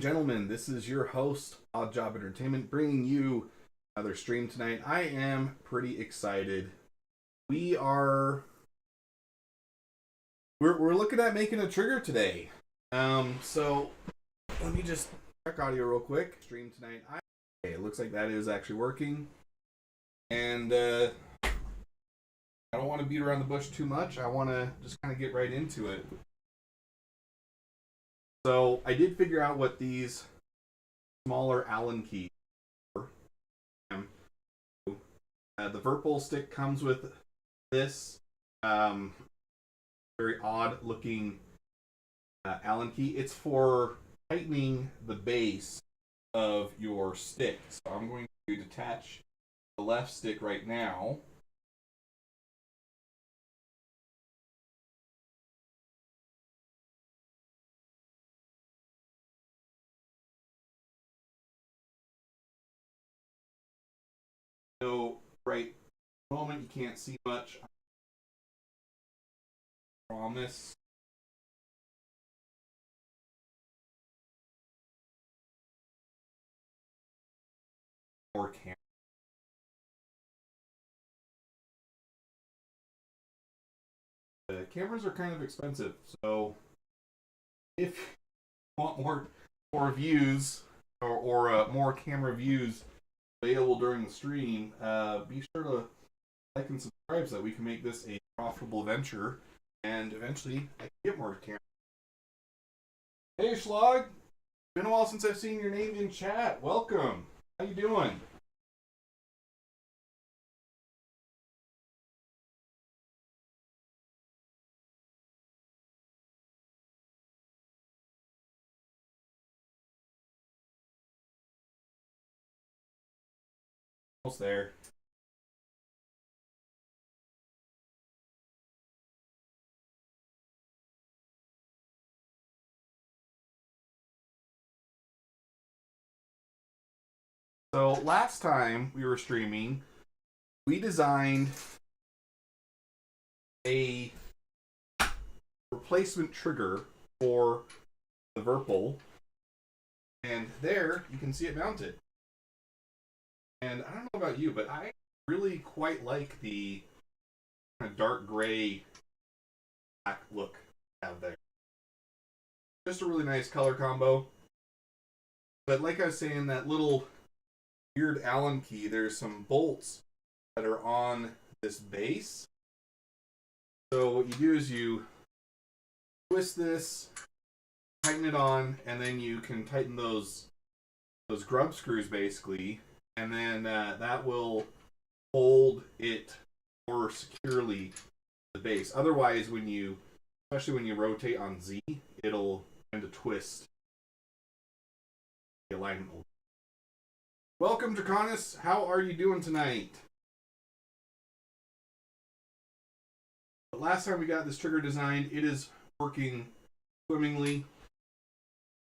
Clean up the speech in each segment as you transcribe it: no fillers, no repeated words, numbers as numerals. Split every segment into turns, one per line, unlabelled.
gentlemen, this is your host, Odd Job Entertainment, bringing you another stream tonight. I am pretty excited. We're looking at making a trigger today. So let me just check audio real quick. Stream tonight. Okay, it looks like that is actually working. And I don't want to beat around the bush too much. I want to just kind of get right into it. So I did figure out what these smaller Allen keys are. The Virpils stick comes with this very odd looking Allen key. It's for tightening the base of your stick. So I'm going to detach the left stick right now. So right at the moment you can't see much. I promise. More camera. The cameras are kind of expensive, so if you want more views or more camera views available during the stream, be sure to like and subscribe so that we can make this a profitable venture and eventually I can get more cameras. Hey Schlag, been a while since I've seen your name in chat. Welcome. How you doing? Almost there. So last time we were streaming, we designed a replacement trigger for the Virpil, and there you can see it mounted. And I don't know about you, but I really quite like the kind of dark gray black look out there. Just a really nice color combo. But like I was saying, that little weird Allen key, there's some bolts that are on this base. So what you do is you twist this, tighten it on, and then you can tighten those grub screws basically, and then that will hold it more securely to the base. Otherwise, especially when you rotate on Z, it'll tend to twist the alignment. Welcome, Draconis. How are you doing tonight? The last time we got this trigger designed, it is working swimmingly.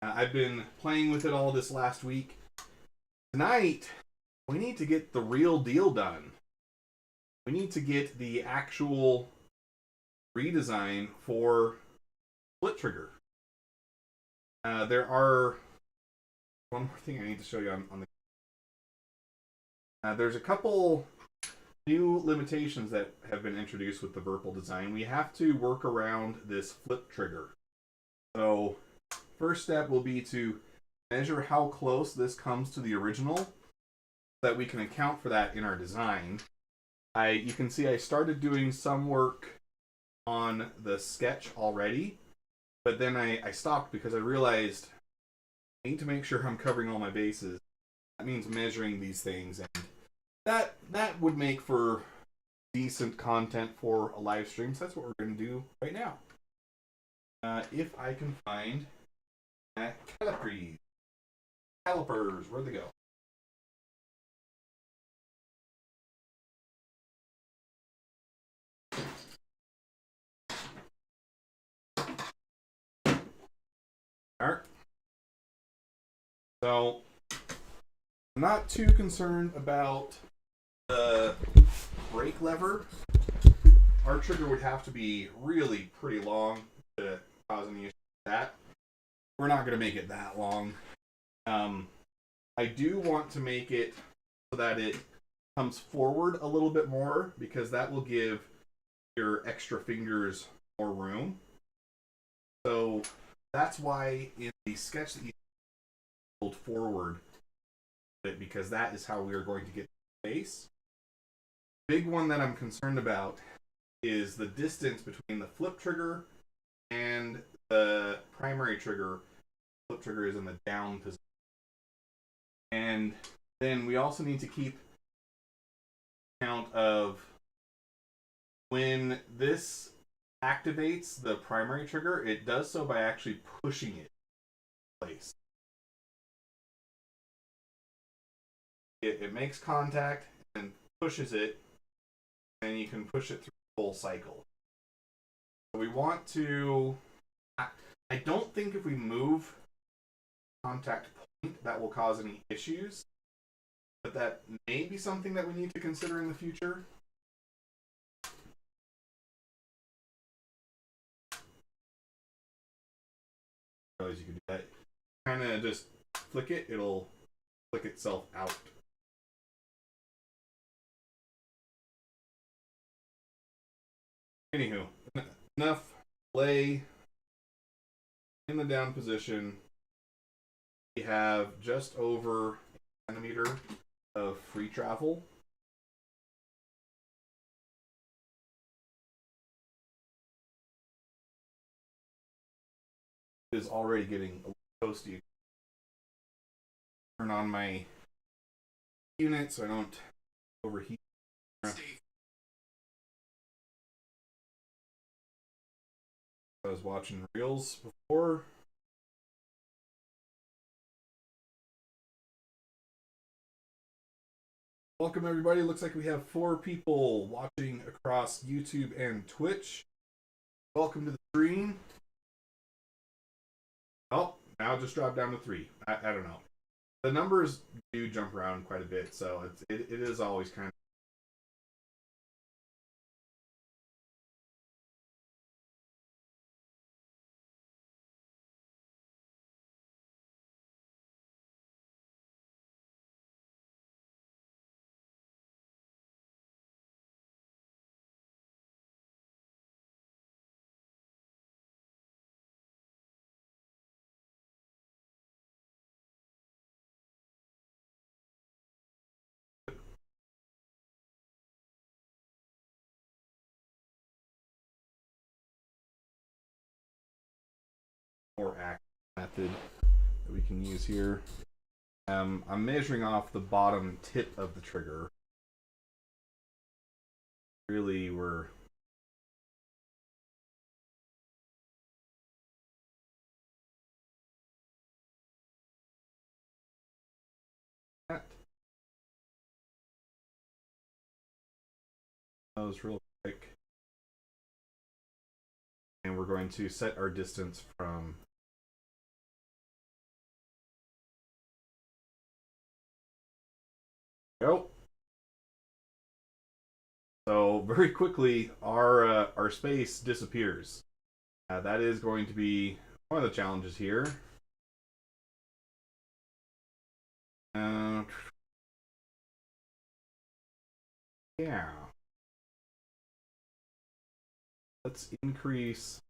I've been playing with it all this last week. Tonight, we need to get the real deal done. We need to get the actual redesign for split trigger. There are one more thing I need to show you on the. There's a couple new limitations that have been introduced with the Virpil design. We have to work around this flip trigger. So, first step will be to measure how close this comes to the original so that we can account for that in our design. You can see I started doing some work on the sketch already, but then I stopped because I realized I need to make sure I'm covering all my bases. That means measuring these things, and that would make for decent content for a live stream. So that's what we're going to do right now. If I can find calipers, where'd they go? Alright. So I'm not too concerned about the brake lever. Our trigger would have to be really pretty long to cause any issue with that. We're not going to make it that long. I do want to make it so that it comes forward a little bit more, because that will give your extra fingers more room. So that's why in the sketch that you hold forward, because that is how we are going to get the face. Big one that I'm concerned about is the distance between the flip trigger and the primary trigger. Flip trigger is in the down position. And then we also need to keep count of when this activates the primary trigger, it does so by actually pushing it in place. It makes contact and pushes it, and you can push it through the whole cycle. So we want to... I don't think if we move contact point that will cause any issues, but that may be something that we need to consider in the future. I realize you can do that. Kind of just flick it, it'll flick itself out. Anywho, enough lay in the down position. We have just over a centimeter of free travel. It is already getting a little toasty. Turn on my unit so I don't overheat. I was watching reels before. Welcome everybody. Looks like we have 4 people watching across YouTube and Twitch. Welcome to the stream. Oh, now it just dropped down to 3. I don't know. The numbers do jump around quite a bit, so it is always kind of... more accurate method that we can use here. I'm measuring off the bottom tip of the trigger. Really, we're... That was real quick. And we're going to set our distance from... Go. So very quickly, our space disappears. That is going to be one of the challenges here. Yeah. Let's increase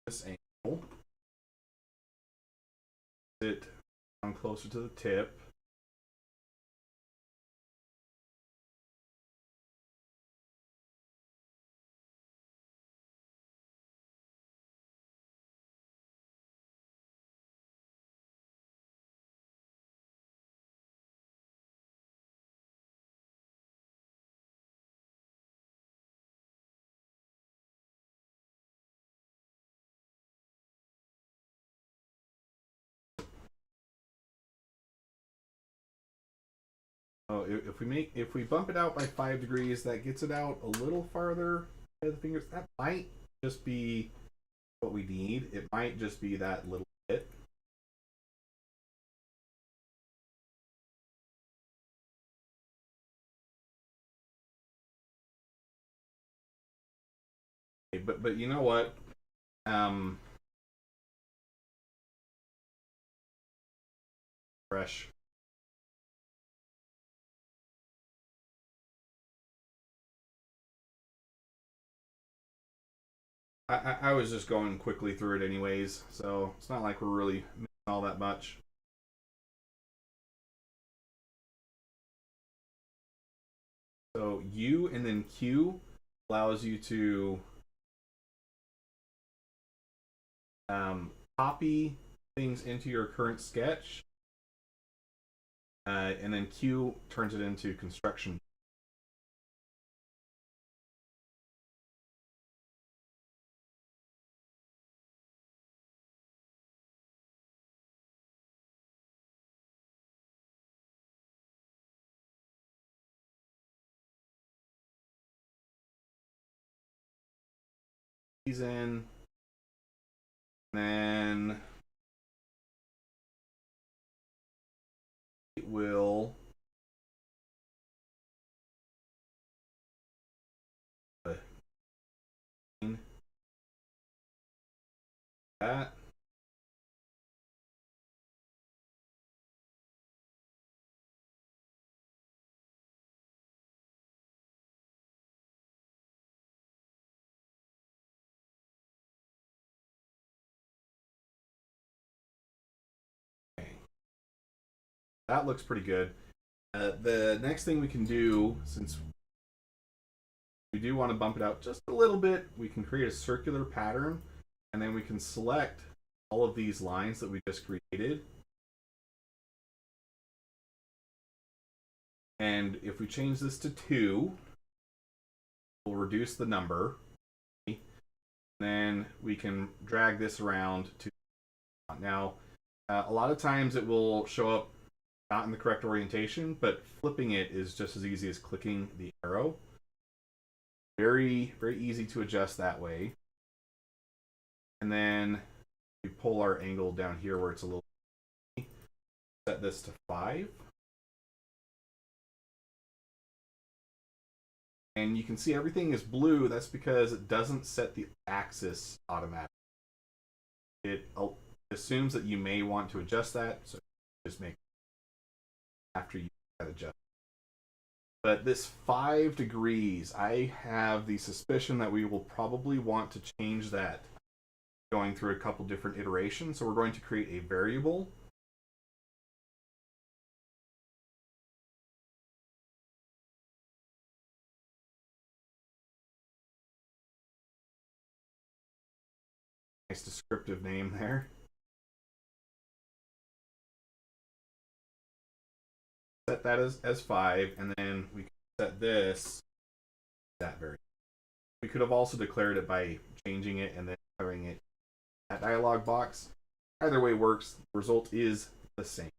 this angle. Sit down closer to the tip. Oh, if we bump it out by 5 degrees, that gets it out a little farther by the fingers. That might just be what we need. It might just be that little bit. But you know what? fresh. I was just going quickly through it anyways, so it's not like we're really missing all that much. So U and then Q allows you to copy things into your current sketch, and then Q turns it into construction. He's in, and then it will that. Okay. That looks pretty good. The next thing we can do, since we do want to bump it out just a little bit, we can create a circular pattern, and then we can select all of these lines that we just created. And if we change this to 2, we'll reduce the number. Then we can drag this around to now. A lot of times it will show up not in the correct orientation, but flipping it is just as easy as clicking the arrow. Very, very easy to adjust that way. And then we pull our angle down here where it's a little. Set this to 5. And you can see everything is blue. That's because it doesn't set the axis automatically. It assumes that you may want to adjust that, so just make after you adjust. But this 5 degrees, I have the suspicion that we will probably want to change that going through a couple different iterations. So we're going to create a variable. Nice descriptive name there. Set that as 5, and then we can set this that variable. We could have also declared it by changing it and then covering it that dialog box. Either way works. The result is the same.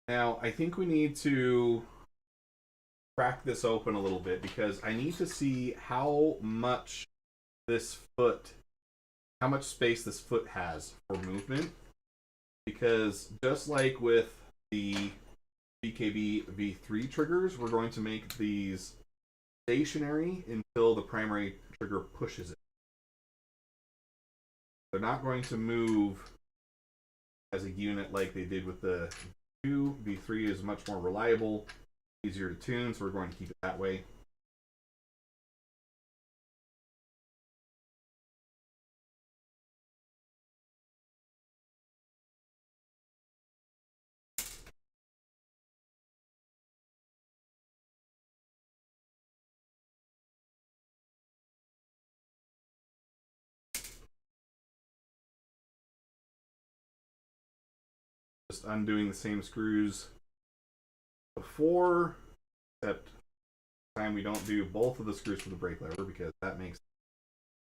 Now, I think we need to crack this open a little bit because I need to see how much space this foot has for movement. Because just like with the BKB V3 triggers, we're going to make these stationary until the primary trigger pushes it. They're not going to move as a unit like they did with the V2. V3 is much more reliable, easier to tune, so we're going to keep it that way. Just undoing the same screws before, except this time we don't do both of the screws for the brake lever because that makes it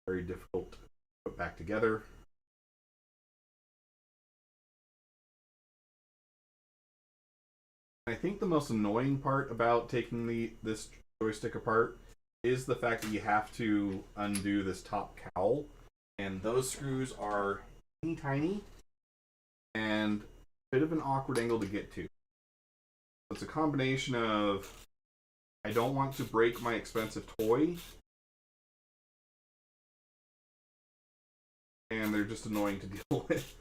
very difficult to put back together. I think the most annoying part about taking this joystick apart is the fact that you have to undo this top cowl, and those screws are teeny tiny and a bit of an awkward angle to get to. It's a combination of I don't want to break my expensive toy, and they're just annoying to deal with.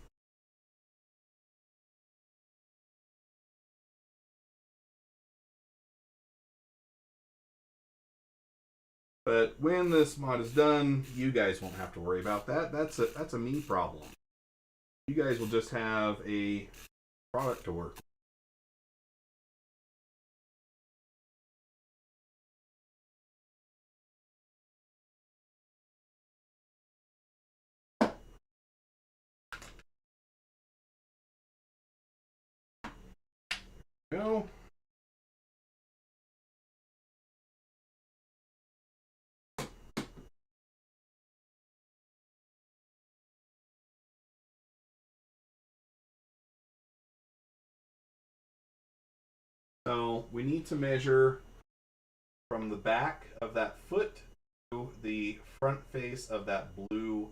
But when this mod is done, you guys won't have to worry about that. That's a me problem. You guys will just have a product to work with. Go. So we need to measure from the back of that foot to the front face of that blue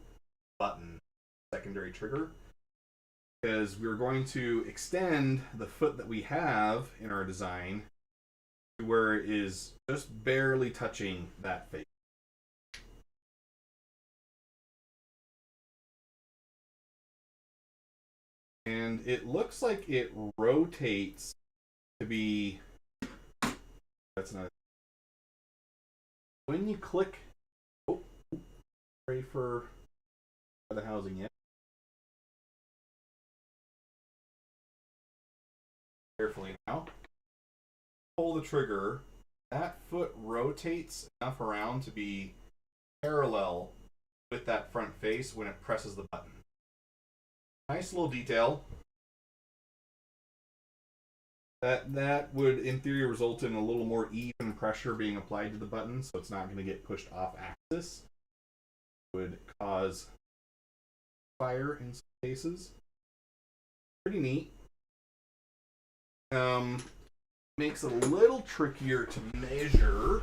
button, secondary trigger, because we're going to extend the foot that we have in our design to where it is just barely touching that face. And it looks like it rotates to be, that's not, when you click, oh, ready for the housing yet. Carefully now. Pull the trigger. That foot rotates enough around to be parallel with that front face when it presses the button. Nice little detail. That would, in theory, result in a little more even pressure being applied to the button, so it's not going to get pushed off axis. It would cause fire in some cases. Pretty neat. Makes it a little trickier to measure,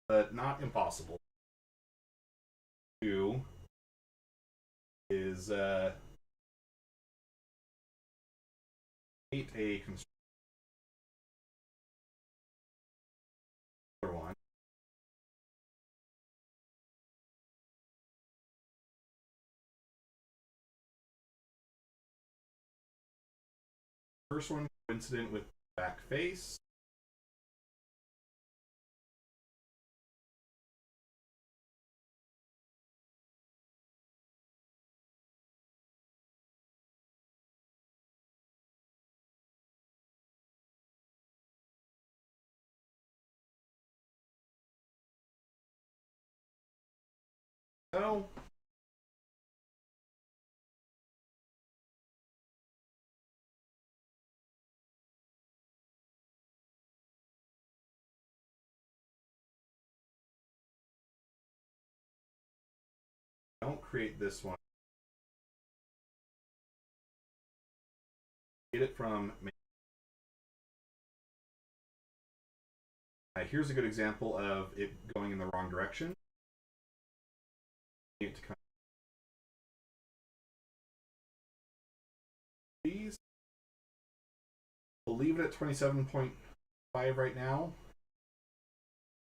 but not impossible. Two is create a constructor one. First one coincident with back face. So don't create this one. Get it from. Here's a good example of it going in the wrong direction. You need to come. Please. We'll leave it at 27.5 right now.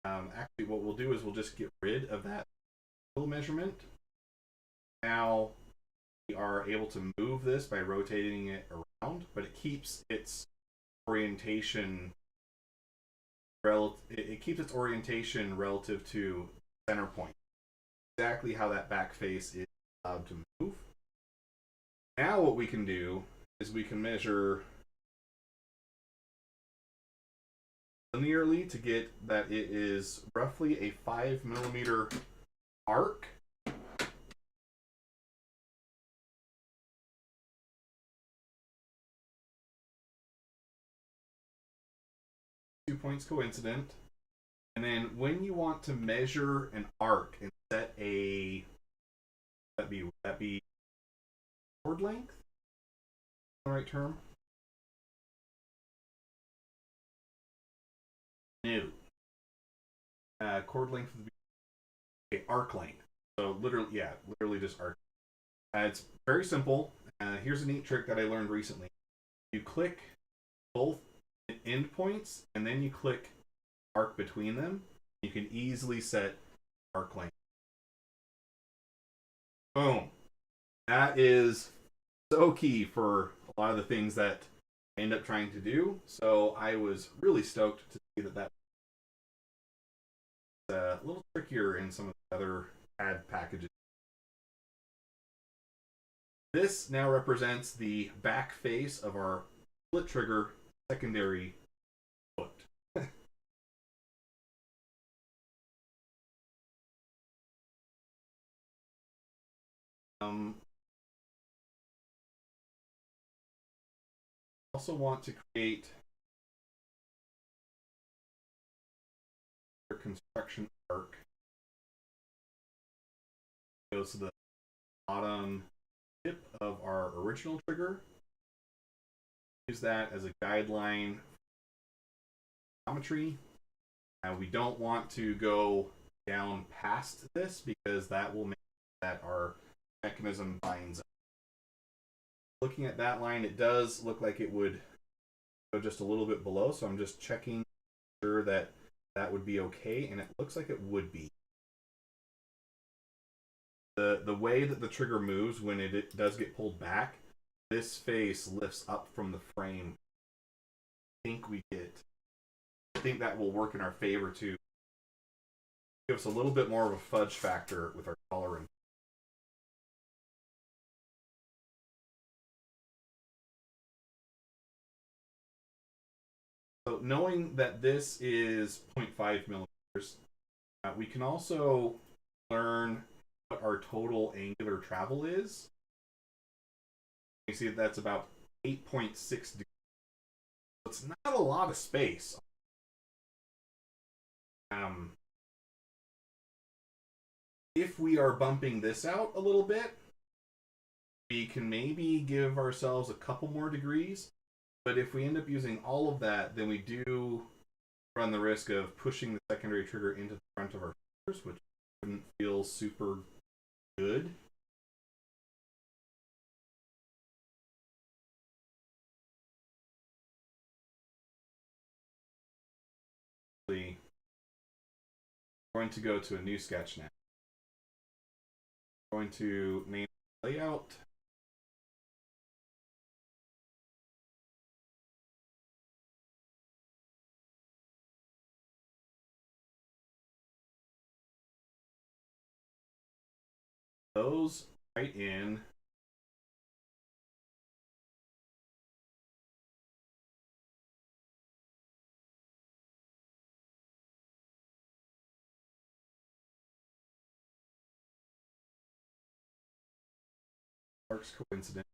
Actually, what we'll do is we'll just get rid of that measurement. Now we are able to move this by rotating it around, but it keeps its orientation relative to center point. Exactly how that back face is allowed to move. Now what we can do is we can measure linearly to get that it is roughly a 5mm arc. Points coincident, and then when you want to measure an arc and set a that be chord length, the right term? No. Chord length would be arc length. So literally just arc. It's very simple. Here's a neat trick that I learned recently. You click both end points and then you click arc between them. You can easily set arc length. Boom. That is so key for a lot of the things that I end up trying to do. So I was really stoked to see that a little trickier in some of the other ad packages. This now represents the back face of our split trigger secondary foot. Also want to create a construction arc. Goes to the bottom tip of our original trigger. Use that as a guideline for geometry. Now we don't want to go down past this because that will make that our mechanism binds up. Looking at that line, it does look like it would go just a little bit below, so I'm just checking sure that that would be okay, and it looks like it would be. The way that the trigger moves when it does get pulled back, this face lifts up from the frame. I think that will work in our favor to give us a little bit more of a fudge factor with our tolerance. So knowing that this is 0.5 millimeters, we can also learn what our total angular travel is. You see that's about 8.6 degrees. It's not a lot of space. If we are bumping this out a little bit, we can maybe give ourselves a couple more degrees. But if we end up using all of that, then we do run the risk of pushing the secondary trigger into the front of our fingers, which wouldn't feel super good. I'm going to go to a new sketch now. I'm going to name the layout. Those right in. Arcs coincident.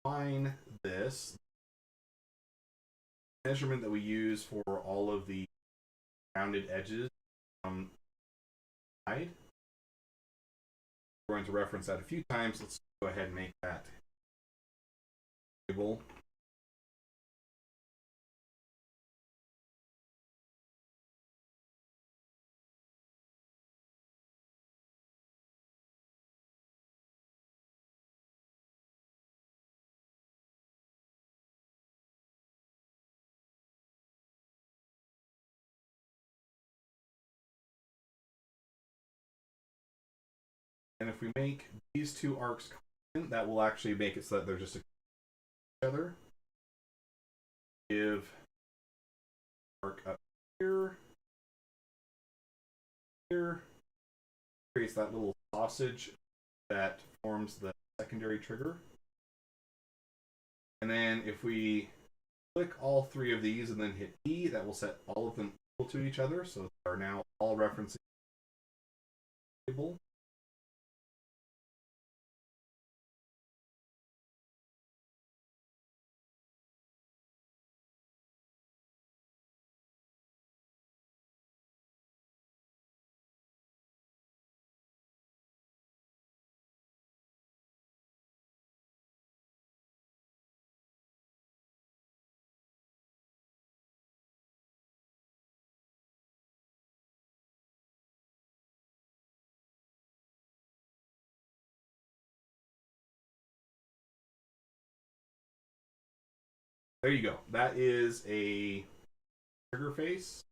Line this measurement that we use for all of the rounded edges from the side. We're going to reference that a few times. Let's go ahead and make that table. And if we make these two arcs constant, that will actually make it so that they're just together. Give arc up here, here, creates that little sausage that forms the secondary trigger. And then if we click all three of these and then hit E, that will set all of them equal to each other. So they are now all referencing the table. there you go. That is a trigger face.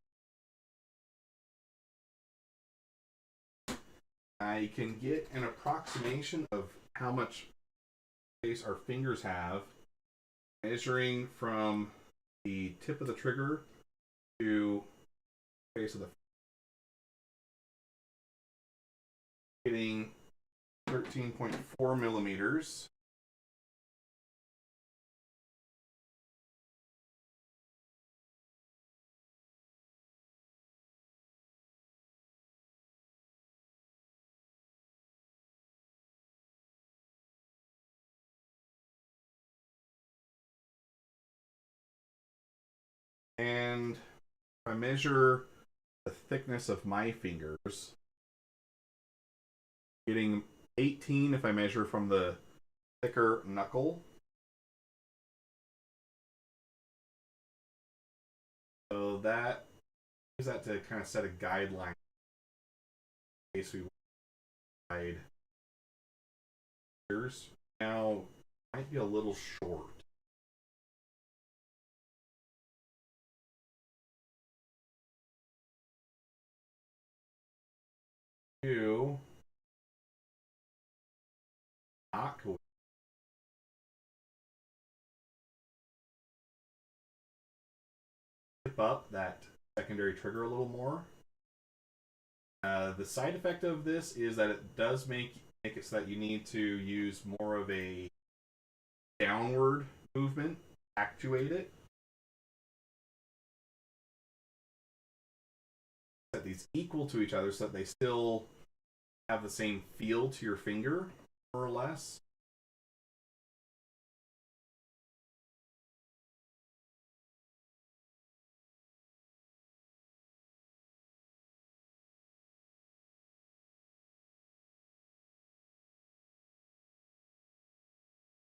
I can get an approximation of how much space our fingers have, measuring from the tip of the trigger to the face of the getting 13.4 millimeters. And if I measure the thickness of my fingers, getting 18 if I measure from the thicker knuckle. So that use that to kind of set a guideline in case we guide fingers. Now might be a little short. Two. Not cool. Tip up that secondary trigger a little more. The side effect of this is that it does make it so that you need to use more of a downward movement, actuate it. Set these equal to each other so that they still have the same feel to your finger, more or less.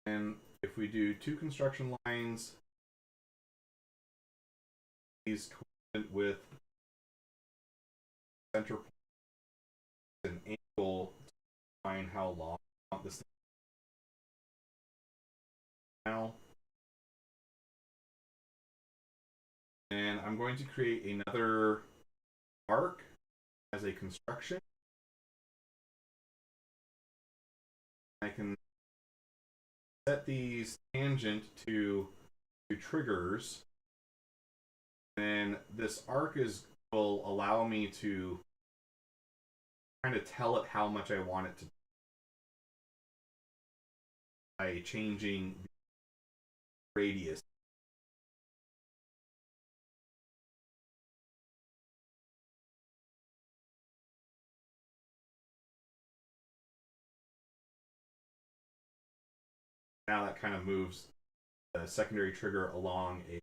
And if we do two construction lines, these coincident with center point and angle to find how long I want this thing now. And I'm going to create another arc as a construction. I can set these tangent to triggers. And this arc will allow me to kind of tell it how much I want it to by changing the radius. Now that kind of moves the secondary trigger along a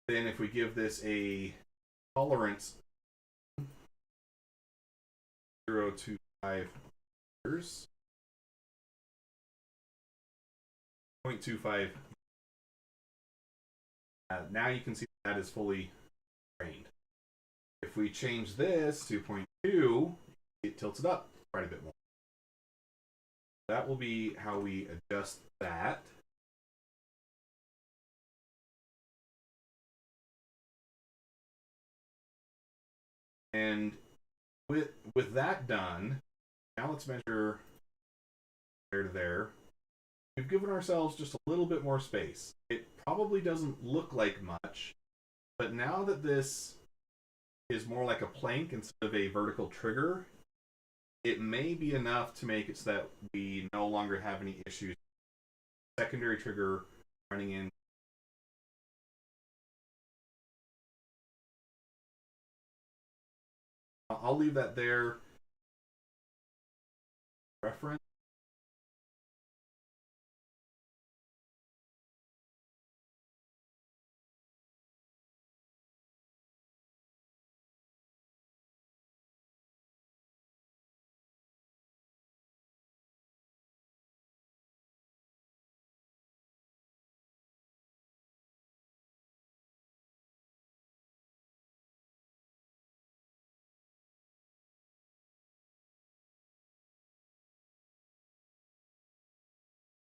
then if we give this a tolerance 0 to 5 meters, 0.25. Now you can see that is fully trained. If we change this to 0.2, it tilts it up quite a bit more. That will be how we adjust that. And with that done, now let's measure there to there. We've given ourselves just a little bit more space. It probably doesn't look like much, but now that this is more like a plank instead of a vertical trigger, it may be enough to make it so that we no longer have any issues. Secondary trigger running in. I'll leave that there. Reference.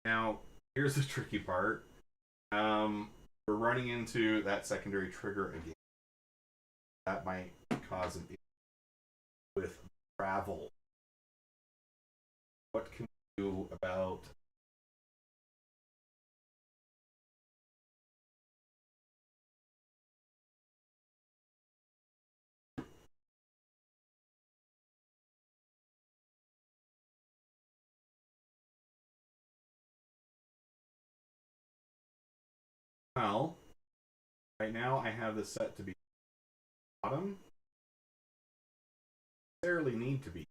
Now, here's the tricky part. We're running into that secondary trigger again. That might cause an issue with travel. What can we do about well, right now I have this set to be bottom. Necessarily need to be.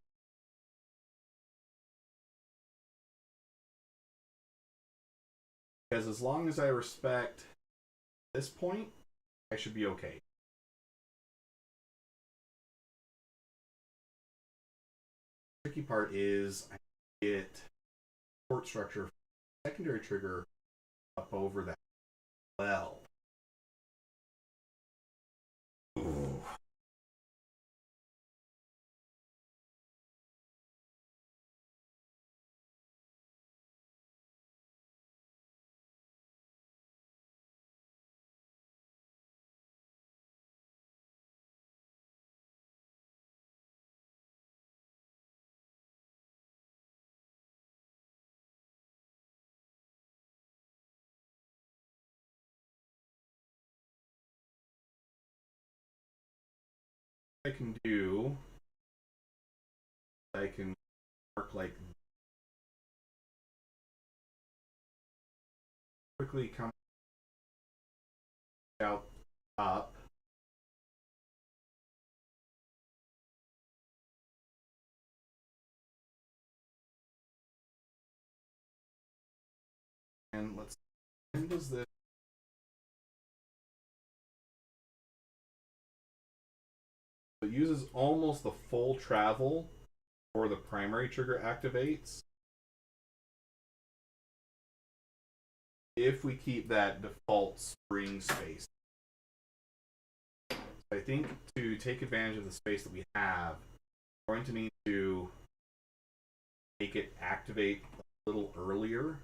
Because as long as I respect this point, I should be okay. The tricky part is I get support structure secondary trigger up over that well. Ooh. I can do, I can work like quickly come out up. And let's, when does this, it uses almost the full travel before the primary trigger activates. If we keep that default spring space. I think to take advantage of the space that we have, we're going to need to make it activate a little earlier.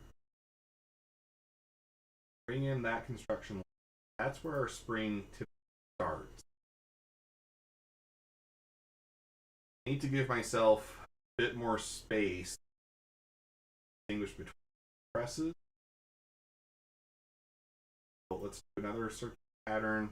Bring in that construction. That's where our spring typically starts. I need to give myself a bit more space to distinguish between presses. So let's do another circuit pattern.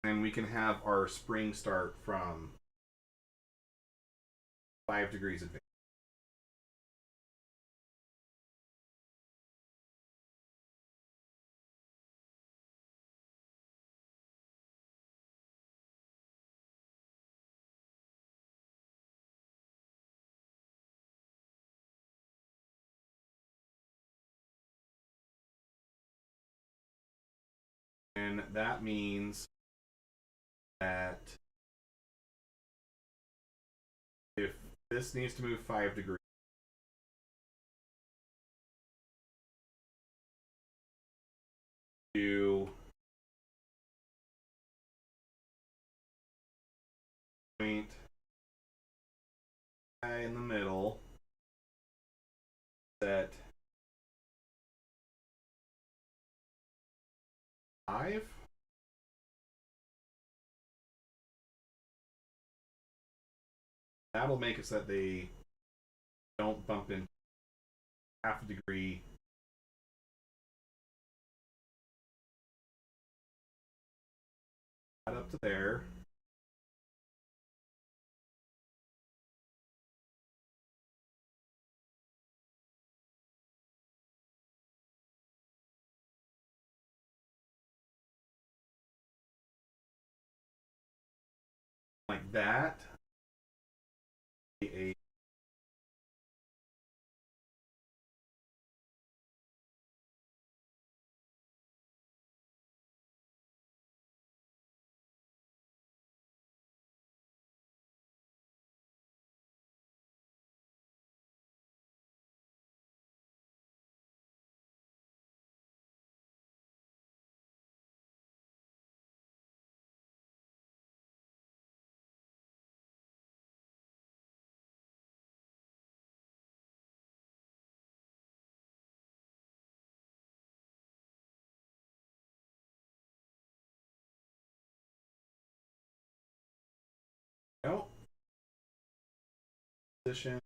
And we can have our spring start from 5 degrees advance. And that means that if this needs to move 5 degrees, to point in the middle, set 5. That'll make it so that they don't bump in half a degree. That up to there. Like that. A Out. Position.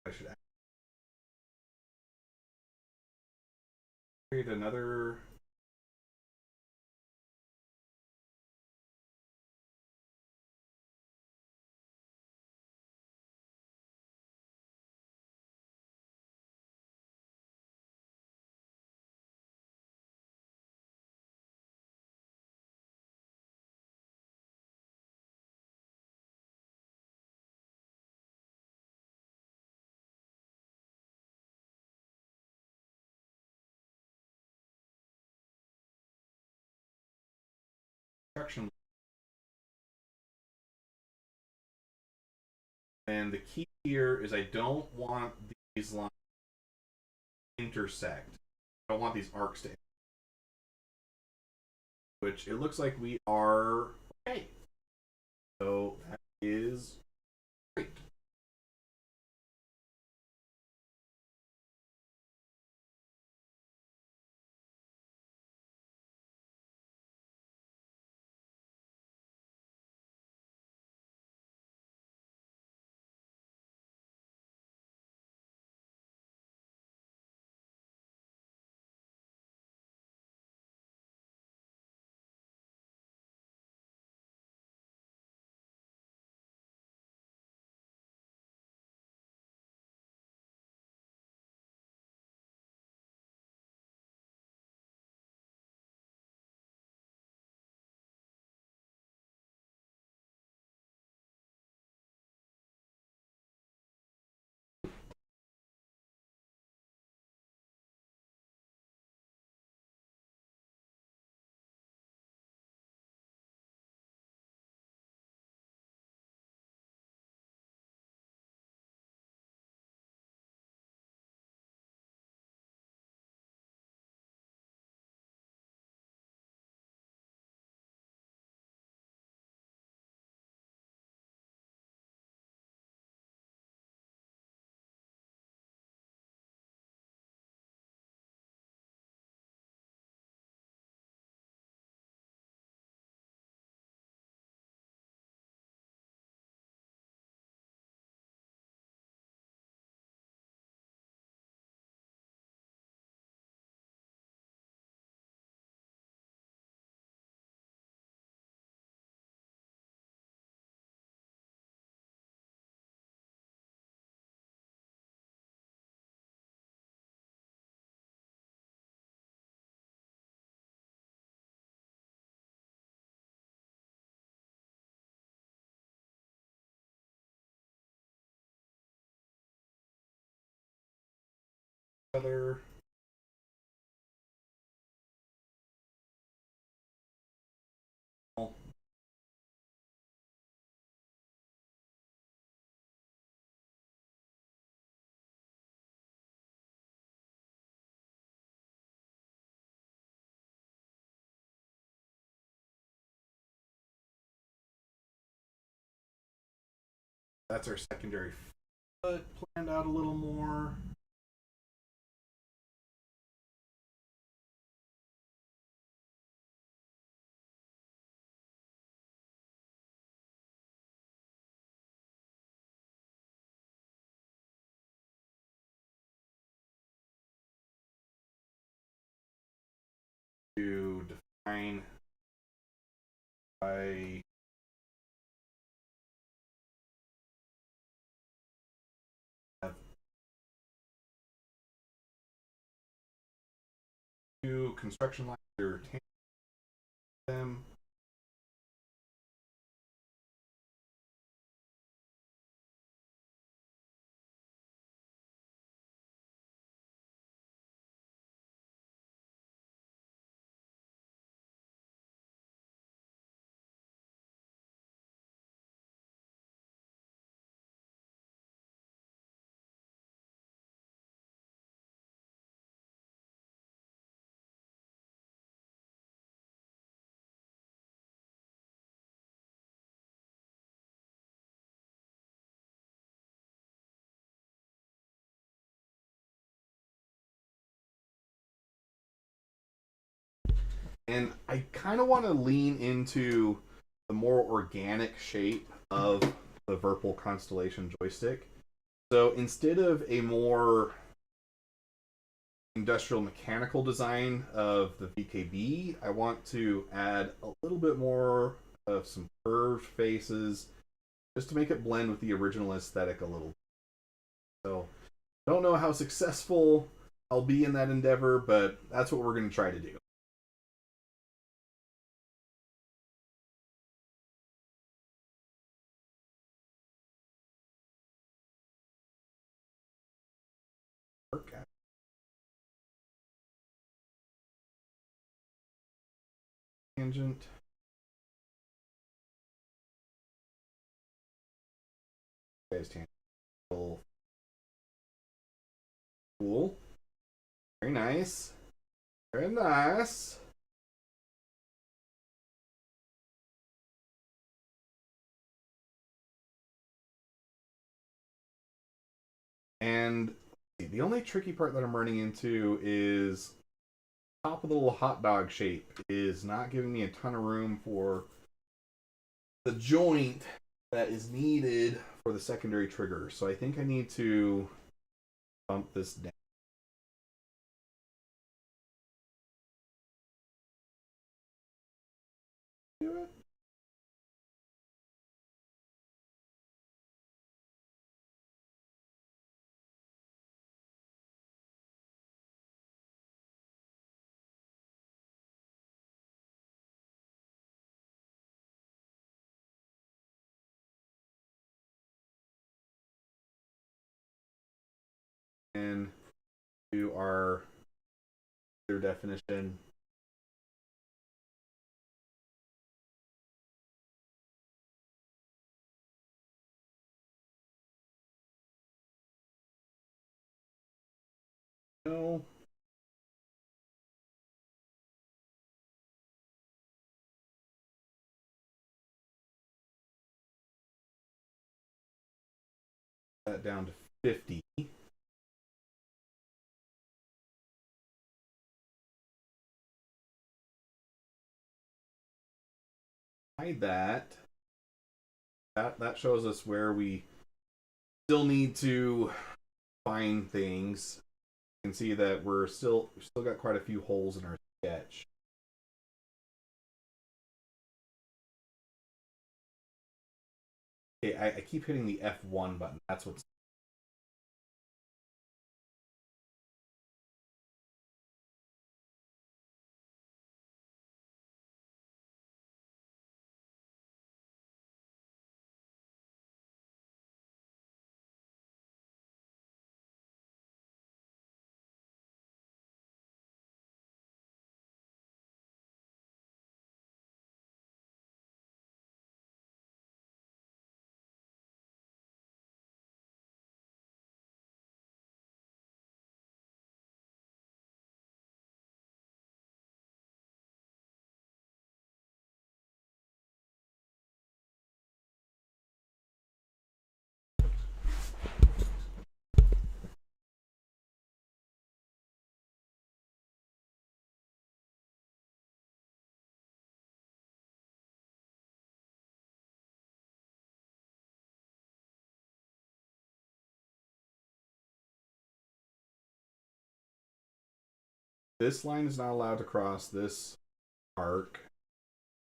I should create another. Construction. And the key here is I don't want these lines to intersect. I don't want these arcs to intersect. Which it looks like we are okay. So that is great. Other. That's our secondary foot planned out a little more. To define by have two construction lines or them. And I kind of want to lean into the more organic shape of the Virpil Constellation joystick. So instead of a more industrial mechanical design of the VKB, I want to add a little bit more of some curved faces just to make it blend with the original aesthetic a little. So, don't know how successful I'll be in that endeavor, but that's what we're going to try to do. Okay. Tangent. Guys, tangent. Cool. Very nice. Very nice. And the only tricky part that I'm running into is top of the little hot dog shape is not giving me a ton of room for the joint that is needed for the secondary trigger. So I think I need to bump this down. Do it. And do our clear definition. No. That down to 50. Hide that. That shows us where we still need to find things. You can see that we're still got quite a few holes in our sketch. Okay, I keep hitting the F1 button. That's what's this line is not allowed to cross this arc.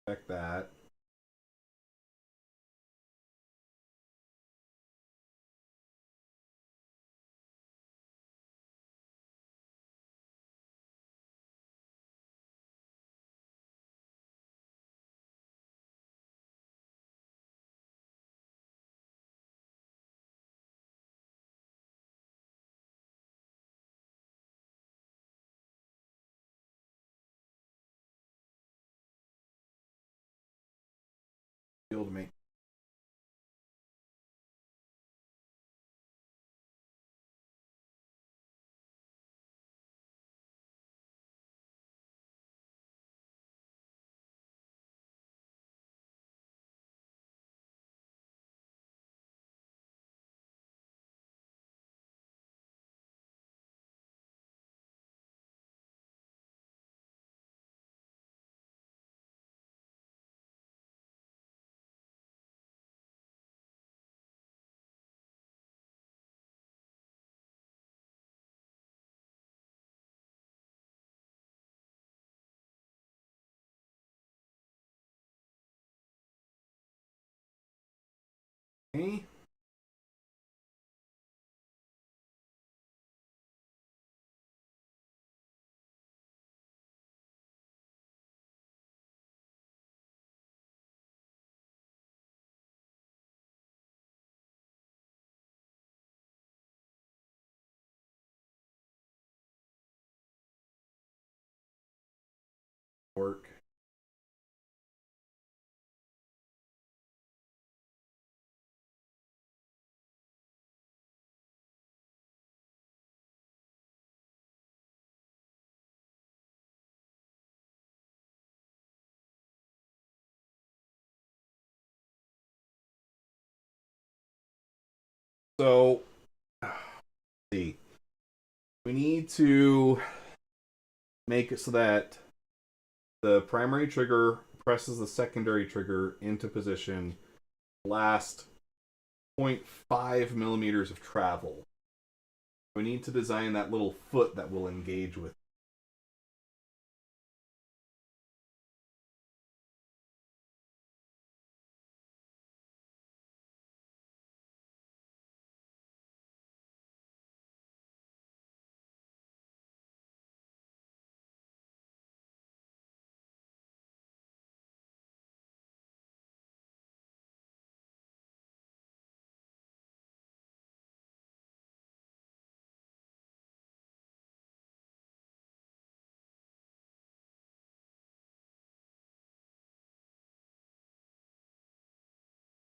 Check that. Okay. Work. So, let's see, we need to make it so that the primary trigger presses the secondary trigger into position last 0.5 millimeters of travel. We need to design that little foot that will engage with.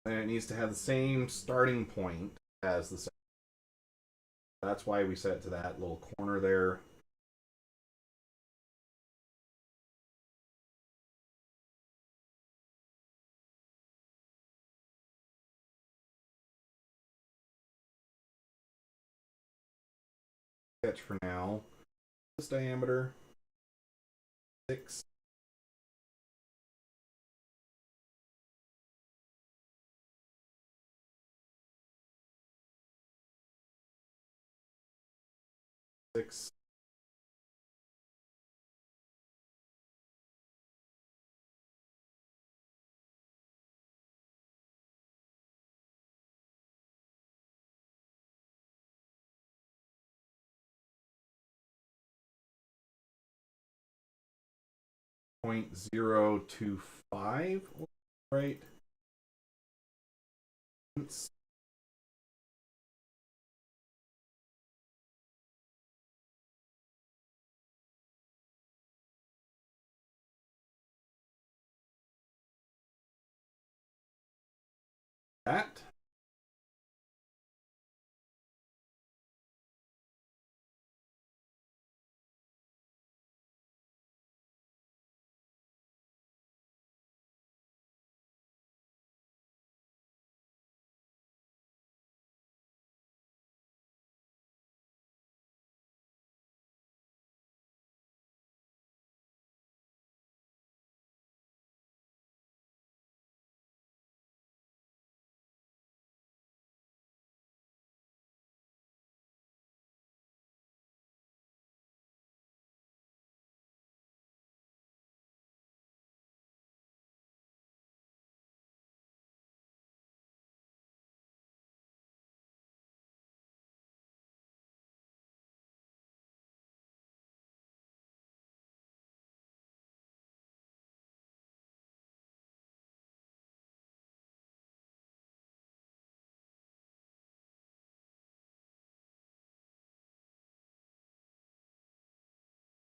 And it needs to have the same starting point as the second. That's why we set it to that little corner there. Sketch for now. This diameter 6. Six. Point 0.025, right? That.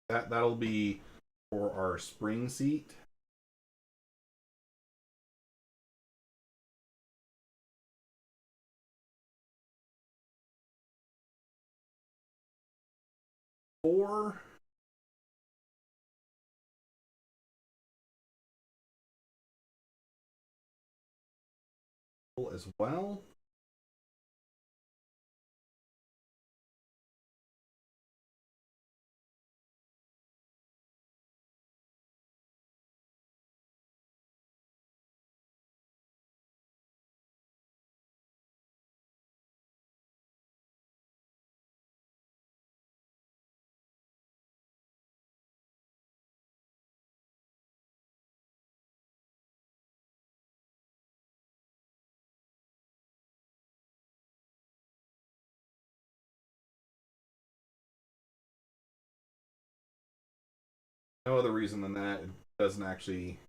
That'll be for our spring seat. Four. As well. no other reason than that. It doesn't actually.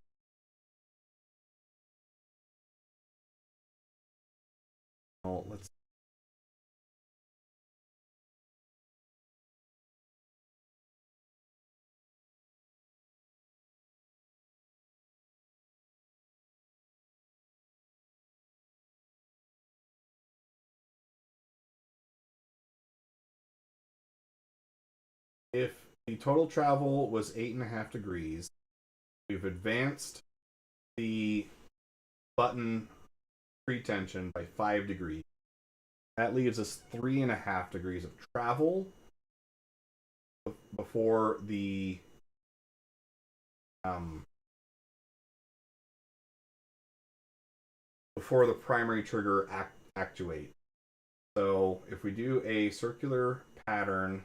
Well, let's. If the total travel was 8.5 degrees, we've advanced the button pretension by 5 degrees. That leaves us 3.5 degrees of travel before the um, primary trigger actuates. So if we do a circular pattern,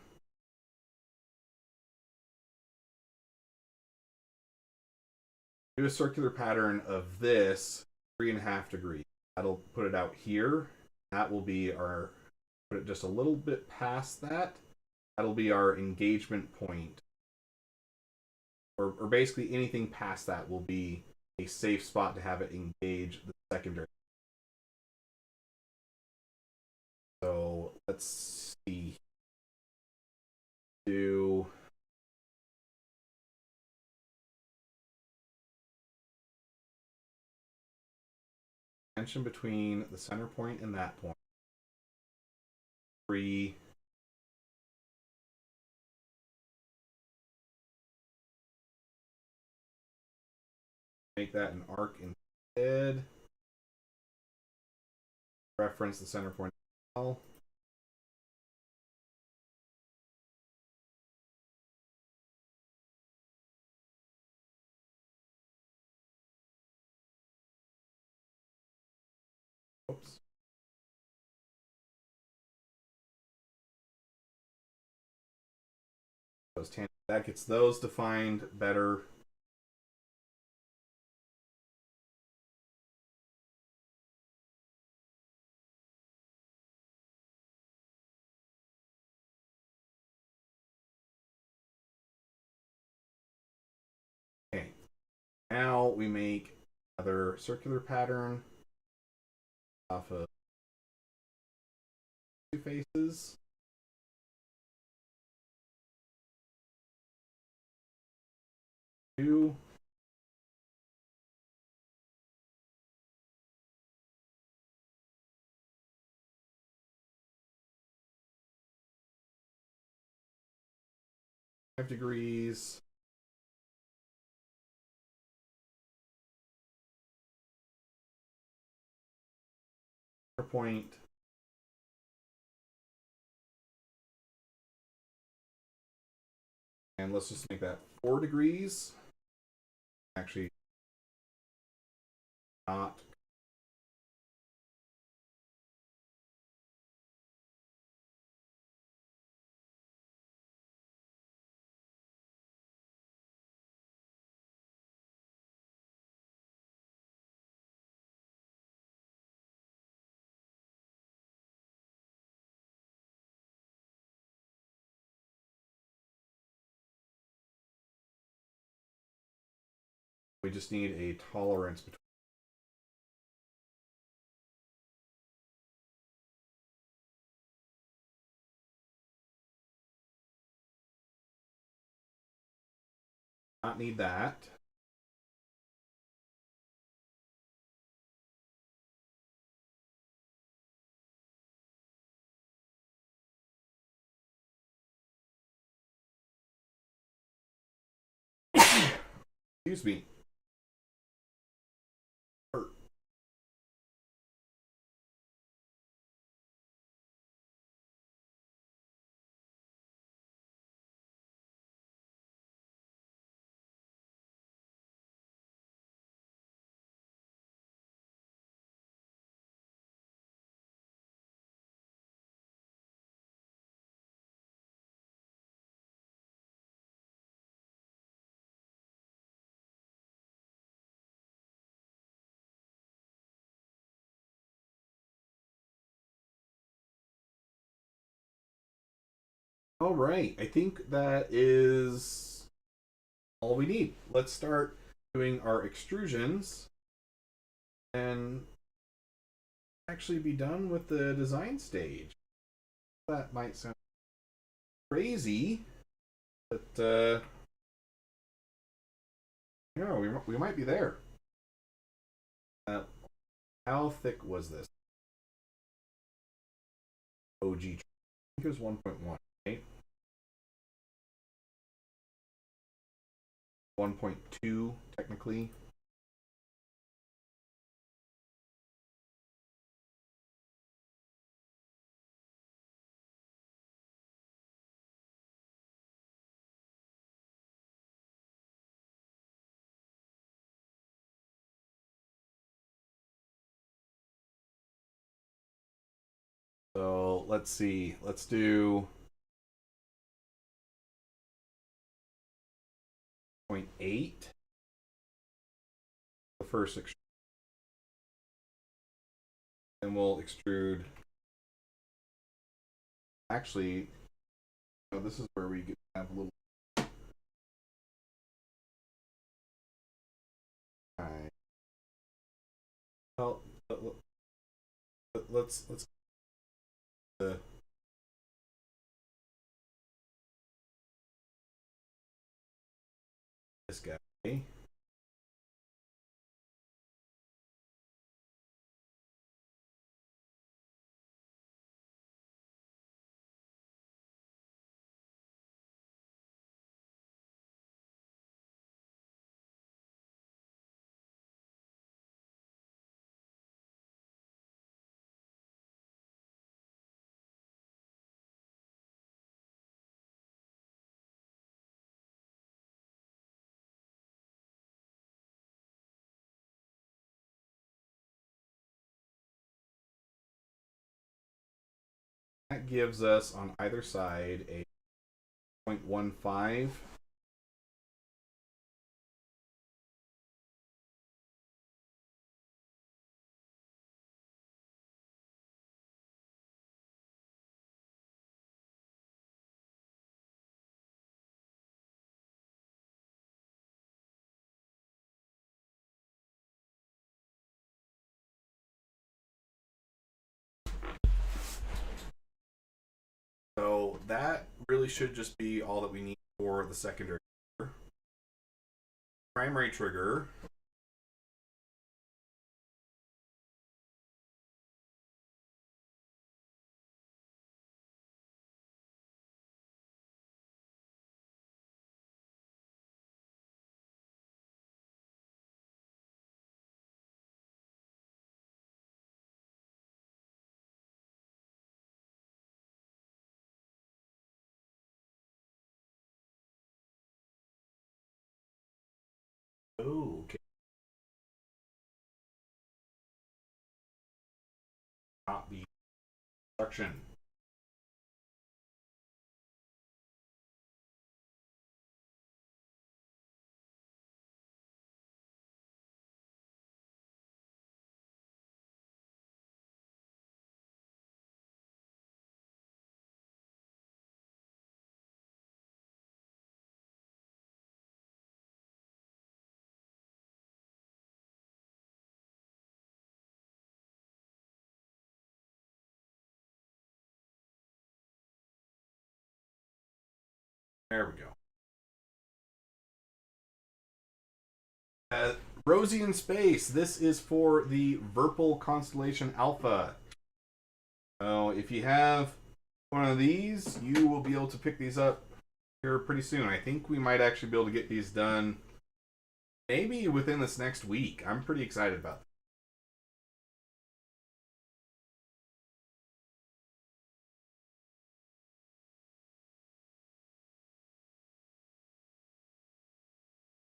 of this 3.5 degrees. That'll put it out here. That will be our, put it just a little bit past that. That'll be our engagement point. Or basically anything past that will be a safe spot to have it engage the secondary. So let's see. Do tension between the center point and that point. 3. Make that an arc instead. Reference the center point as well. Oops. That gets those defined better. Okay. Now we make another circular pattern off of 2 faces. 2. Degrees. Point. And let's just make that 4 degrees. Actually, not. We just need a tolerance between. Not need that. Excuse me. All right. I think that is all we need. Let's start doing our extrusions and actually be done with the design stage. That might sound crazy, but we might be there. How thick was this? OG. I think it was 1.1, right? 1.2 technically. So let's see. Let's do 0.8. The first extrude. And we'll extrude. Actually, this is where we have a little. Right. Well, let's this guy. That gives us on either side a 0.15. So that really should just be all that we need for the secondary trigger. Primary trigger. Oh, okay. Not be construction. There we go. Rosie in Space. This is for the Virpil Constellation Alpha. So if you have one of these, you will be able to pick these up here pretty soon. I think we might actually be able to get these done maybe within this next week. I'm pretty excited about that.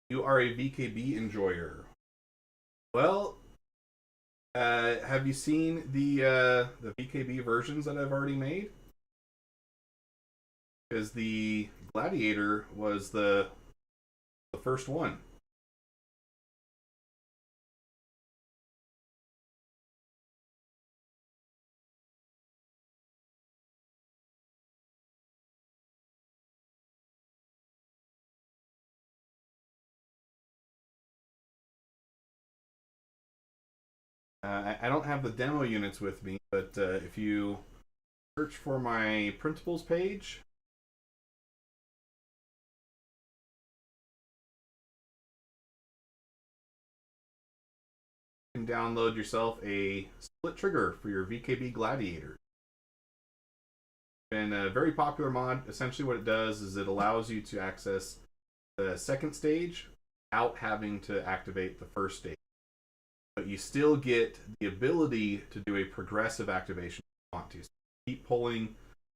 You are a VKB enjoyer. Well, have you seen the VKB versions that I've already made? Because the Gladiator was the first one. I don't have the demo units with me, but if you search for my printables page, you can download yourself a split trigger for your VKB Gladiator. Been a very popular mod. Essentially what it does is it allows you to access the second stage without having to activate the first stage. But you still get the ability to do a progressive activation if you want to. So keep pulling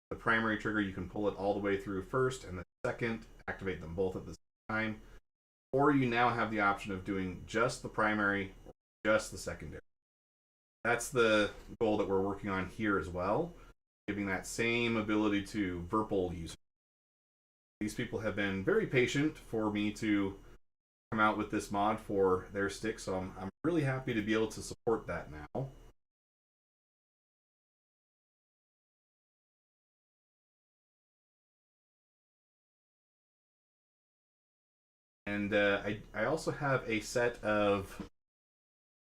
the primary trigger. You can pull it all the way through first and the second, activate them both at the same time. Or you now have the option of doing just the primary or just the secondary. That's the goal that we're working on here as well, giving that same ability to Virpil users. These people have been very patient for me to come out with this mod for their stick, so I'm really happy to be able to support that now. And I also have a set of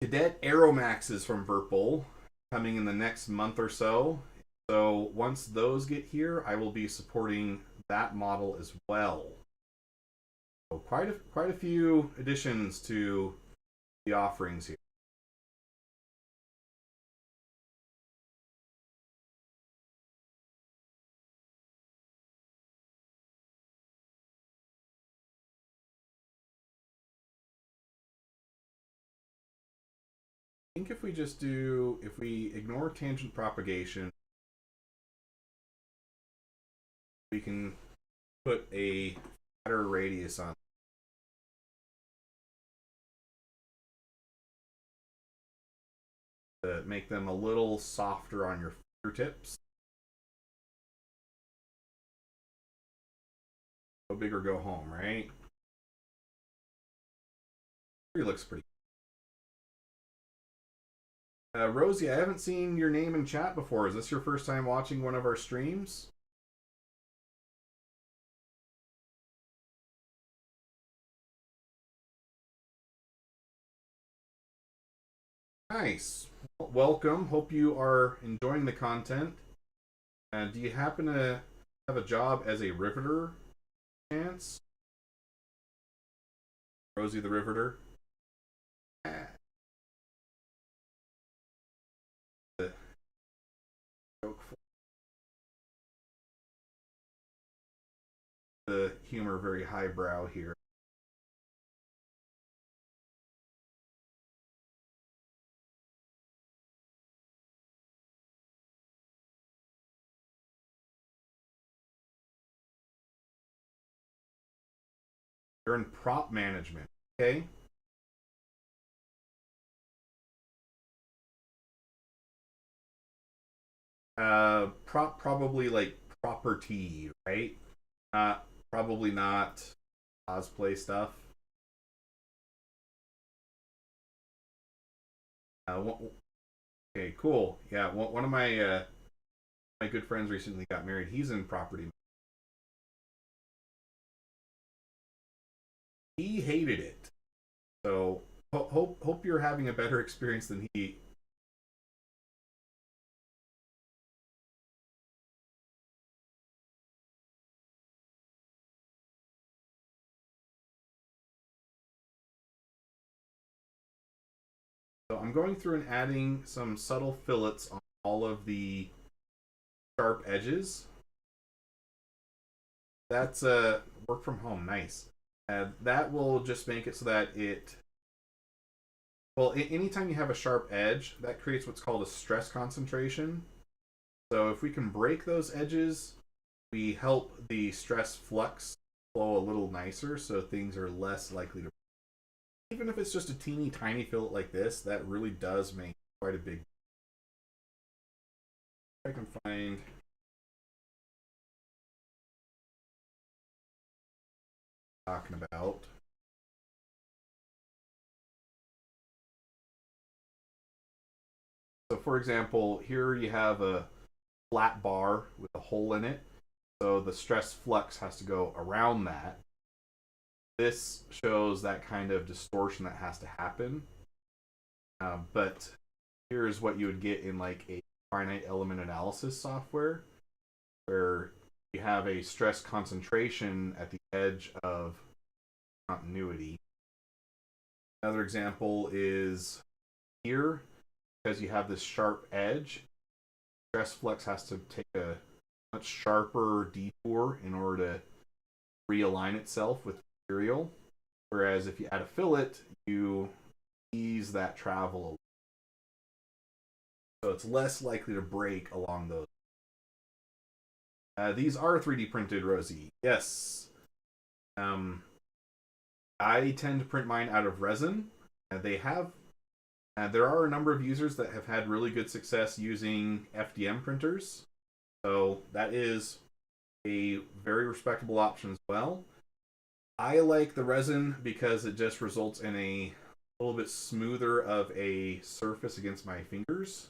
Cadet Aeromaxes from Virpil coming in the next month or so. So once those get here, I will be supporting that model as well. So quite a few additions to the offerings here. I think if we ignore tangent propagation, we can put a fatter radius on to make them a little softer on your fingertips. Go big or go home, right? It looks pretty. Rosie, I haven't seen your name in chat before. Is this your first time watching one of our streams? Nice. Well, welcome. Hope you are enjoying the content. Do you happen to have a job as a riveter? Chance? Rosie the Riveter? The joke for the humor very highbrow here. You're in prop management, okay? Probably like property, right? Probably not cosplay stuff. Uh, okay, cool. Yeah, one of my good friends recently got married. He's in property. He hated it. So hope you're having a better experience than he. So I'm going through and adding some subtle fillets on all of the sharp edges. That's work from home. Nice. That will just make it so that well, anytime you have a sharp edge, that creates what's called a stress concentration. So if we can break those edges, we help the stress flux flow a little nicer, so things are less likely to. Even if it's just a teeny tiny fillet like this, that really does make quite a big. I can find. Talking about. So for example, here you have a flat bar with a hole in it. So the stress flux has to go around that. This shows that kind of distortion that has to happen. But here's what you would get in like a finite element analysis software, where you have a stress concentration at the edge of continuity. Another example is here, because you have this sharp edge, stress flux has to take a much sharper detour in order to realign itself with the material. Whereas if you add a fillet, you ease that travel. So it's less likely to break along those. These are 3D printed, Rosie. Yes. I tend to print mine out of resin. There are a number of users that have had really good success using FDM printers. So that is a very respectable option as well. I like the resin because it just results in a little bit smoother of a surface against my fingers.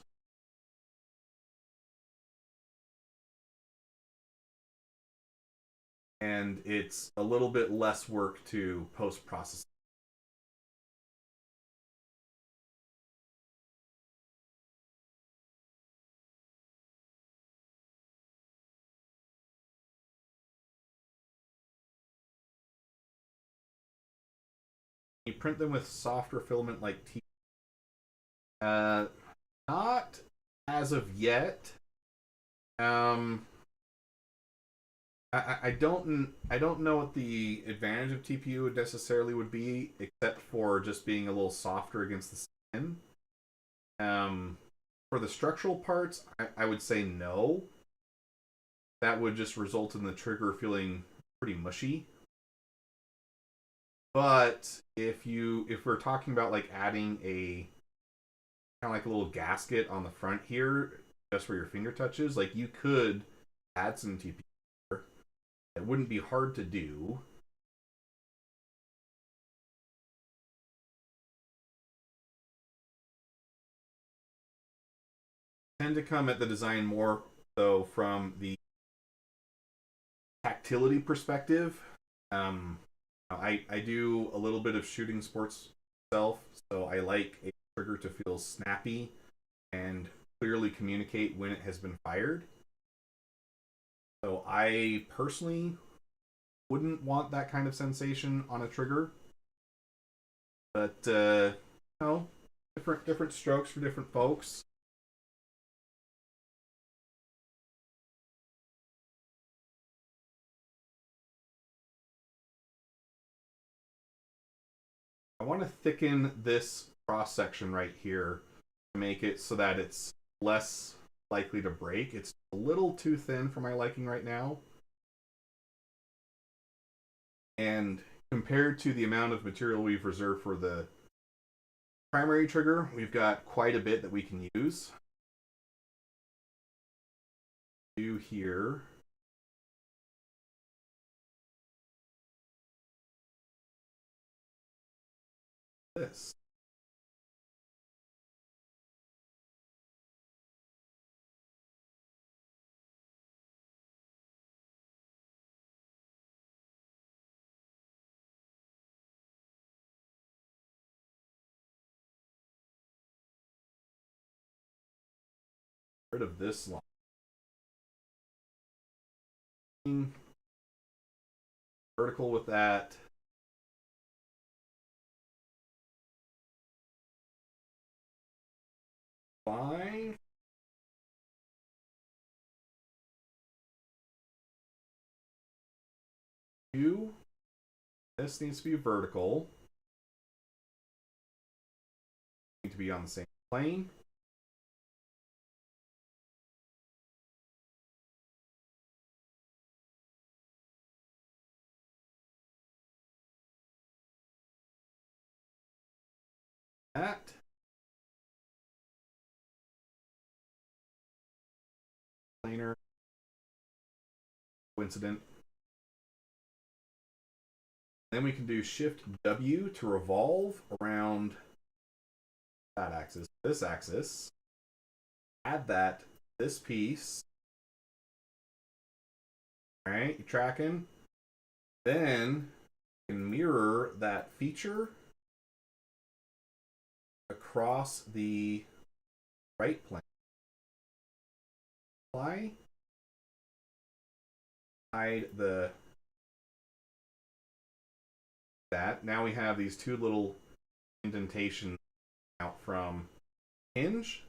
And it's a little bit less work to post-process. You print them with softer filament like T. Not as of yet. I don't know what the advantage of TPU would necessarily would be, except for just being a little softer against the skin. For the structural parts, I would say no. That would just result in the trigger feeling pretty mushy. But if we're talking about like adding a kind of like a little gasket on the front here, just where your finger touches, like you could add some TPU. It wouldn't be hard to do. Tend to come at the design more though from the tactility perspective. I do a little bit of shooting sports myself, so I like a trigger to feel snappy and clearly communicate when it has been fired. So I personally wouldn't want that kind of sensation on a trigger. But you know, different strokes for different folks. I want to thicken this cross section right here to make it so that it's less likely to break. It's a little too thin for my liking right now. And compared to the amount of material we've reserved for the primary trigger, we've got quite a bit that we can use. Do here. This. Rid of this line. Vertical with that. Fine. This needs to be vertical. Need to be on the same plane. That. Planer. Coincident. Then we can do Shift W to revolve around that axis, this axis. Add that, this piece. All right, you tracking? Then you can mirror that feature across the right plane. Apply. Hide that. Now we have these two little indentations out from hinge.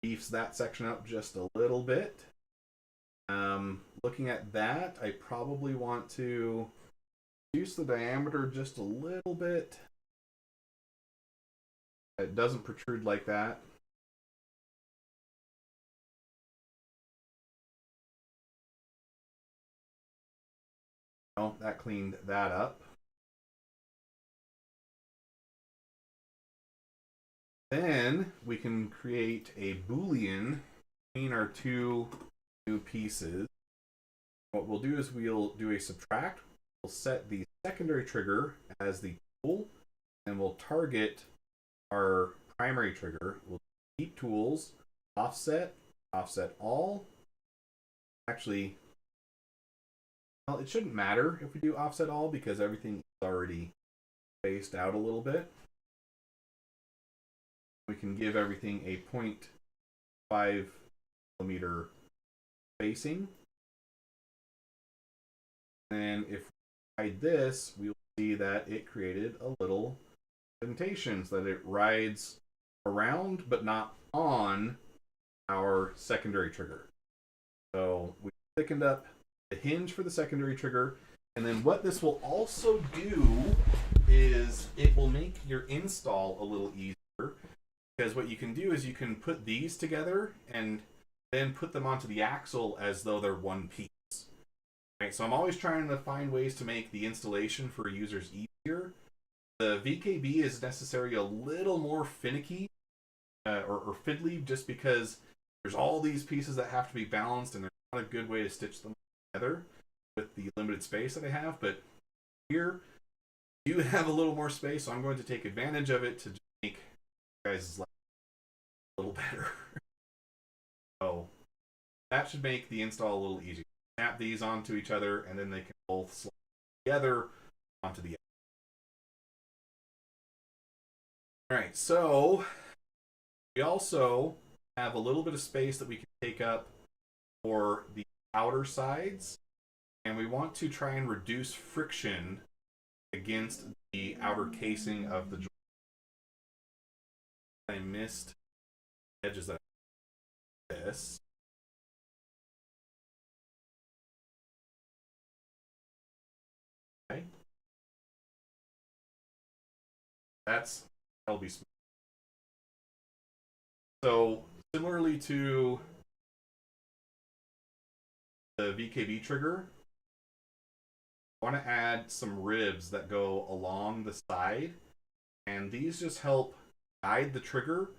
Beefs that section up just a little bit. Looking at that, I probably want to reduce the diameter just a little bit. It doesn't protrude like that. Oh, that cleaned that up. Then we can create a boolean between our two new pieces. What we'll do is we'll do a subtract. We'll set the secondary trigger as the tool, and we'll target our primary trigger. We'll keep tools, offset, offset all. Actually, well, it shouldn't matter if we do offset all because everything is already spaced out a little bit. We can give everything a 0.5 millimeter spacing. And if we hide this, we will see that it created a little indentation so that it rides around but not on our secondary trigger. So we thickened up the hinge for the secondary trigger. And then what this will also do is it will make your install a little easier, because what you can do is you can put these together and then put them onto the axle as though they're one piece. Right, so I'm always trying to find ways to make the installation for users easier. The VKB is necessarily a little more finicky or fiddly, just because there's all these pieces that have to be balanced, and there's not a good way to stitch them together with the limited space that I have. But here, you have a little more space, so I'm going to take advantage of it to just make you guys' life a little better. So that should make the install a little easier. Snap these onto each other, and then they can both slide together onto the other. Alright, so we also have a little bit of space that we can take up for the outer sides, and we want to try and reduce friction against the outer casing of the joint. I missed edges that this. Okay. That'll be smooth. So similarly to the VKB trigger, I want to add some ribs that go along the side, and these just help guide the trigger,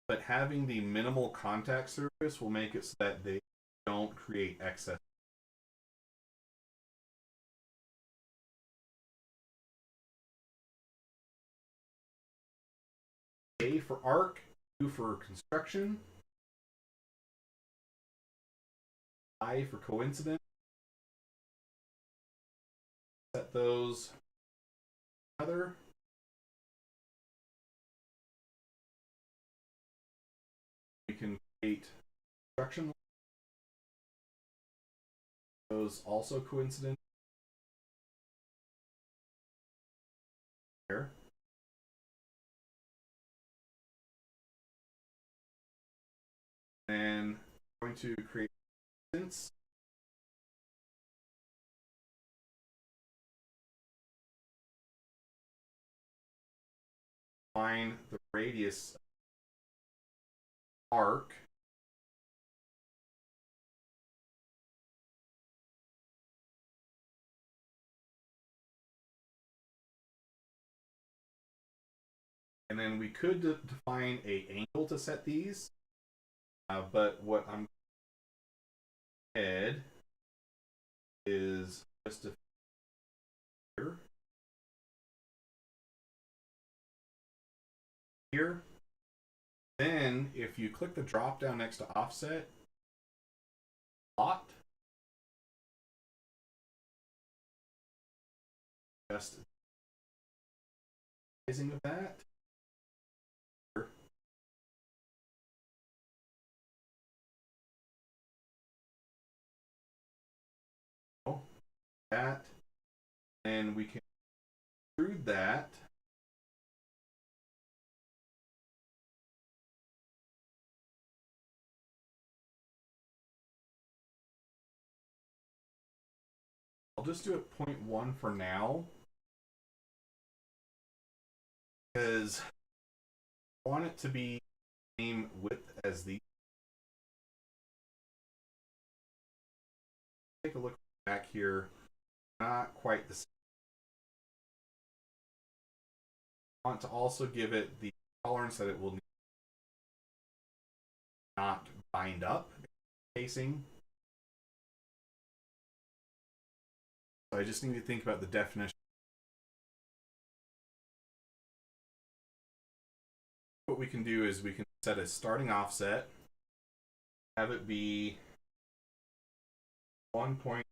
but having the minimal contact surface will make it so that they don't create excess. A for arc, U for construction, I for coincidence. Set those together. We can create construction. Those also coincident. There. And I'm going to create distance. Find the radius arc. And then we could define a angle to set these, but what I'm ahead is just a here. Then if you click the drop down next to offset, plot, just sizing of that. that. And we can extrude that. I'll just do it 0.1 for now. Because I want it to be the same width as the. Take a look back here. Not quite the same. I want to also give it the tolerance that it will not bind up casing. So I just need to think about the definition. What we can do is we can set a starting offset, have it be 1.9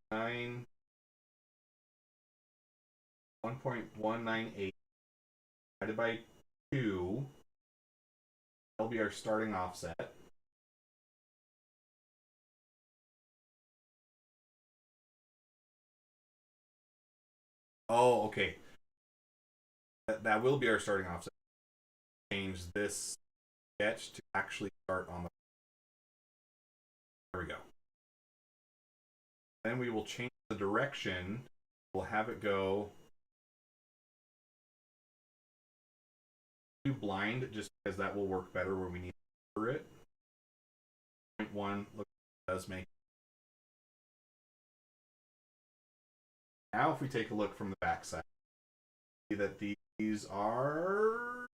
1.198 divided by 2. That'll be our starting offset. Oh, okay. That will be our starting offset. Change this sketch to actually start on the. There we go. Then we will change the direction. We'll have it go to blind, just because that will work better where we need to cover it. 0.1 look does make. Now, if we take a look from the back side, see that these are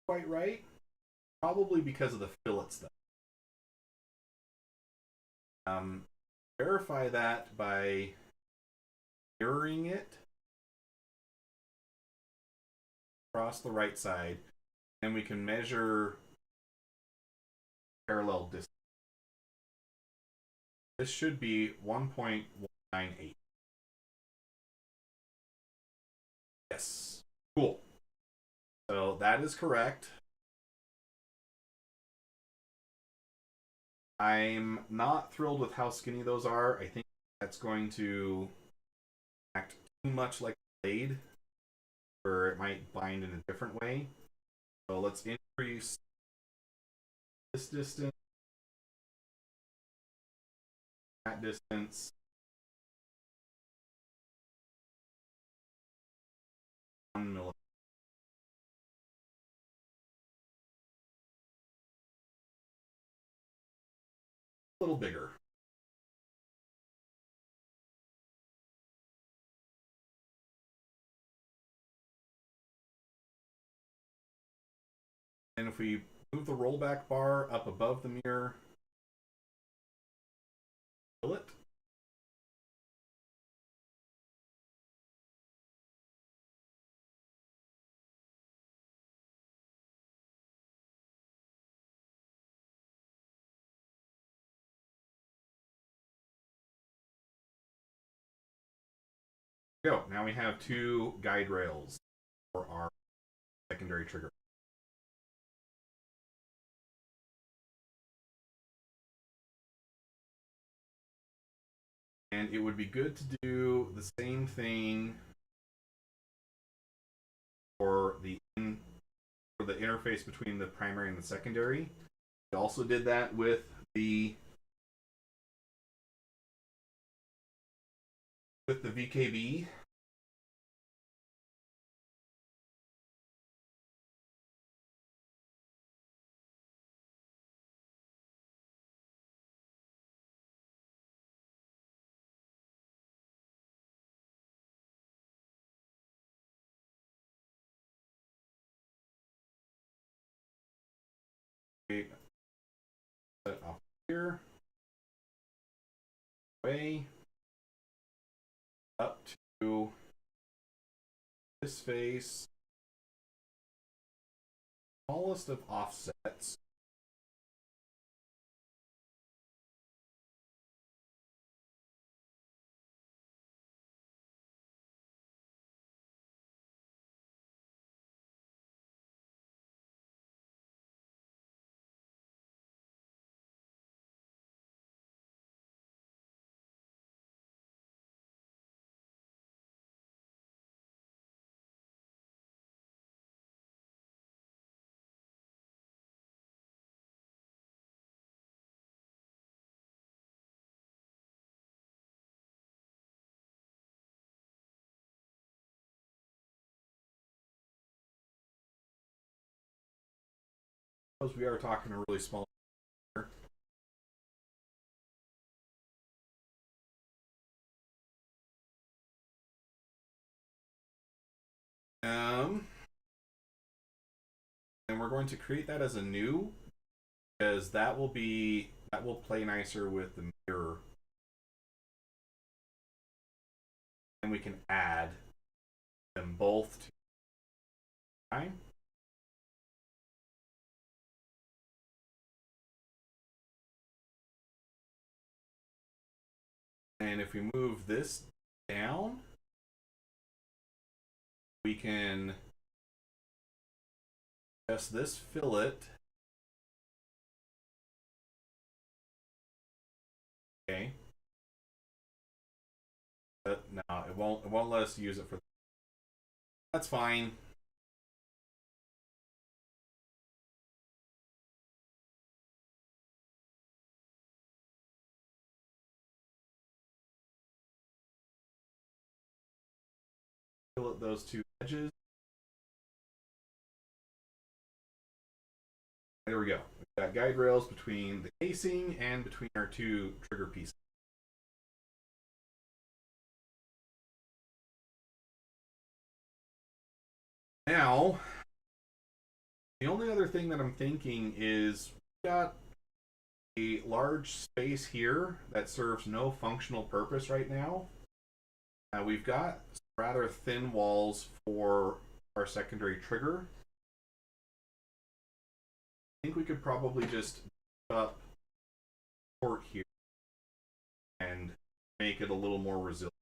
quite right. Probably because of the fillets, though. Verify that by mirroring it across the right side, and we can measure parallel distance. This should be 1.198. Yes. Cool. So that is correct. I'm not thrilled with how skinny those are. I think that's going to act too much like a blade, or it might bind in a different way. So let's increase this distance, that distance. 1 millimeter. A little bigger. And if we move the rollback bar up above the mirror, fill it. Go. Now we have 2 guide rails for our secondary trigger. And it would be good to do the same thing for the interface between the primary and the secondary. We also did that with the VKB. Set off here, way up to this face, smallest of offsets. we are talking a really small. Um, and we're going to create that as a new, because that will play nicer with the mirror, and we can add them both to time. And if we move this down, we can adjust this fillet. Okay. But no, it won't let us use it for. That's fine. Fillet those two edges. There we go. We've got guide rails between the casing and between our two trigger pieces. Now, the only other thing that I'm thinking is we've got a large space here that serves no functional purpose right now. We've got rather thin walls for our secondary trigger. I think we could probably just up port here and make it a little more resilient.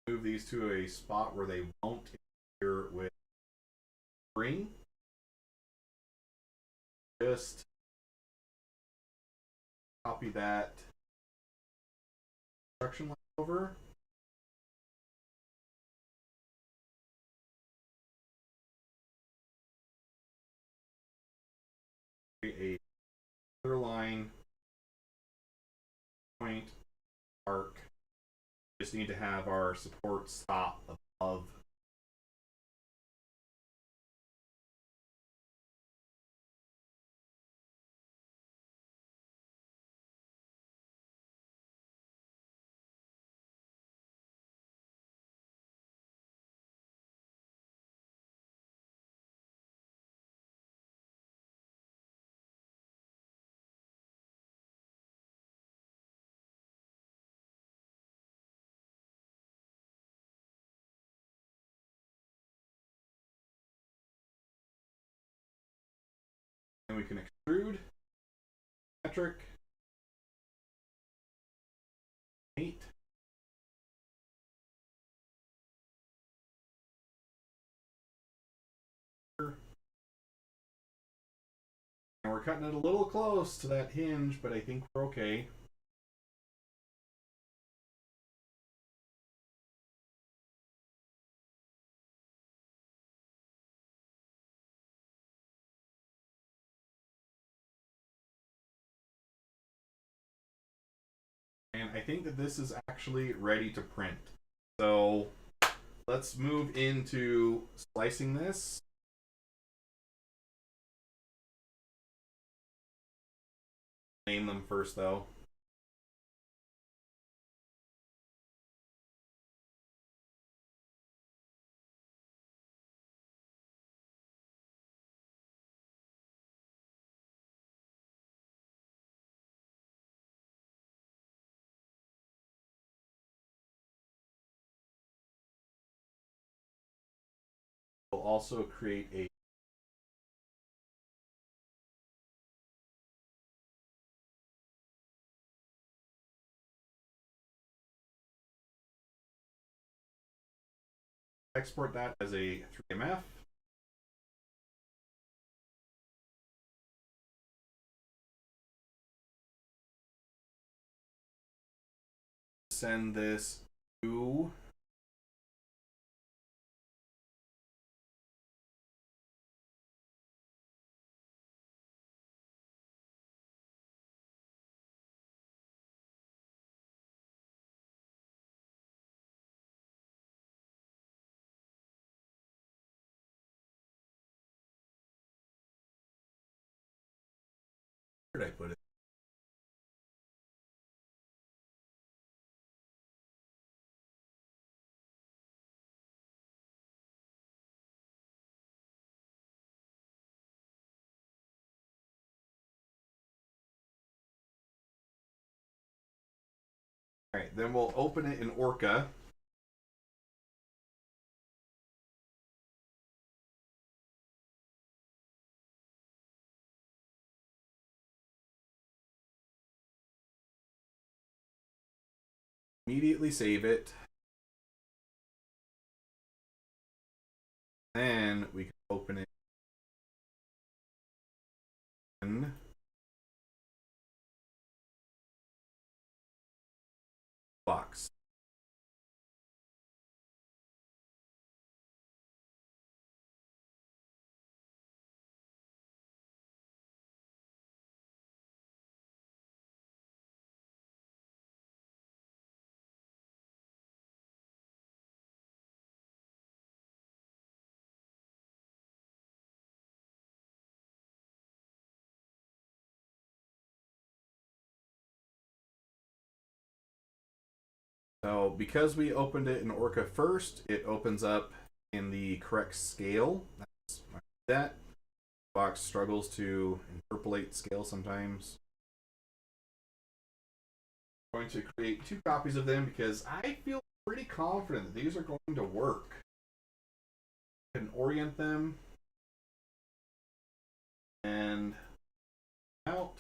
Move these to a spot where they won't interfere with spring. Just copy that instruction line over. Create a clear line, point, arc. Just need to have our support stop above. And we can extrude, metric, 8. And we're cutting it a little close to that hinge, but I think we're okay. And I think that this is actually ready to print. So let's move into slicing this. Name them first, though. also create a export that as a 3MF. Send this to where did I put it? All right, then we'll open it in Orca. Immediately save it. Then we can open it in box. So because we opened it in Orca first, it opens up in the correct scale. That's that. Box struggles to interpolate scale sometimes. I'm going to create 2 copies of them because I feel pretty confident that these are going to work. I can orient them and out.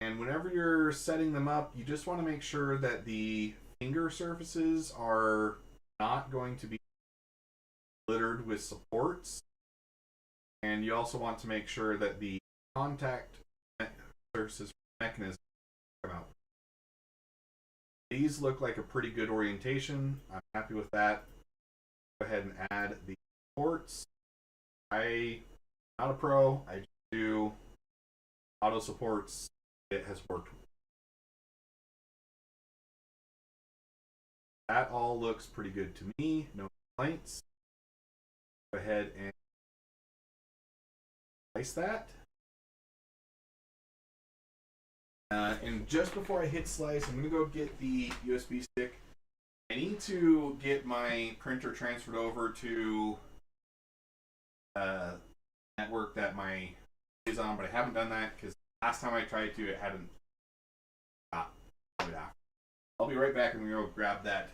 And whenever you're setting them up, you just want to make sure that the finger surfaces are not going to be littered with supports. And you also want to make sure that the contact surfaces mechanism come out. These look like a pretty good orientation. I'm happy with that. Go ahead and add the supports. I'm not a pro. I just do auto supports. It has worked. That all looks pretty good to me. No complaints. Go ahead and place that. And just before I hit slice, I'm going to go get the USB stick. I need to get my printer transferred over to network that my is on, but I haven't done that because last time I tried to, it hadn't got it out. I'll be right back and we'll go grab that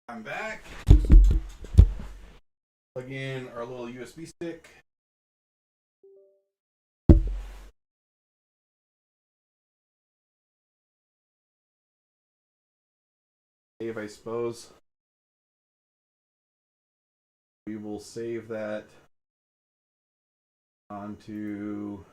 I'm back. Plug in our little USB stick. Save, I suppose. We will save that onto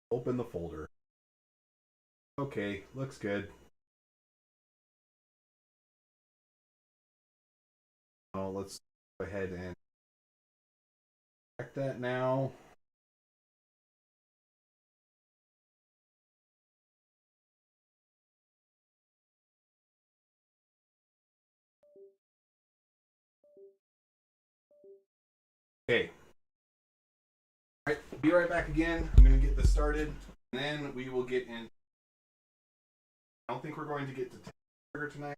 open the folder. Okay, looks good. Oh, let's go ahead and check that now. Okay. All right, be right back again. I'm going to get this started, and then we will get in. I don't think we're going to get to trigger tonight,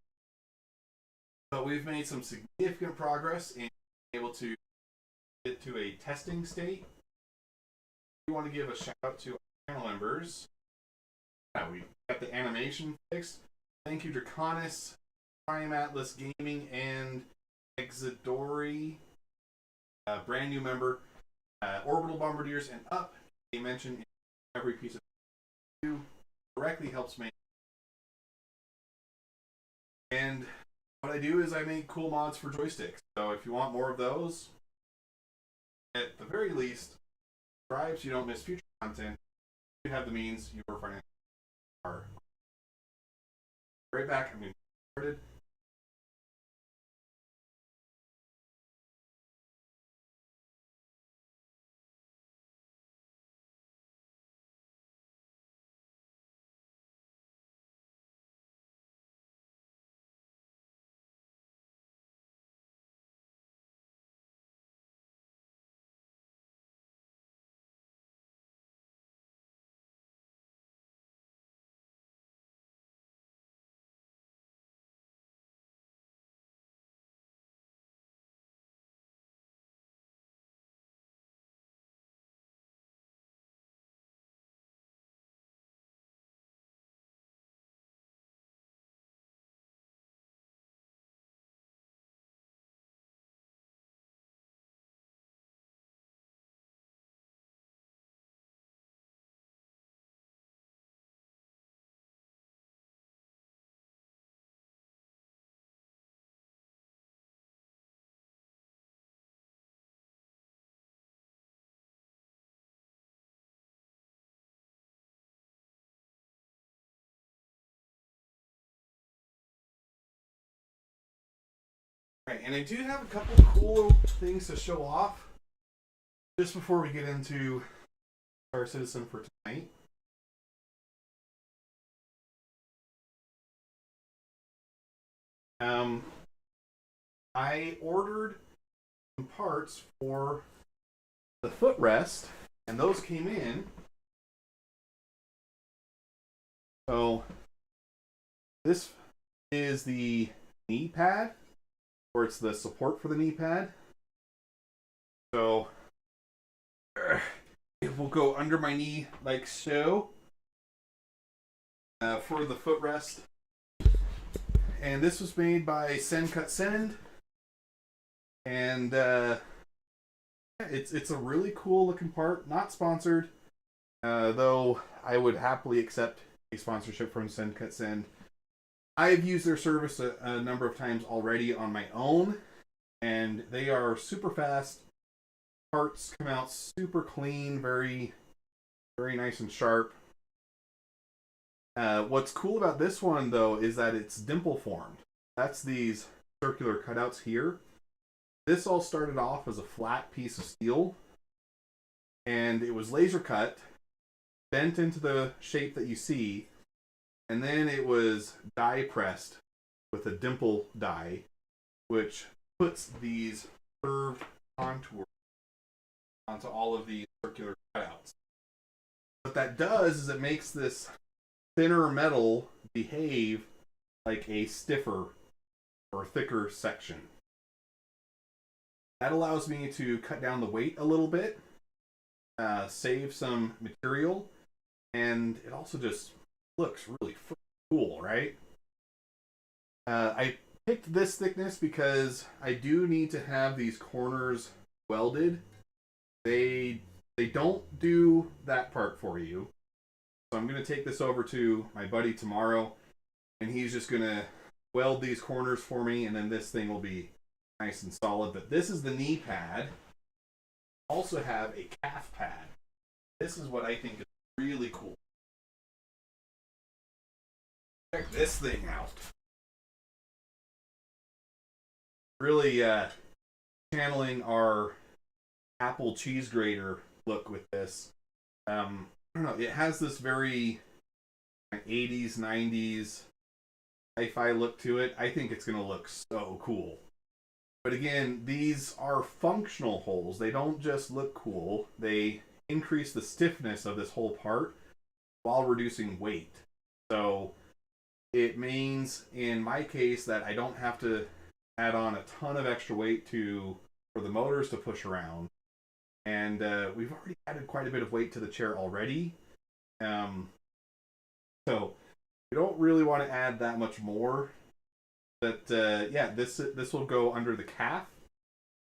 but we've made some significant progress in being able to get to a testing state. We want to give a shout out to our channel members. We got the animation fixed. Thank you, Draconis, Prime Atlas Gaming, and Exidori, brand new member. Orbital Bombardiers and Up, they mention every piece of you directly helps me. And what I do is I make cool mods for joysticks. So if you want more of those, at the very least, subscribe so you don't miss future content. If you have the means, you are financially are. Right back, I'm going to get started. Right, and I do have a couple cool things to show off just before we get into our citizen for tonight. I ordered some parts for the footrest, and those came in. So this is the knee pad, or it's the support for the knee pad. So it will go under my knee like so for the footrest. And this was made by Send Cut Send, and it's a really cool looking part. Not sponsored, though I would happily accept a sponsorship from Send Cut Send. I've used their service a number of times already on my own, and they are super fast. Parts come out super clean, very, very nice and sharp. What's cool about this one, though, is that it's dimple formed. That's these circular cutouts here. This all started off as a flat piece of steel, and it was laser cut, bent into the shape that you see, and then it was die pressed with a dimple die, which puts these curved contours onto all of these circular cutouts. What that does is it makes this thinner metal behave like a stiffer or thicker section. That allows me to cut down the weight a little bit, save some material, and it also just looks really cool, right? I picked this thickness because I do need to have these corners welded. They don't do that part for you. So I'm going to take this over to my buddy tomorrow, and he's just going to weld these corners for me, and then this thing will be nice and solid. But this is the knee pad. Also have a calf pad. This is what I think is really cool. Check this thing out. Really channeling our apple cheese grater look with this. I don't know, it has this very 80s, 90s sci-fi look to it. I think it's going to look so cool. But again, these are functional holes. They don't just look cool. They increase the stiffness of this whole part while reducing weight. So it means, in my case, that I don't have to add on a ton of extra weight for the motors to push around. And we've already added quite a bit of weight to the chair already. So we don't really want to add that much more. But yeah, this will go under the calf.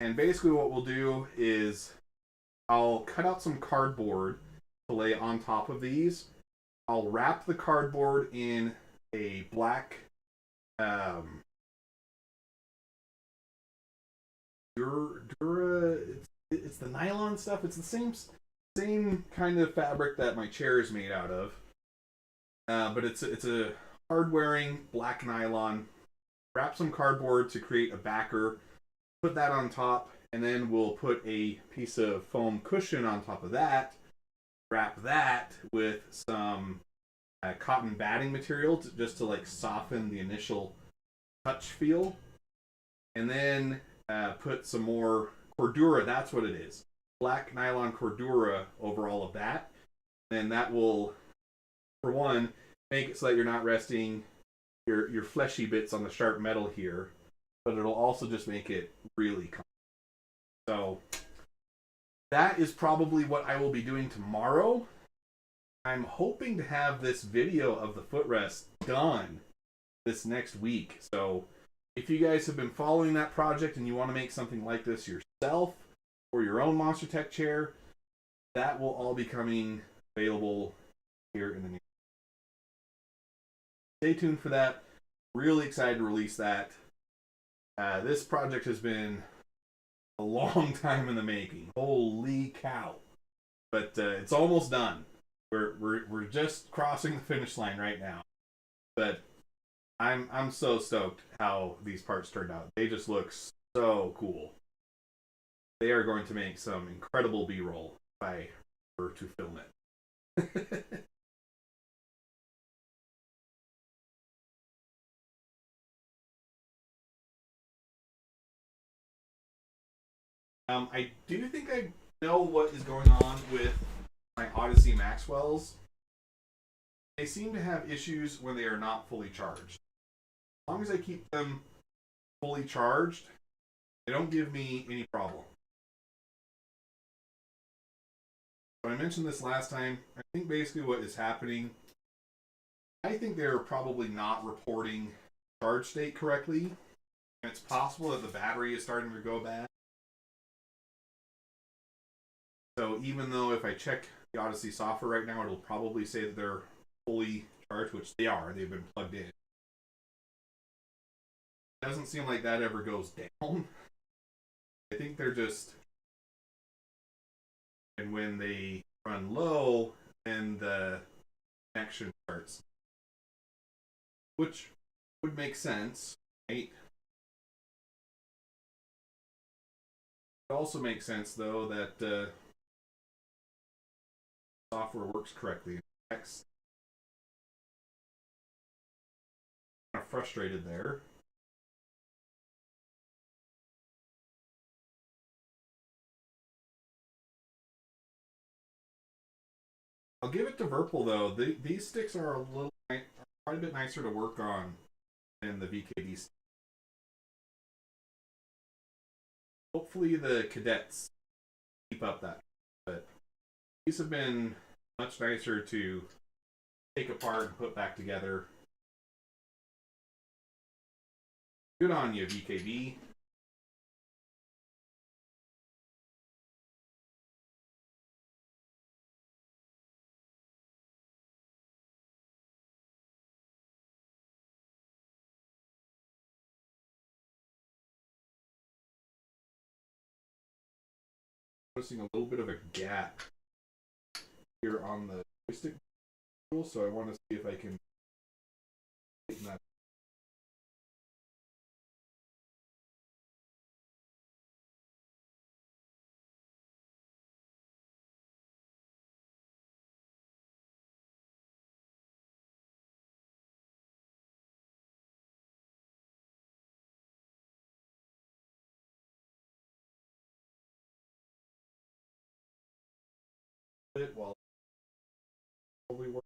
And basically what we'll do is I'll cut out some cardboard to lay on top of these. I'll wrap the cardboard in a black Dura, it's the nylon stuff. It's the same kind of fabric that my chair is made out of. But it's a hard-wearing black nylon. Wrap some cardboard to create a backer. Put that on top, and then we'll put a piece of foam cushion on top of that. Wrap that with some cotton batting material just to like soften the initial touch feel. And then put some more Cordura. That's what it is. Black nylon Cordura over all of that. And that will, for one, make it so that you're not resting your fleshy bits on the sharp metal here, but it'll also just make it really comfortable. So that is probably what I will be doing tomorrow. I'm hoping to have this video of the footrest done this next week. So if you guys have been following that project and you want to make something like this yourself or your own Monster Tech chair, that will all be coming available here in the near future. Stay tuned for that. Really excited to release that. This project has been a long time in the making. Holy cow. But it's almost done. We're just crossing the finish line right now. But I'm so stoked how these parts turned out. They just look so cool. They are going to make some incredible B-roll if I were to film it. I do think I know what is going on with my Odyssey Maxwells. They seem to have issues when they are not fully charged. As long as I keep them fully charged, they don't give me any problem. So I mentioned this last time. I think basically what is happening, I think they're probably not reporting charge state correctly. And it's possible that the battery is starting to go bad. So even though if I check the Odyssey software right now, it'll probably say that they're fully charged, which they are. They've been plugged in. It doesn't seem like that ever goes down. I think they're just... And when they run low, then the connection starts. Which would make sense, right? It also makes sense, though, that software works correctly. I'm kind of frustrated there. I'll give it to Virpil though. These sticks are quite a bit nicer to work on than the VKD sticks. Hopefully the cadets keep up that, but these have been much nicer to take apart and put back together. Good on you, VKD. Noticing a little bit of a gap here on the joystick tool, so I want to see if I can tighten that. While probably work.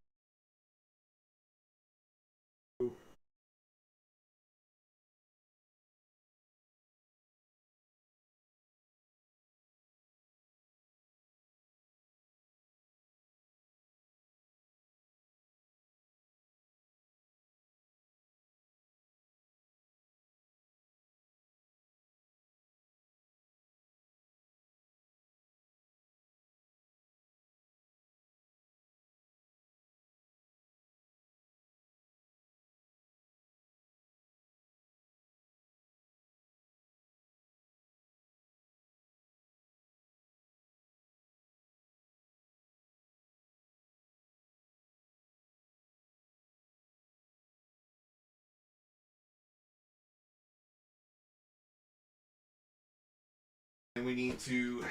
And we need to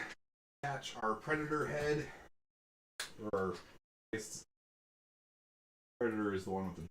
attach our predator head, or predator is the one with the.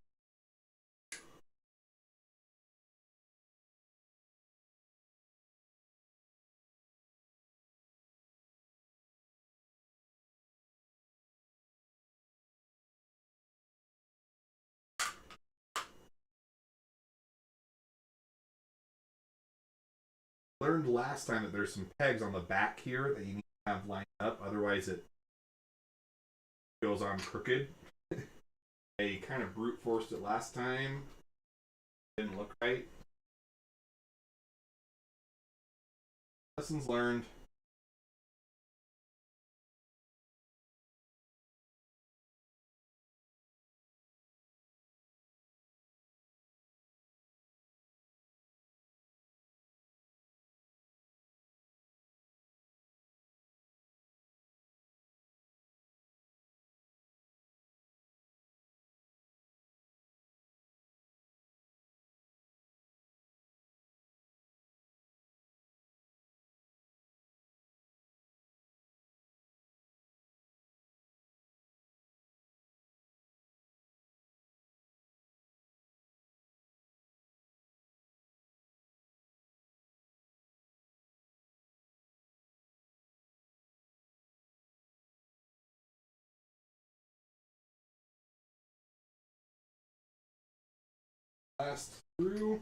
Learned last time that there's some pegs on the back here that you need to have lined up, otherwise it goes on crooked. I kind of brute forced it last time. Didn't look right. Lessons learned. Last through.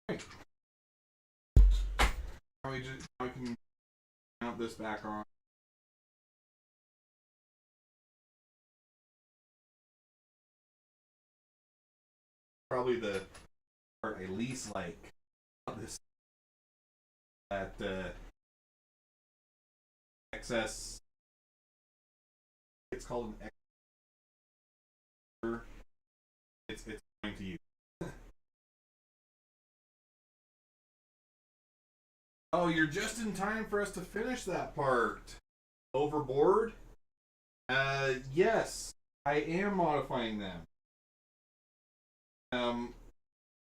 Right. Now we can mount this back on. Probably the part I least like about this, that excess. It's called an excess. It's going to use. Oh, you're just in time for us to finish that part. Overboard? Yes, I am modifying them.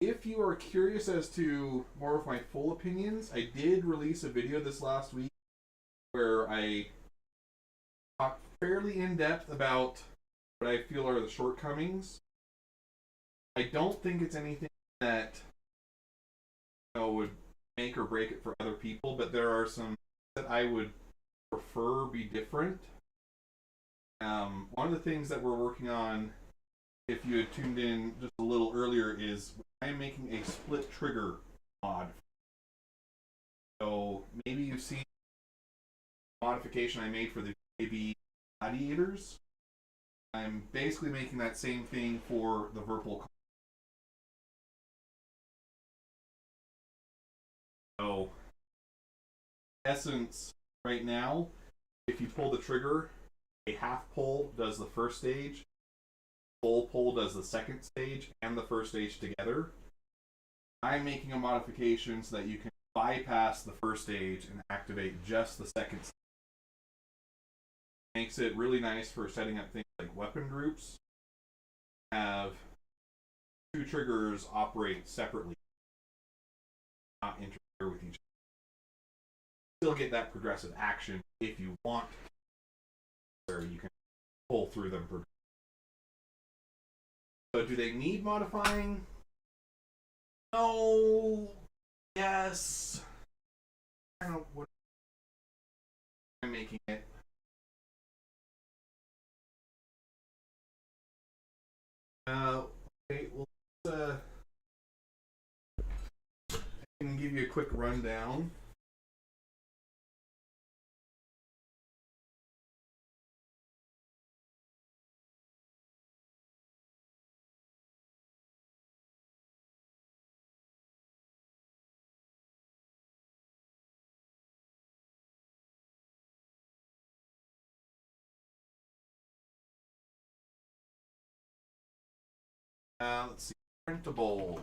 If you are curious as to more of my full opinions, I did release a video this last week where I talked fairly in depth about what I feel are the shortcomings. I don't think it's anything that would make or break it for other people, but there are some that I would prefer be different. One of the things that we're working on, if you had tuned in just a little earlier, is I'm making a split trigger mod. So maybe you've seen the modification I made for the JB Gladiators. I'm basically making that same thing for the Virpil. So, essence, right now, if you pull the trigger, a half pull does the first stage, full pull does the second stage and the first stage together. I'm making a modification so that you can bypass the first stage and activate just the second stage. Makes it really nice for setting up things like weapon groups. Have two triggers operate separately, not interfere with each other. Still get that progressive action if you want, or you can pull through them. So do they need modifying? No. Yes. I don't know what I'm making it. Okay, well, I can give you a quick rundown. Let's see. Printable.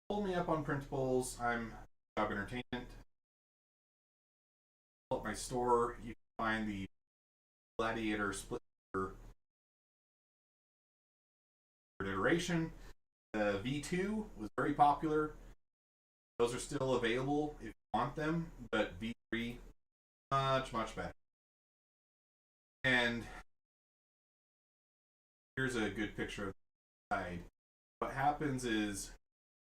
Pull me up on printables. I'm Job Entertainment. Pull up my store. You can find the Gladiator split iteration. The V2 was very popular. Those are still available if you want them, but V3 much better. And here's a good picture of the side. What happens is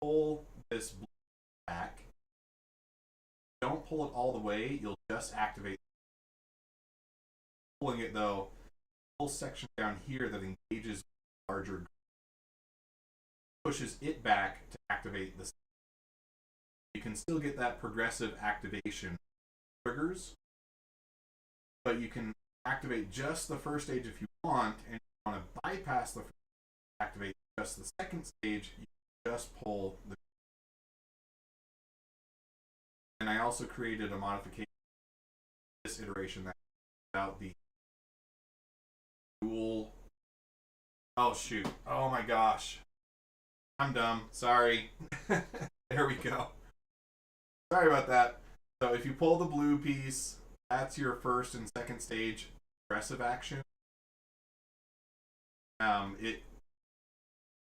pull this back. Don't pull it all the way, you'll just activate. Pulling it though, whole section down here that engages larger pushes it back to activate this. You can still get that progressive activation triggers, but you can activate just the first stage if you want, and if you want to bypass the first stage, activate just the second stage, you just pull the. And I also created a modification this iteration that about the dual. Oh shoot! Oh my gosh! I'm dumb. Sorry. There we go. Sorry about that. So if you pull the blue piece, that's your first and second stage progressive action. It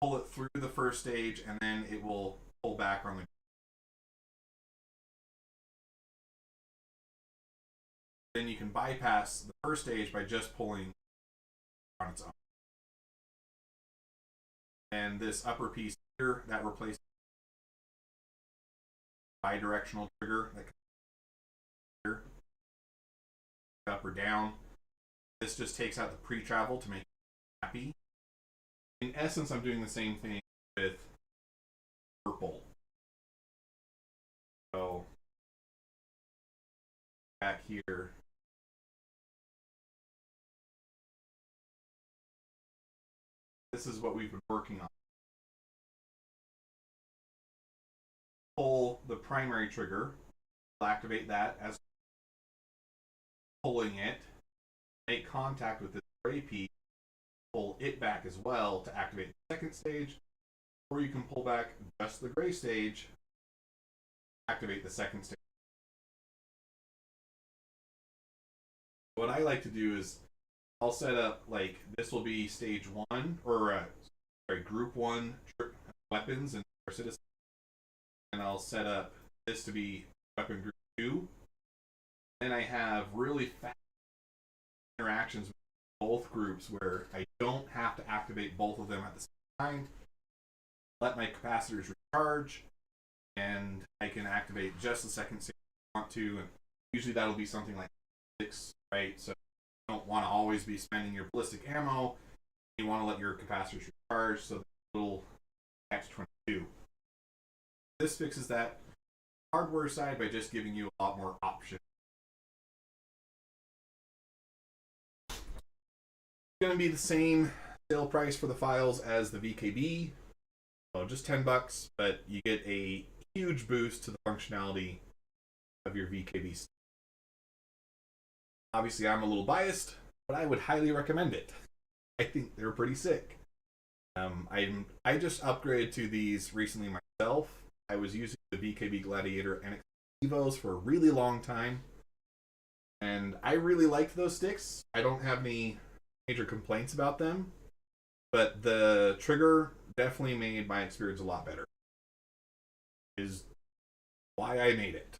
pull it through the first stage, and then it will pull back on the. Then you can bypass the first stage by just pulling on its own. And this upper piece here, that replaces bidirectional trigger that comes here, up or down. This just takes out the pre-travel to make it happy. In essence, I'm doing the same thing with Virpil. So back here, this is what we've been working on. Pull the primary trigger, activate that as pulling it, make contact with this gray piece, pull it back as well to activate the second stage, or you can pull back just the gray stage, activate the second stage. What I like to do is I'll set up like this will be stage 1 or sorry, group 1 weapons and citizens, and I'll set up this to be weapon group 2. Then I have really fast interactions with both groups where I don't have to activate both of them at the same time. Let my capacitors recharge, and I can activate just the second stage I want to. And usually that'll be something like 6, right? So you don't want to always be spending your ballistic ammo. You want to let your capacitors recharge, so little X22. This fixes that hardware side by just giving you a lot more options. It's going to be the same sale price for the files as the VKB, so just $10, but you get a huge boost to the functionality of your VKB. Obviously, I'm a little biased, but I would highly recommend it. I think they're pretty sick. I just upgraded to these recently myself. I was using the VKB Gladiator NX Evos for a really long time, and I really liked those sticks. I don't have any major complaints about them, but the trigger definitely made my experience a lot better. Is why I made it.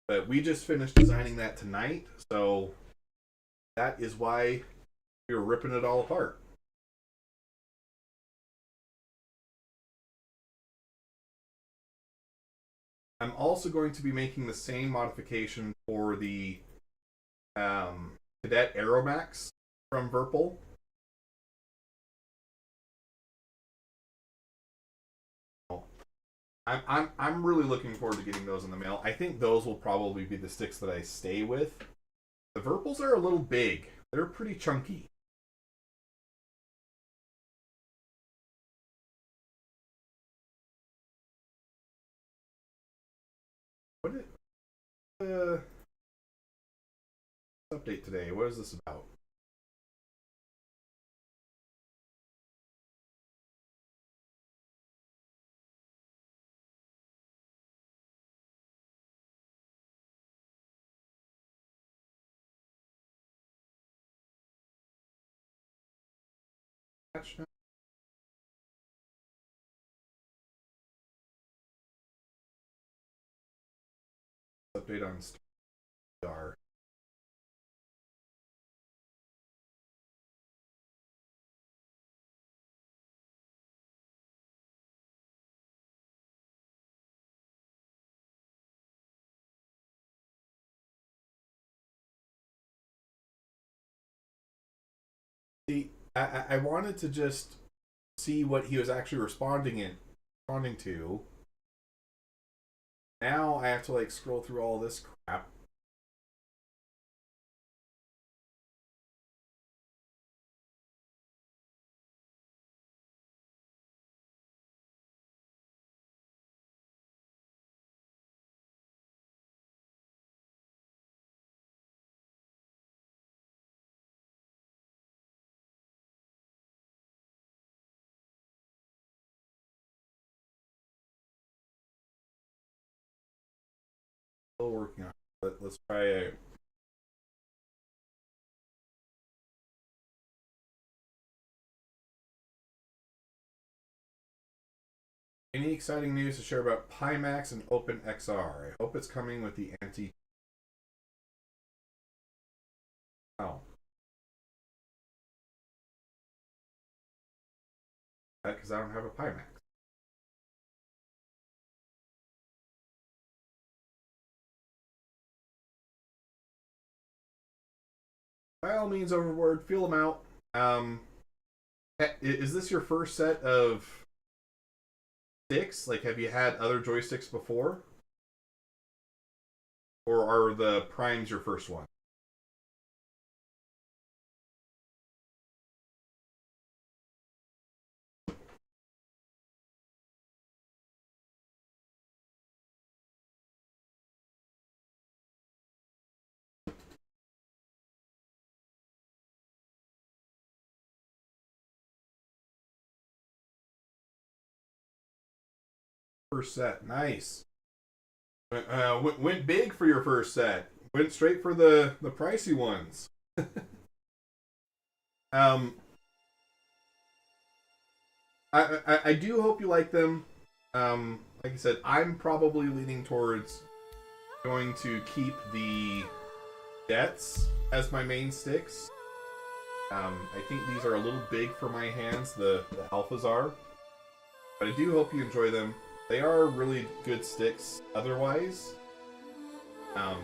But we just finished designing that tonight, so that is why we were ripping it all apart. I'm also going to be making the same modification for the Cadet Aeromax from Virpil. I'm really looking forward to getting those in the mail. I think those will probably be the sticks that I stay with. The Virpils are a little big. They're pretty chunky. What is update today? What is this about? Update on Star. See, I wanted to just see what he was actually responding to. Now I have to like scroll through all this crap. Still working on it, but let's try it. Any exciting news to share about Pimax and OpenXR? I hope it's coming with the anti. Oh. Because I don't have a Pimax. By all means, Overboard, feel them out. Is this your first set of sticks? Like, have you had other joysticks before? Or are the Primes your first one? First set. Nice. Went big for your first set. Went straight for the pricey ones. I do hope you like them. Like I said, I'm probably leaning towards going to keep the Jets as my main sticks. I think these are a little big for my hands, the Alphas are. But I do hope you enjoy them. They are really good sticks otherwise. And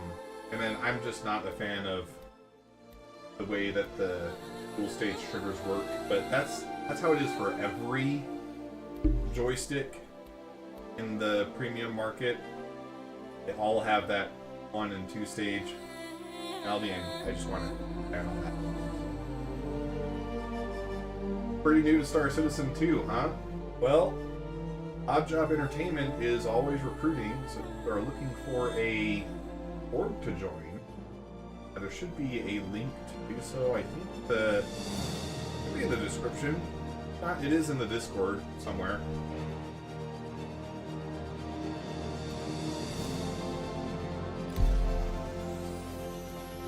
then I'm just not a fan of the way that the dual stage triggers work. But that's how it is for every joystick in the premium market. They all have that 1 and 2 stage. I just want to add on that. Pretty new to Star Citizen 2, huh? Well, Odd Job Entertainment is always recruiting, so if you are looking for a org to join, there should be a link to do so. I think it should be in the description. It is in the Discord somewhere.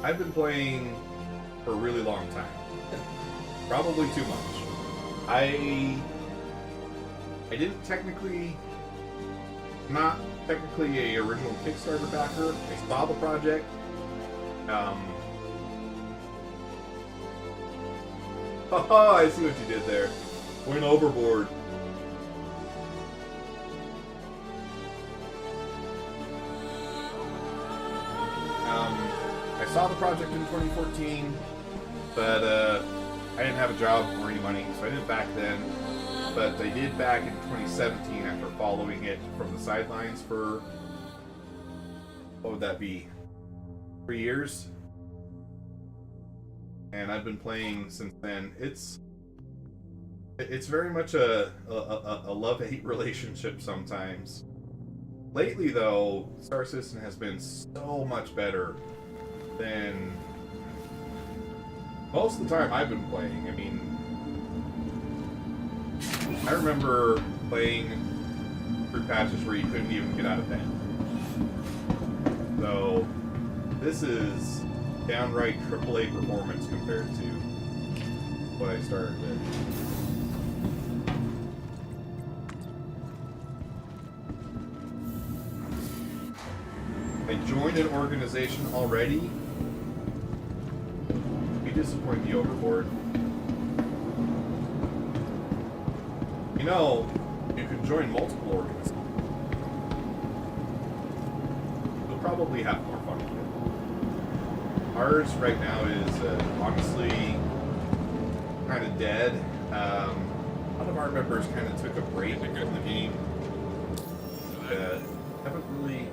I've been playing for a really long time. Probably too much. I didn't not technically a original Kickstarter backer. I saw the project. Haha, I see what you did there. Went overboard. I saw the project in 2014, but I didn't have a job or any money, so I didn't back then. But I did back in 2017 after following it from the sidelines for, what would that be, 3 years? And I've been playing since then. It's very much a love-hate relationship sometimes. Lately, though, Star Citizen has been so much better than most of the time I've been playing. I mean, I remember playing through patches where you couldn't even get out of bed. So, this is downright AAA performance compared to what I started with. I joined an organization already. Be disappointed you overboard. You know, you can join multiple organizations. You'll probably have more fun with it. Ours right now is honestly kind of dead. A lot of our members kind of took a break from the game. Haven't really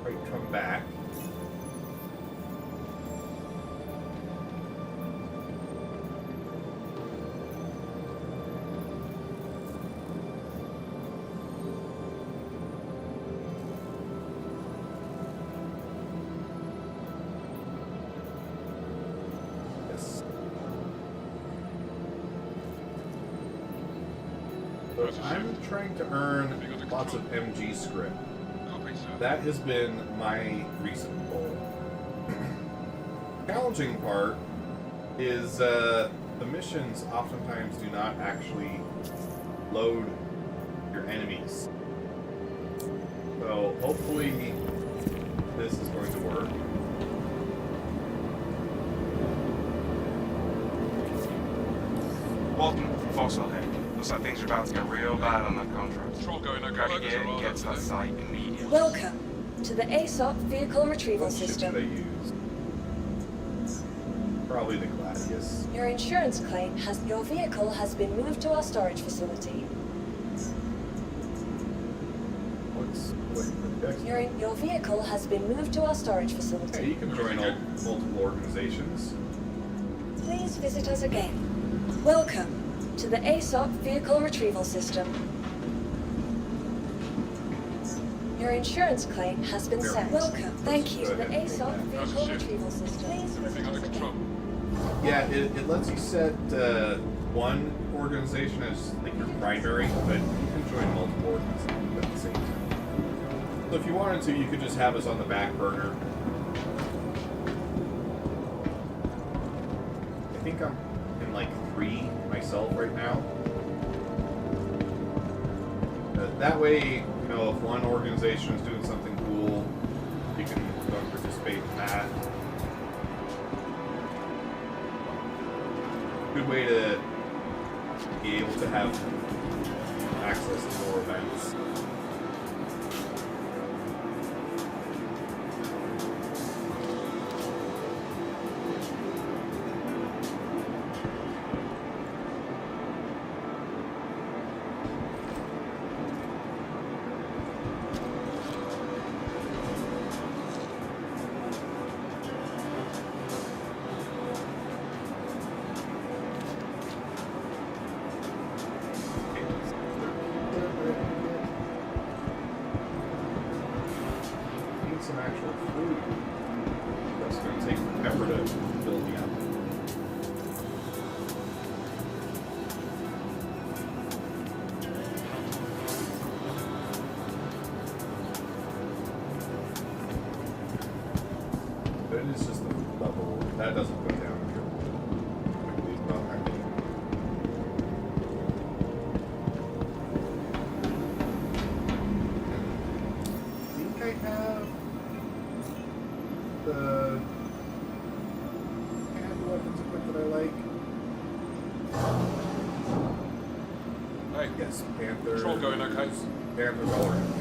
quite come back. So I'm trying to earn lots of MG script. That has been my recent goal. Challenging part is the missions oftentimes do not actually load your enemies. So hopefully this is going to work.
Welcome, Fossil Head. Looks like things are about to get real bad on that contract.
Control going okay.
Grab your gear and get to that site immediately.
Welcome to the ASOP Vehicle Retrieval
What ship
System.
should I use? Probably the Gladius.
Your insurance claim has your vehicle has been moved to our storage facility. Your vehicle has been moved to our storage
Yeah,
facility.
you can join multiple organizations.
Please visit us again. Welcome to the ASOP Vehicle Retrieval System. Your insurance claim has been sent. Welcome. Thank you to the ASOP Vehicle Retrieval System. Please
Everything
visit
under
us
control.
again.
Yeah, it lets you set one organization as like your primary, but you can join multiple organizations at the same time. So if you wanted to, you could just have us on the back burner. I think I'm in like 3 myself right now. That way, you know, if one organization is doing something cool, you can go and participate in that. Good way to be able to have access to more events. Some actual food. That's going to take forever to fill me up. But it is just a level that doesn't go down quickly as well, I think. I think I have the weapons equipped that I like.
Hey,
Yes, Panther.
control going okay?
Panther's all around.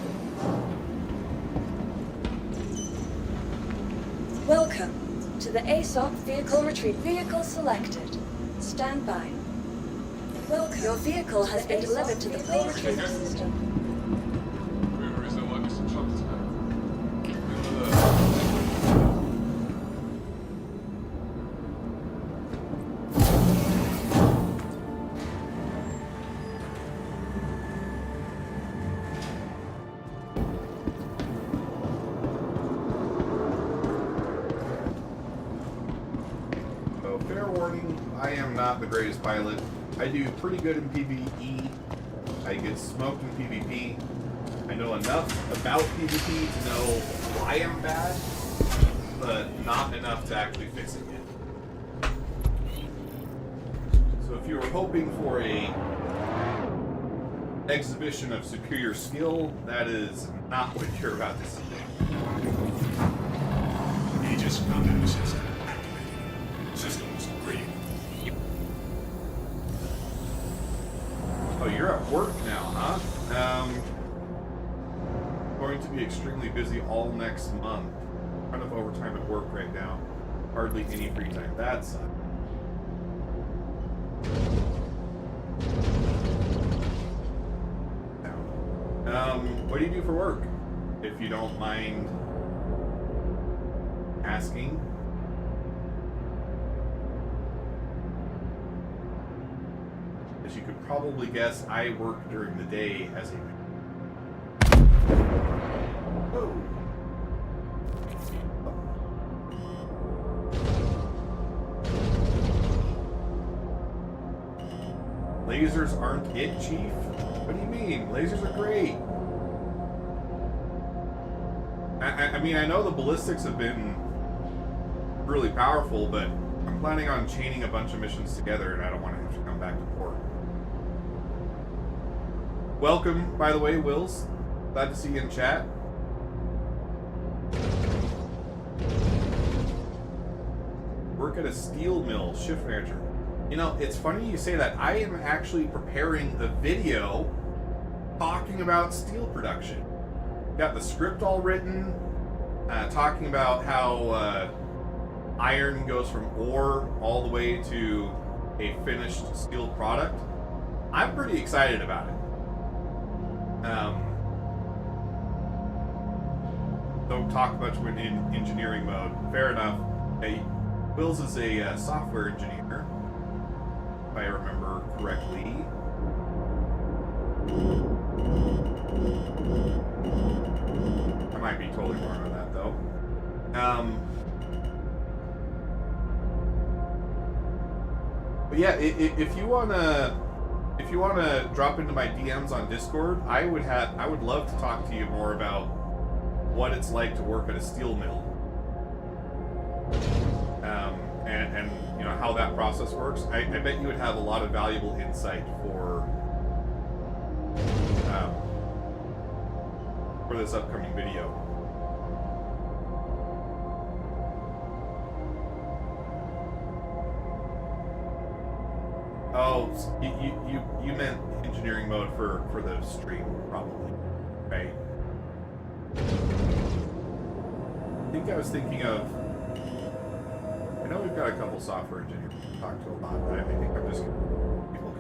Welcome to the ASOP vehicle retreat. Vehicle selected. Stand by. Welcome. Your vehicle has been delivered to the full retrieval system.
Whoever is there like me some chocolates now.
So, fair warning, I am not the greatest pilot. I do pretty good in PvE. I get smoked in PvP. I know enough about PvP to know why I'm bad, but not enough to actually fixing it. So if you were hoping for a exhibition of superior skill, that is not what you're about to see.
Aegis contact system activated. Systems green.
Oh, you're at work now, huh? Going to be extremely busy all next month. Kind of overtime at work right now. Hardly any free time. That sucks. What do you do for work? If you don't mind asking. As you could probably guess, I work during the day as a... Whoa. Lasers aren't it, Chief? What do you mean? Lasers are great. I mean, I know the ballistics have been really powerful, but I'm planning on chaining a bunch of missions together, and I don't want to have to come back to port. Welcome, by the way, Wills. Glad to see you in chat. Work at a steel mill, shift manager. You know, it's funny you say that. I am actually preparing a video talking about steel production. Got the script all written, talking about how iron goes from ore all the way to a finished steel product. I'm pretty excited about it. Don't talk much when in engineering mode. Fair enough. Hey, Wills is a software engineer, if I remember correctly. I might be totally wrong on that, though. But yeah, if you wanna drop into my DMs on Discord, I would love to talk to you more about what it's like to work at a steel mill, and you know how that process works. I bet you would have a lot of valuable insight for this upcoming video. Oh, you meant engineering mode for the stream, probably, right? I think I was thinking of. I know we've got a couple software engineers to talk to a lot, but I think I'm just gonna people.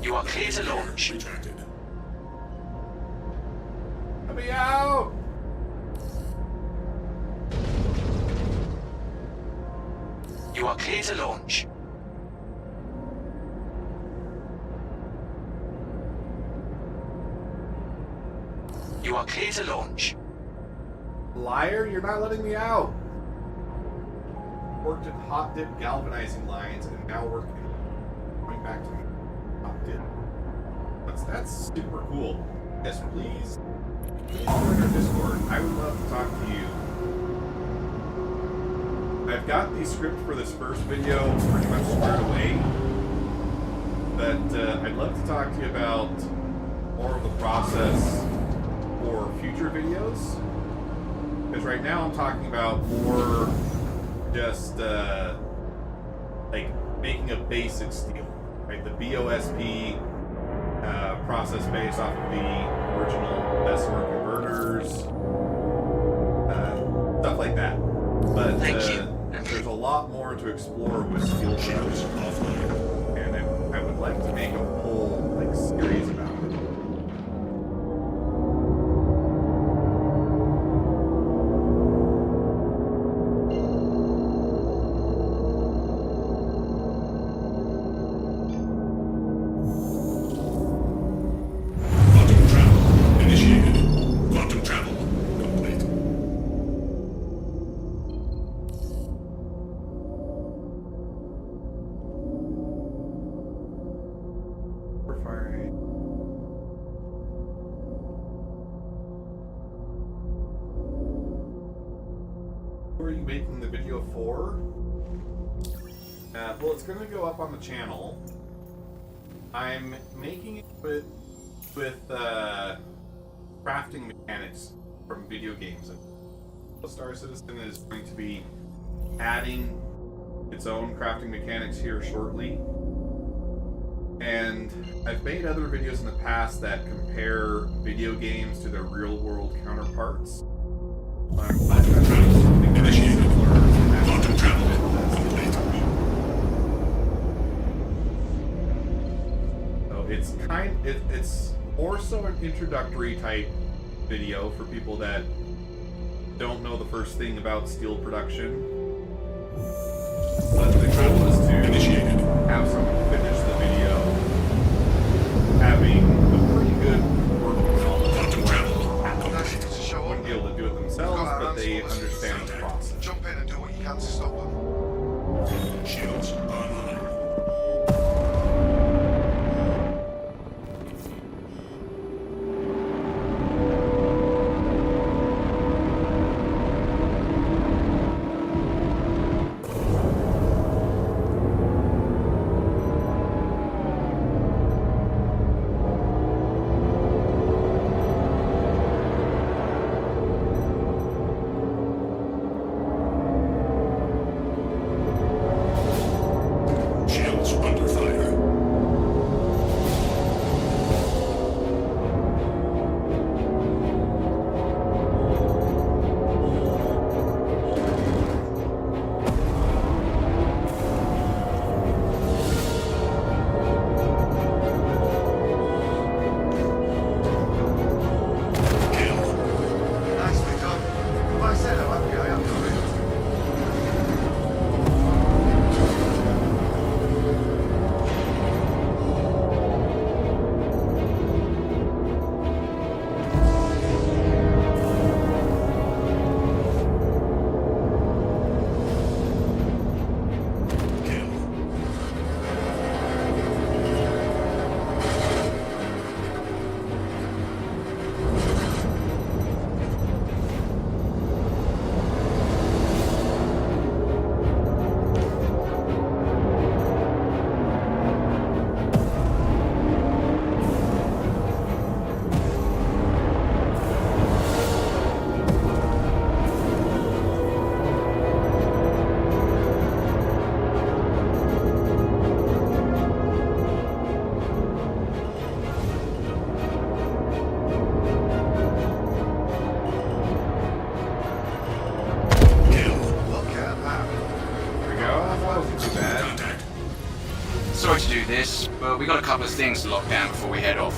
You are clear to launch.
Retracted.
Let me out!
You are clear to launch. You are clear to launch.
Liar, you're not letting me out! Worked at hot dip galvanizing lines and now working going back to hot dip. That's super cool. Yes, please join our Discord. I would love to talk to you. I've got the script for this first video pretty much squared away, but I'd love to talk to you about more of the process for future videos. Because right now I'm talking about more just like making a basic steel, right? The BOSP process based off of the original Bessemer converters, stuff like that. But there's a lot more to explore with steel
Shields
production,
offline.
and I would like to make a whole like series about it.
Quantum travel initiated. Quantum travel complete.
We're firing. Who are you making the video for? Well, it's going to go up on the channel. I'm making it with crafting mechanics from video games. Star Citizen is going to be adding its own crafting mechanics here shortly. And I've made other videos in the past that compare video games to their real-world counterparts. I'm glad to have something very similar in that.
Quantum travel complete.
So it's more so an introductory type video for people that don't know the first thing about steel production. But the goal is to
Initiated.
have someone finish the video having a pretty good working knowledge
Quantum
of
travel
what
complete.
To show
wouldn't be able to do it themselves, but they understand the process.
Jump in and do what you can to stop them.
Shields online.
we got a couple of things to lock down before we head off.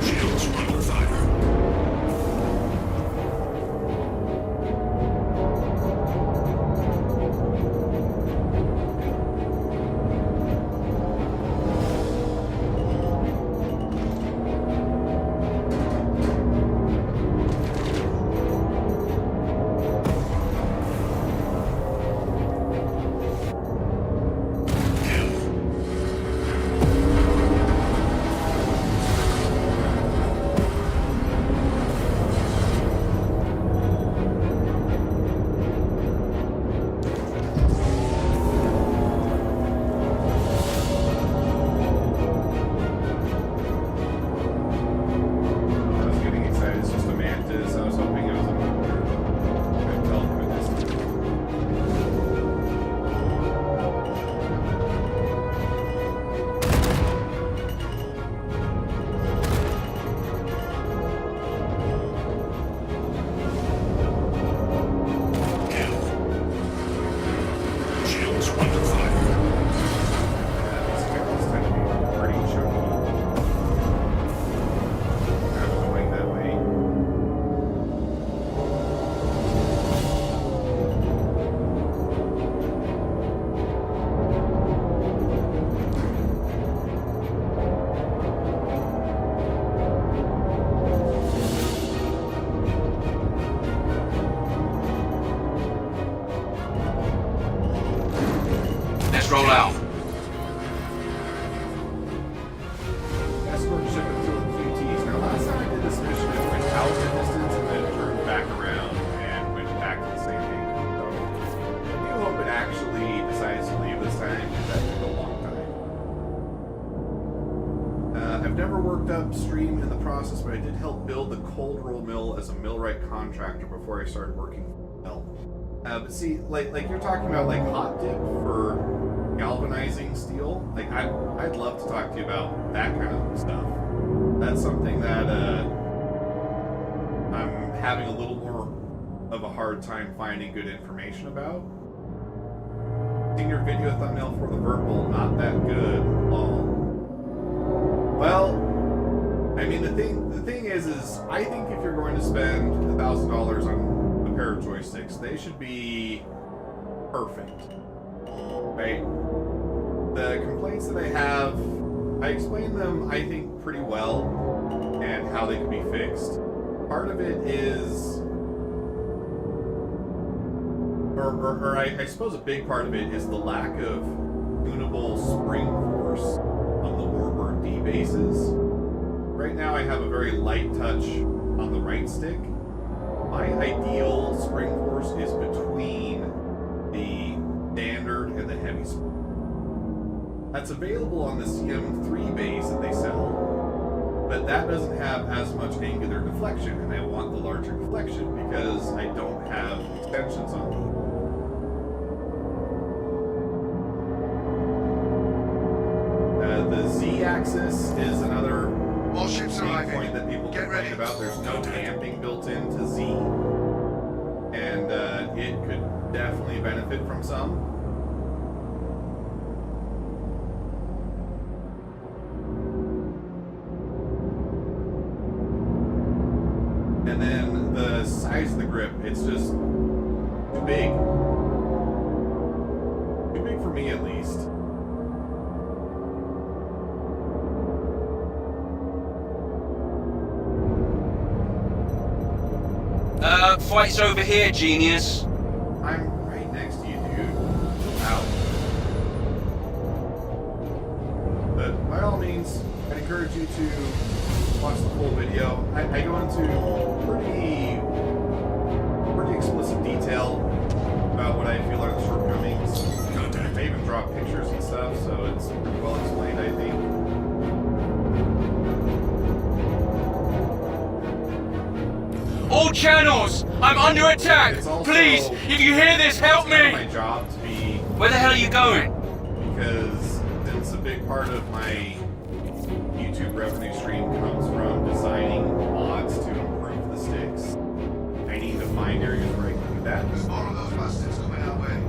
Shields under fire.
I was getting excited. It's just a mantis. I was hoping it was a motor. I felt from a distance.
Kill. Shields under fire.
These cameras tend to be pretty chunky. I was going that way.
Let's roll out.
Escort ship until the QTs. Now, last time I did this mission, it went out the distance and then turned back around and went back to the same thing. So, I do hope it actually decides to leave this time, because that took a long time. I've never worked upstream in the process, but I did help build the cold roll mill as a millwright contractor before I started working for Bell. But see, like you're talking about like hot dip for galvanizing steel. Like I'd love to talk to you about that kind of stuff. That's something that I'm having a little more of a hard time finding good information about. Seen your video thumbnail for the Virpil, not that good. Lol. Well, I mean the thing is I think if you're going to spend $1,000 on a pair of joysticks, they should be perfect. Right? The complaints that I have, I explained them, I think, pretty well, and how they can be fixed. Part of it is, or I suppose a big part of it is the lack of tunable spring force on the Warbird D bases. Right now I have a very light touch on the right stick. My ideal spring force is between the standard and the heavy spring. That's available on the CM3 base that they sell, but that doesn't have as much angular deflection, and I want the larger deflection because I don't have extensions on them. The Z-axis is another
All ships
main
arriving.
point that people
Get
complain
ready.
about. There's no damping built into Z, and it could definitely benefit from some. And then the size of the grip, it's just too big. Too big for me, at least.
Fight's over here, genius.
I'm right next to you, dude. Wow. But by all means, I'd encourage you to watch the full video. I go into pretty explicit detail about what I feel are the shortcomings.
Contact.
I even draw pictures and stuff, so it's pretty well explained, I think.
All channels, I'm under attack.
It's also-
Please, if you hear this, help
It's not
me.
my job to be
Where the hell are you going?
Because it's a big part of my YouTube revenue stream comes from designing mods to improve the sticks. I need to find areas where I can do that.
There's more of those bastards coming our way.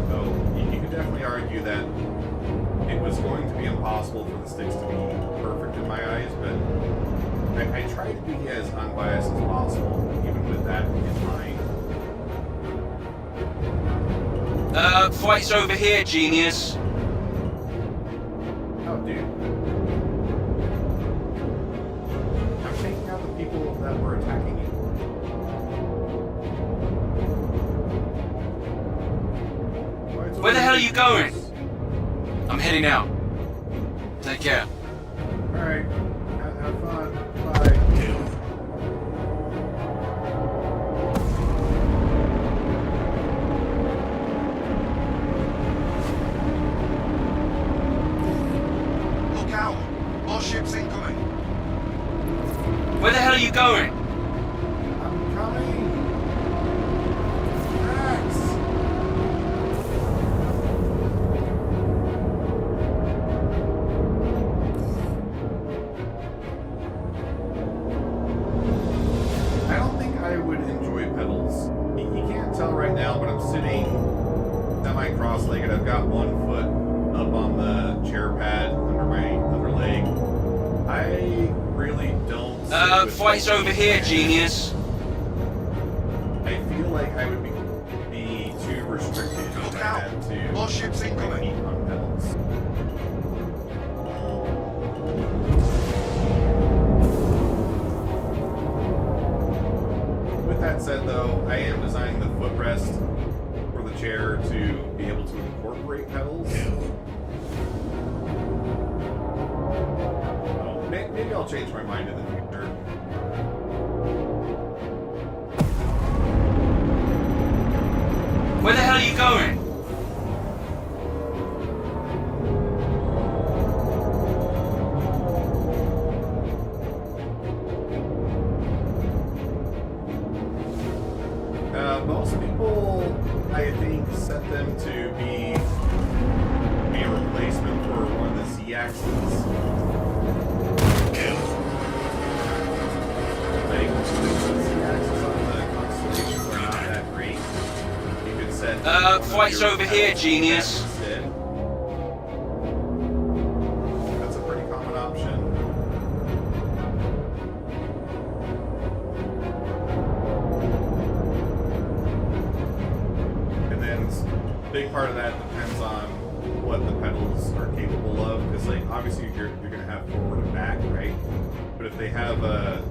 So you could definitely argue that it was going to be impossible for the sticks to be perfect in my eyes, but I try to be as unbiased as possible, even with that in mind.
Fight's over here, genius.
Oh, dude. I'm taking out the people that were attacking you.
Where the hell are you going? I'm heading out. Take care.
Alright. Have fun. Bye.
Look out! More ships incoming.
Where the hell are you going?
I'm coming. Max. I don't think I would enjoy pedals. You can't tell right now, but I'm sitting semi-cross-legged. I've got one foot up on the chair pad under my other leg. I really don't. sit with
Fight's
pedals.
over here, genius.
I feel like I would be too restricted if
Look
I
out.
had to
More ships
put my
incoming.
feet on pedals. With that said, though, I am designing the footrest for the chair to be able to incorporate pedals. So maybe I'll change my mind in the future.
Where the hell are you going?
Most people, I think, set them to be a replacement for one of the Z-axes. Like, the Z-axes on the constellations are not that great. You could set one of
fight's
your
over here,
pedals
genius.
instead. That's a pretty common option. And then a big part of that depends on what the pedals are capable of, because like obviously you're gonna have forward and back, right? But if they have a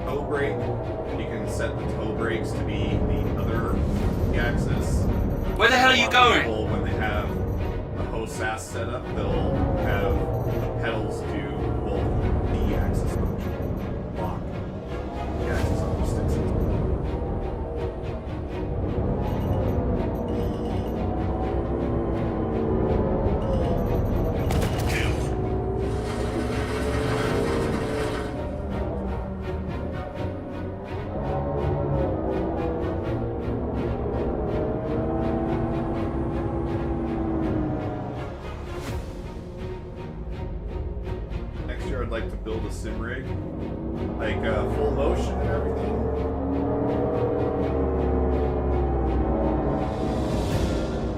toe brake, you can set the toe brakes to be the other axis.
Where the hell are you
A lot of
going?
people, when they have a HOSAS setup, they'll have the pedals do both the axis function, lock the axis on the sticks. Next year, I'd like to build a sim rig, like full motion and everything.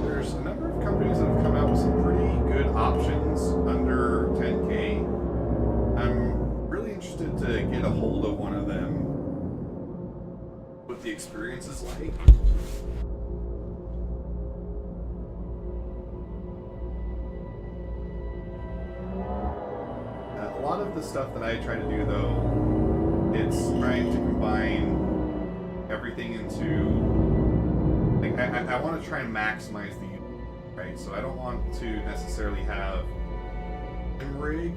There's a number of companies that have come out with some pretty good options under 10K. I'm really interested to get a hold of one of them. What the experience is like. A lot of the stuff that I try to do, though, it's trying to combine everything into. Like, I want to try and maximize the use, right? So I don't want to necessarily have a rig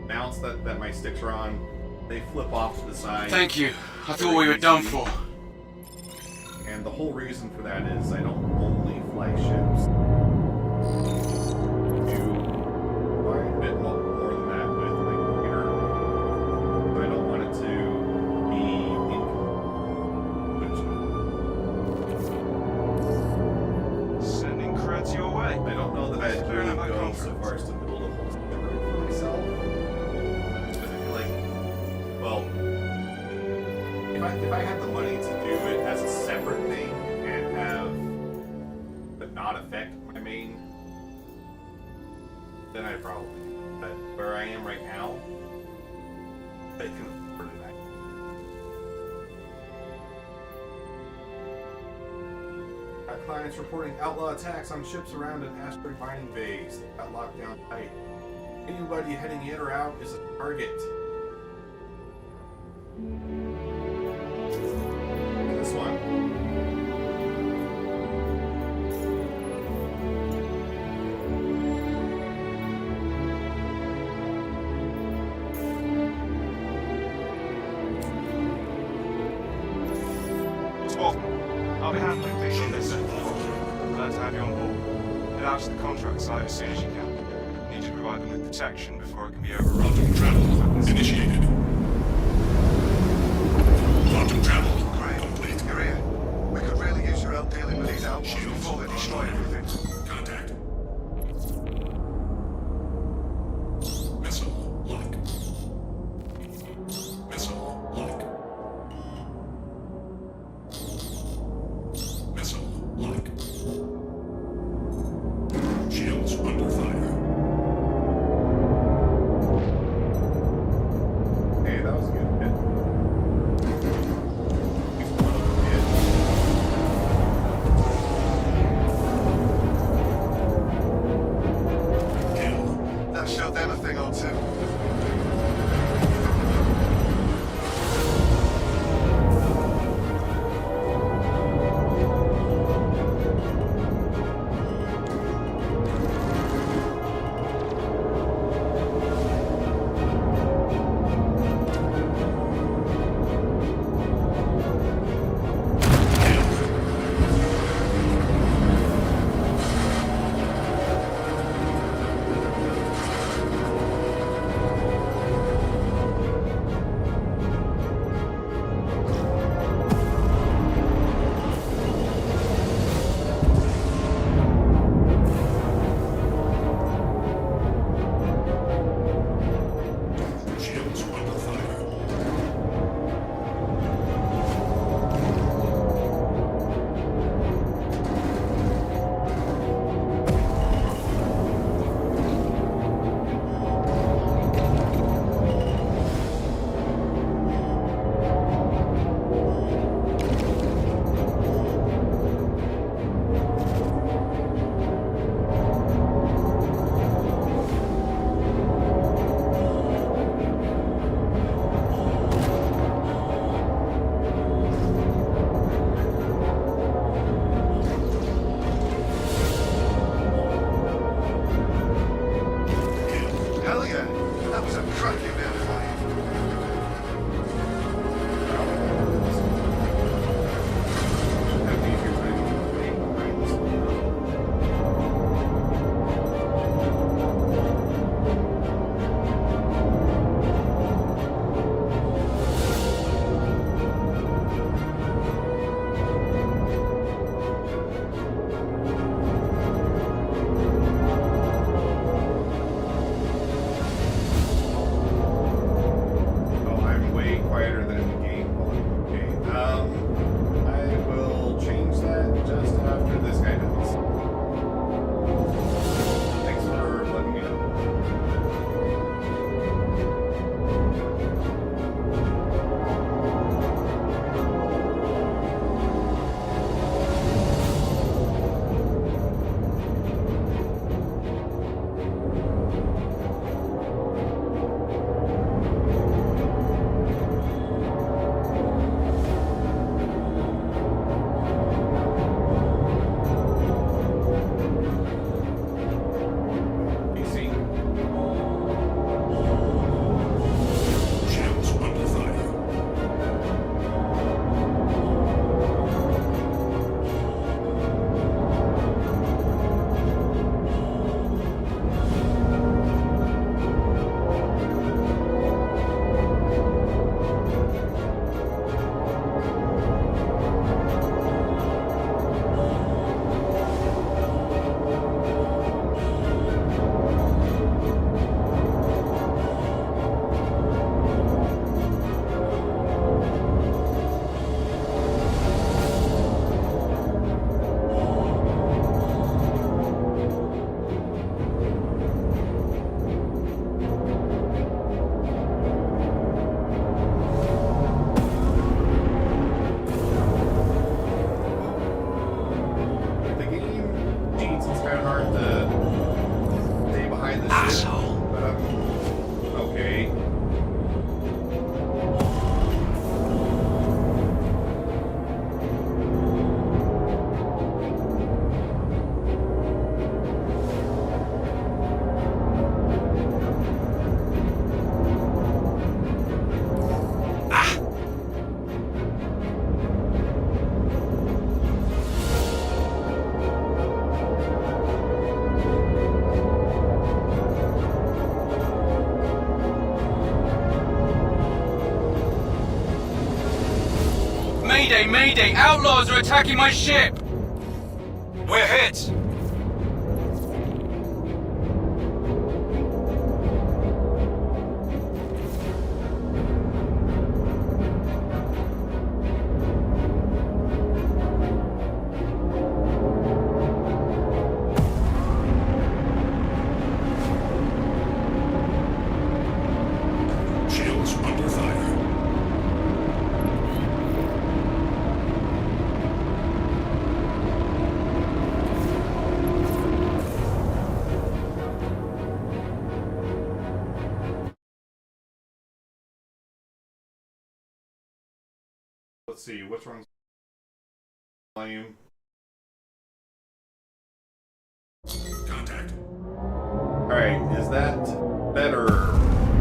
mounts that my sticks are on. They flip off to the side.
Thank you. I thought we were done for.
And the whole reason for that is I don't only fly ships. Do quite a bit more if I had the money to do it as a separate thing and but not affect my main, then I'd probably. But where I am right now, I can afford it. Got clients reporting outlaw attacks on ships around an asteroid mining base. They got locked down tight. Anybody heading in or out is a target. This one.
Spot. I'll be handling things on this end. Glad to have you on board. Head out to the contract site as soon as you can. Need to provide them with protection before it can be overrun.
Quantum travel initiated. Quantum travel
Great.
complete.
You're here. We could really use your help dealing with these outlaws
Shields
before they destroy
online.
everything.
Contact. Missile lock. Missile lock. Missile lock. Shields under fire.
Hey, that was a good hit. At least one of them hit.
Kill.
That showed them a thing or two.
Mayday! Mayday! Outlaws are attacking my ship! We're hit!
Shields under fire.
Let's see, which one's volume?
Contact.
Alright, is that better?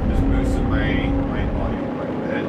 Just boosted my volume quite a bit.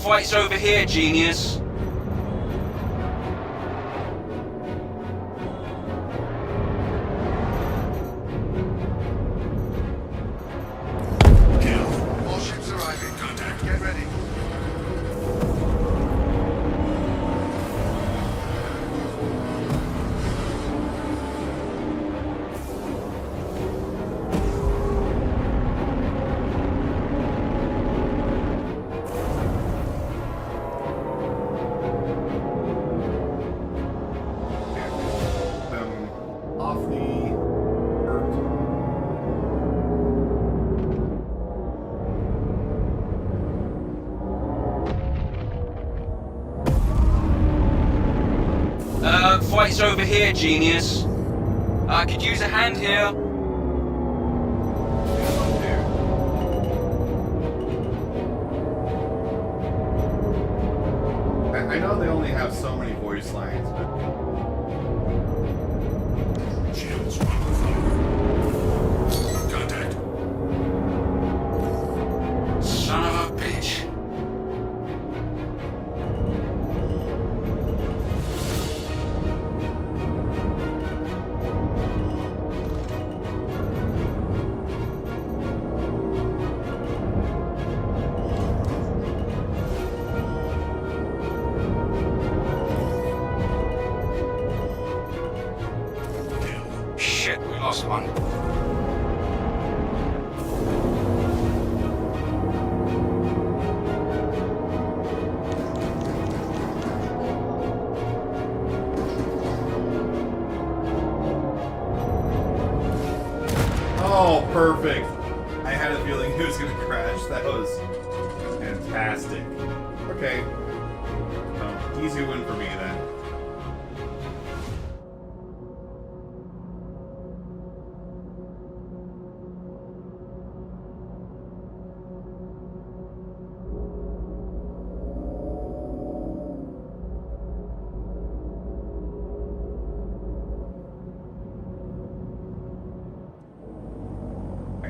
Fight's over here, genius.
Kill.
More ships arriving.
Contact.
Get ready.
Off the earth.
Fight's over here, genius. I could use a hand here.
I know they only have so many voice lines, but
Shields under fire. Contact.
Son of a bitch. Shit, we lost one.
oh, perfect! I had a feeling he was gonna crash. That was fantastic. Okay, easy win for me then.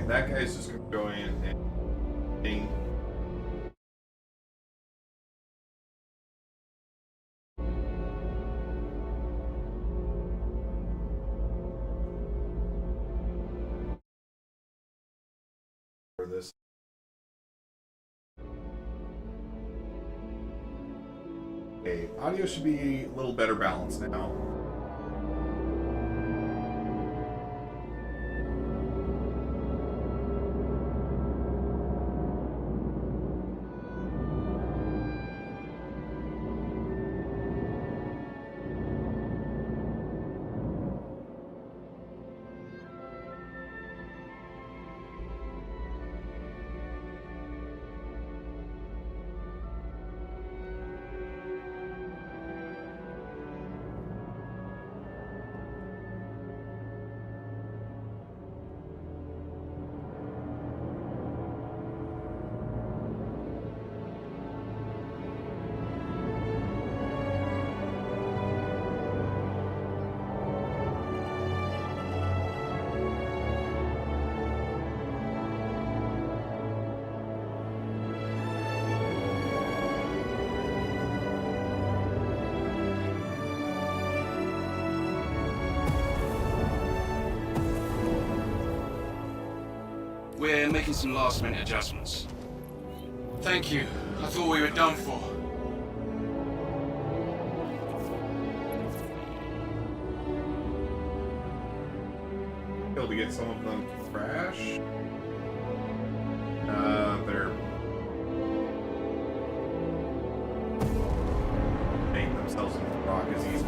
That guy's just gonna go in and ding. For this. Okay, audio should be a little better balanced now.
We're making some last-minute adjustments. Thank you. I thought we were done for.
Able to get some of them to crash. They're making themselves into rock as easy.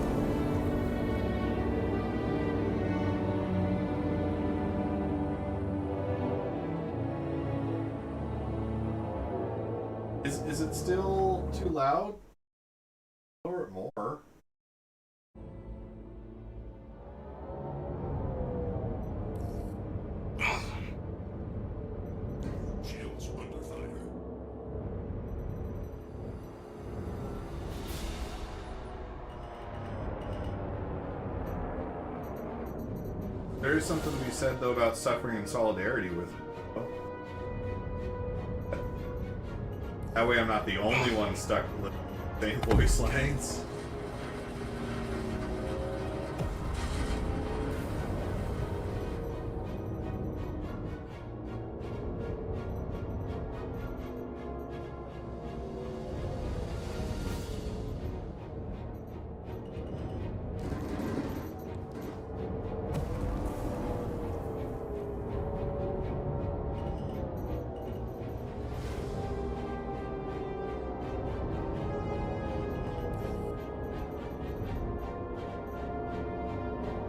Is it still too loud? Lower it more.
Shields under fire.
There is something to be said, though, about suffering in solidarity with people. That way I'm not the only one stuck with the same voice lines.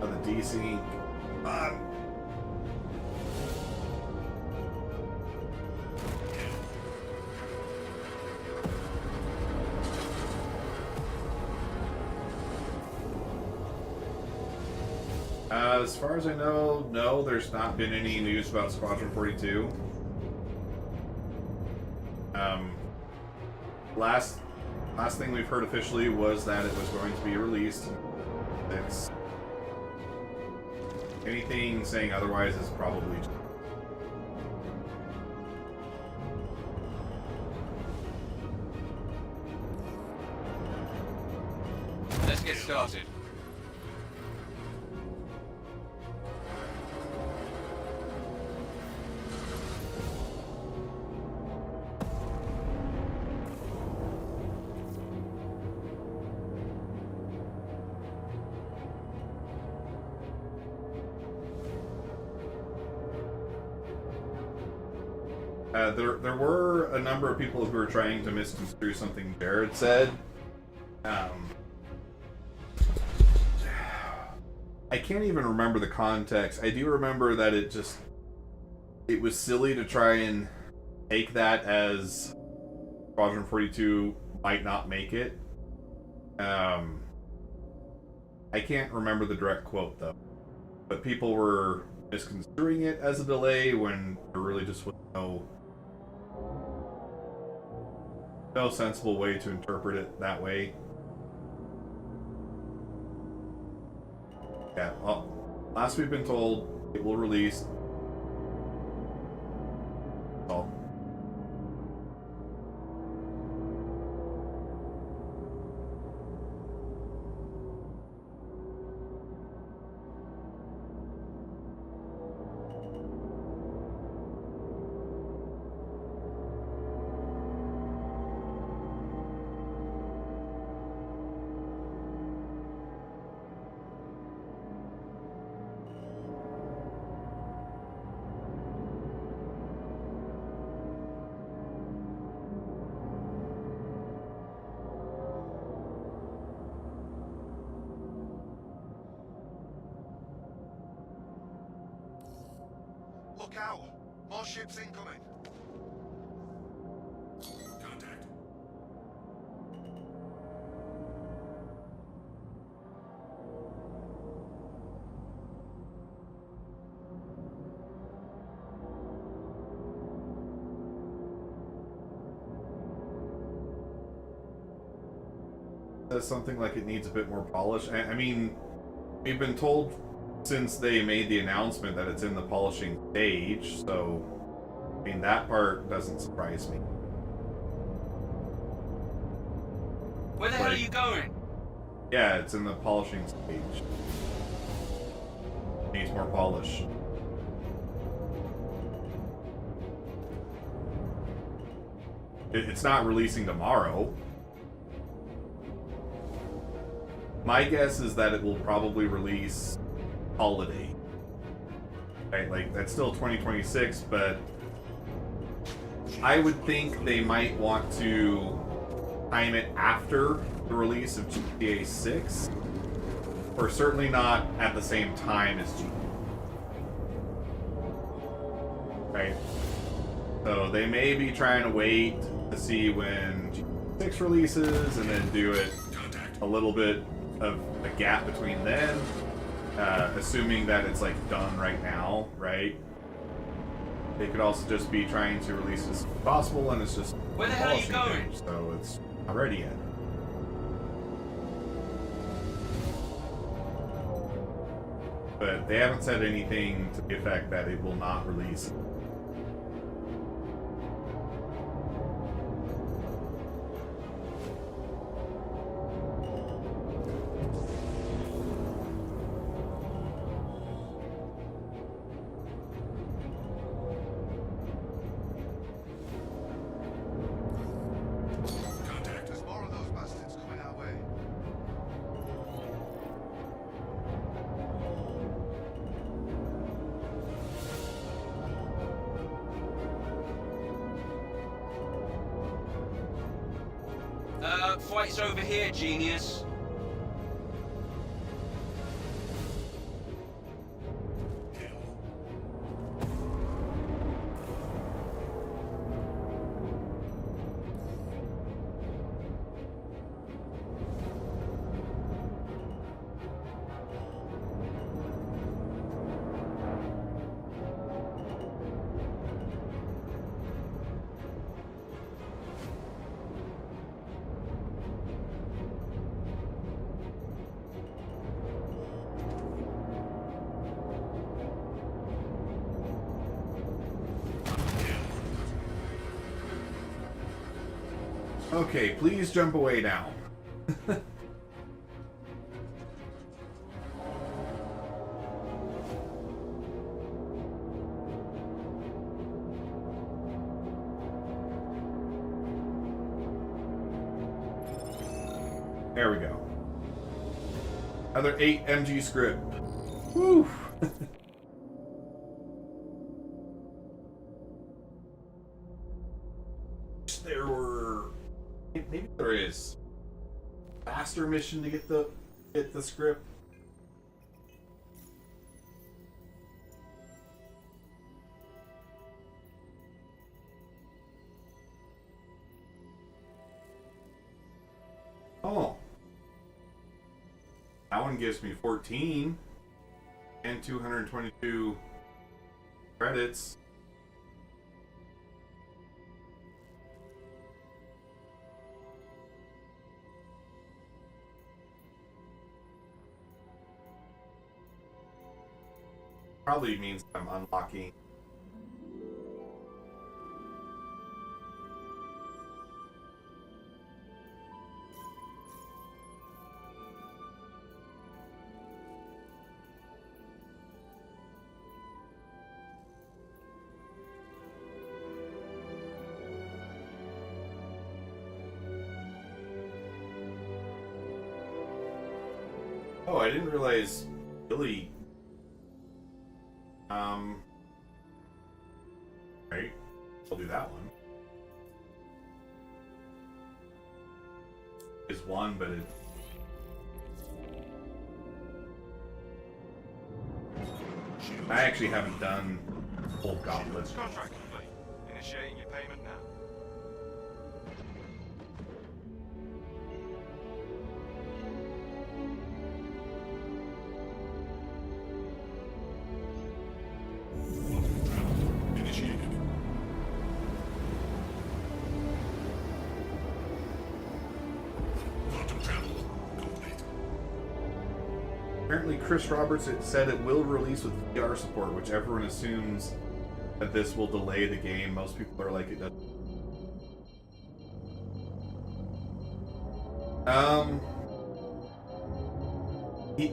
The DC. Come on. As far as I know, no, there's not been any news about Squadron 42. Last thing we've heard officially was that it was going to be released. It's anything saying otherwise is probably.
Let's get started.
There were a number of people who were trying to misconstrue something Jared said. I can't even remember the context. I do remember that it was silly to try and take that as Squadron 42 might not make it. I can't remember the direct quote though, but people were misconstruing it as a delay when there really just was no sensible way to interpret it that way. Yeah, well, last we've been told it will release. Oh.
Look out! More ships incoming!
Contact.
Says something like it needs a bit more polish. I mean, we've been told since they made the announcement that it's in the polishing stage, so I mean that part doesn't surprise me.
Where the hell are you going?
Yeah, it's in the polishing stage. Needs more polish. It's not releasing tomorrow. My guess is that it will probably release holiday. Right, like that's still 2026, but I would think they might want to time it after the release of GTA 6, or certainly not at the same time as GTA. Right? So they may be trying to wait to see when GTA 6 releases and then do it a little bit of a gap between then, assuming that it's like done right now, right? They could also just be trying to release it as soon as possible, and it's just
Where the hell are you
policy
going?
thing, so it's not ready yet. But they haven't said anything to the effect that it will not release.
Contact.
There's more of those bastards coming our way.
Fight's over here, genius.
Okay, please jump away now. There we go. Another 8 MG script. Woo! There were... Maybe there is faster mission to get the script. Oh. That one gives me 14 and 222 credits. Probably means I'm unlocking. Oh, I didn't realize Billy. Right. I'll do that one. Is one, but it. I actually haven't done full gauntlet.
Contract complete. Initiating your payment now.
Initiated. Quantum travel complete.
Apparently, Chris Roberts said it will release with VR support, which everyone assumes that this will delay the game. Most people are like, it doesn't.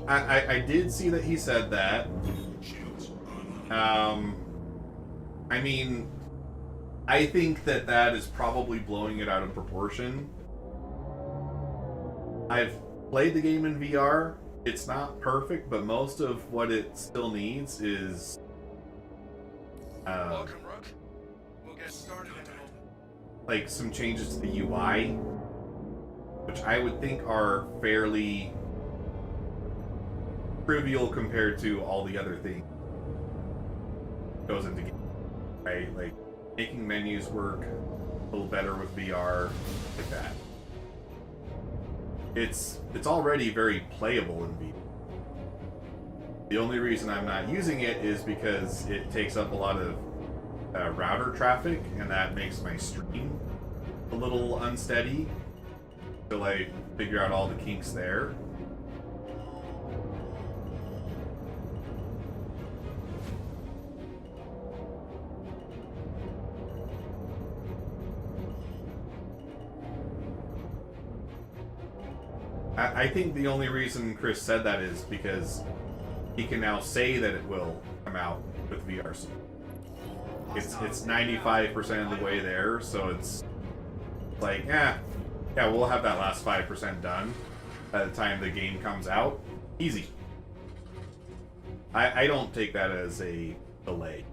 I did see that he said that.
Shields online.
I mean, I think that is probably blowing it out of proportion. I've played the game in VR. It's not perfect, but most of what it still needs is
Welcome, Rook. We'll get started in a moment.
like some changes to the UI, which I would think are fairly trivial compared to all the other things that goes into game, right? Like making menus work a little better with VR, like that. It's already very playable in VR. The only reason I'm not using it is because it takes up a lot of router traffic, and that makes my stream a little unsteady until I figure out all the kinks there. I think the only reason Chris said that is because he can now say that it will come out with VR support. It's 95% of the way there, so it's like, yeah, we'll have that last 5% done by the time the game comes out. Easy. I don't take that as a delay.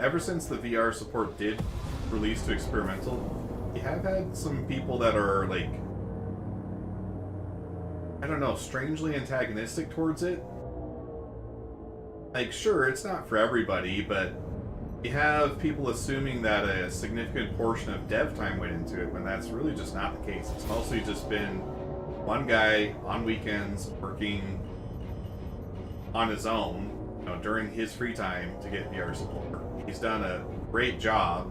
Ever since the VR support did release to experimental, you have had some people that are like, I don't know, strangely antagonistic towards it. Like, sure, it's not for everybody, but you have people assuming that a significant portion of dev time went into it when that's really just not the case. It's mostly just been one guy on weekends working on his own, you know, during his free time to get VR support. He's done a great job,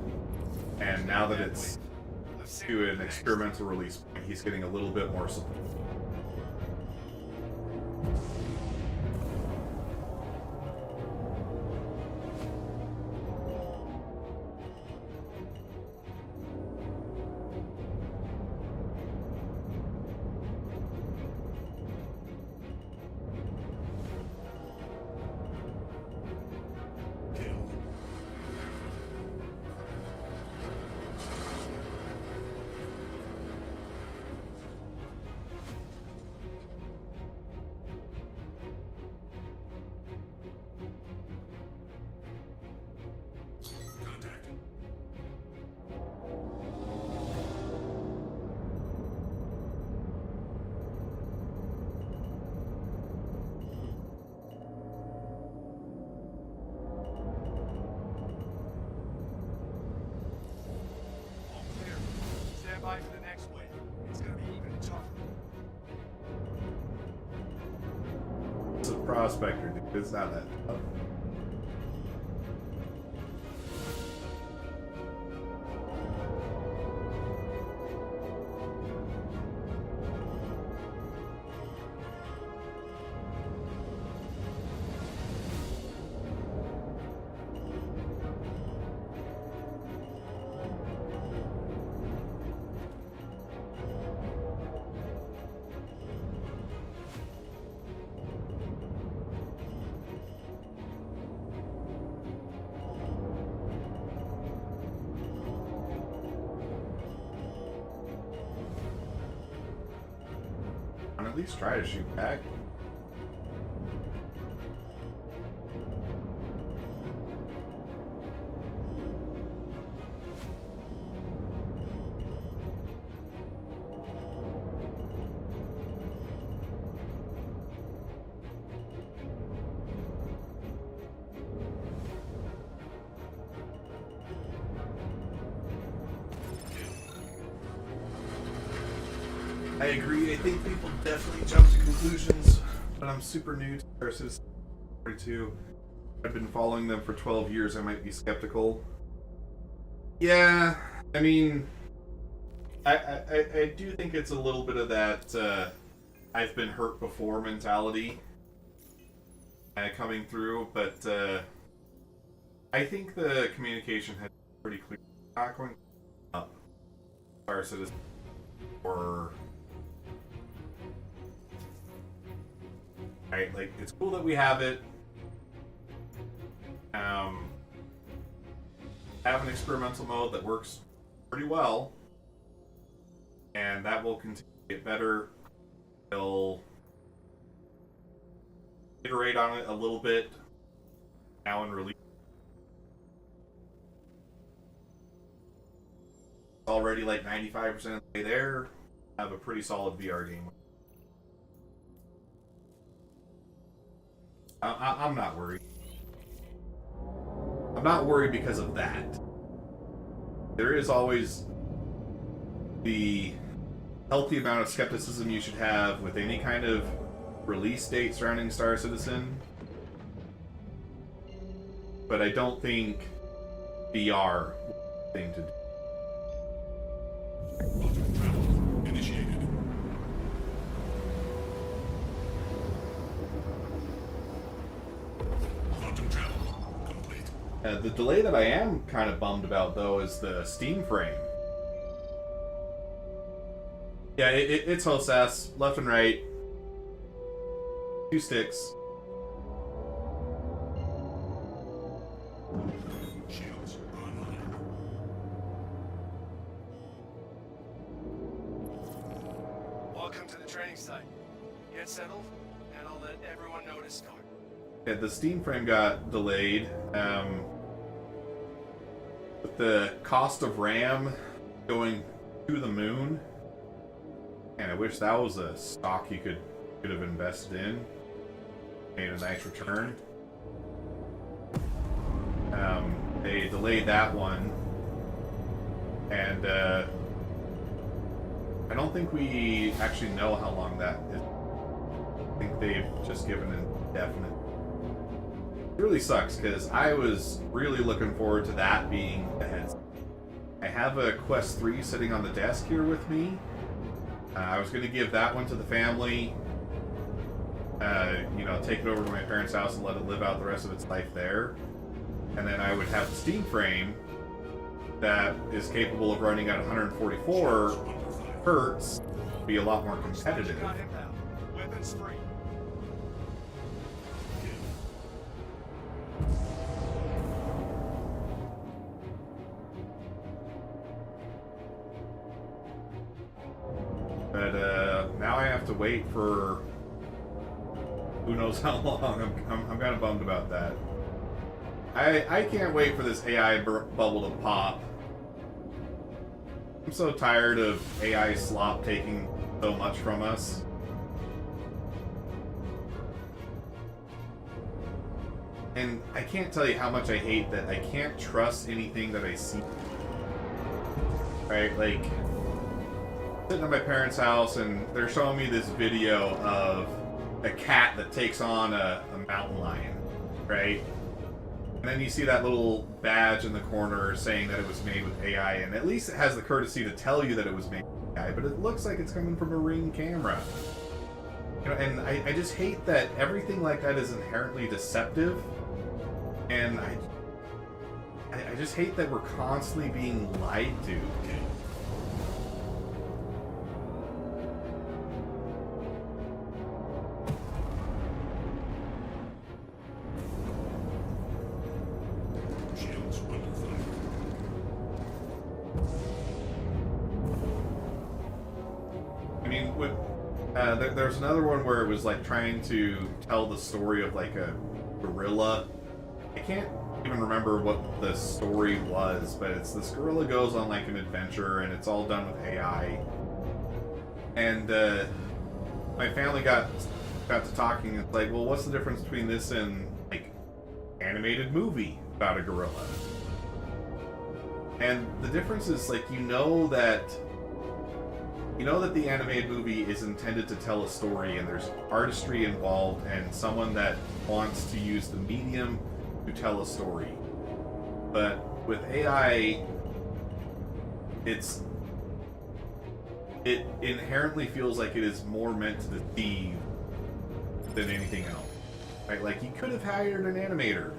and now that it's to an experimental release, he's getting a little bit more support.
Stand by for the next wave. It's gonna be even tougher.
It's a prospector, dude. It's not that tough. At least try to shoot back. I agree. I think people definitely jump to conclusions, but I'm super new to Star Citizen 42. I've been following them for 12 years. I might be skeptical. Yeah, I mean, I do think it's a little bit of that I've been hurt before mentality coming through, but I think the communication has been pretty clear. Not going up. Star Citizen or right, like it's cool that we have it. Have an experimental mode that works pretty well, and that will continue to get better. They'll iterate on it a little bit now in release. It's already like 95% of the way there. Have a pretty solid VR game. I'm not worried. I'm not worried because of that. There is always the healthy amount of skepticism you should have with any kind of release date surrounding Star Citizen. But I don't think VR is the thing to do.
Quantum travel initiated. Quantum travel complete.
The delay that I am kind of bummed about, though, is the Steam frame. Yeah, it's OSS, left and right. 2 sticks.
Shields online.
Welcome to the training site. Get settled, and I'll let everyone know to start.
Yeah, the Steam frame got delayed. With the cost of RAM going to the moon, and I wish that was a stock you could have invested in. Made a nice return. They delayed that one, and I don't think we actually know how long that is. I think they've just given an indefinite. It really sucks because I was really looking forward to that being the headset. I have a Quest 3 sitting on the desk here with me. I was going to give that one to the family. Take it over to my parents' house and let it live out the rest of its life there. And then I would have the Steam frame that is capable of running at 144 hertz, be a lot more competitive.
Got inbound. Weapons free.
But now I have to wait for who knows how long. I'm kind of bummed about that. I can't wait for this AI bubble to pop. I'm so tired of AI slop taking so much from us. And I can't tell you how much I hate that I can't trust anything that I see. Right? Like, sitting at my parents' house and they're showing me this video of a cat that takes on a mountain lion, right? And then you see that little badge in the corner saying that it was made with AI, and at least it has the courtesy to tell you that it was made with AI, but it looks like it's coming from a Ring camera. And I just hate that everything like that is inherently deceptive, and I just hate that we're constantly being lied to.
Shields under fire.
I mean, there's another one where it was like trying to tell the story of like a gorilla. I can't even remember what the story was, but it's this gorilla goes on like an adventure and it's all done with AI. And my family got to talking. It's like, well, what's the difference between this and like animated movie about a gorilla? And the difference is like you know that the animated movie is intended to tell a story, and there's artistry involved, and someone that wants to use the medium to tell a story. But with AI, it inherently feels like it is more meant to deceive than anything else. Right? Like, you could have hired an animator.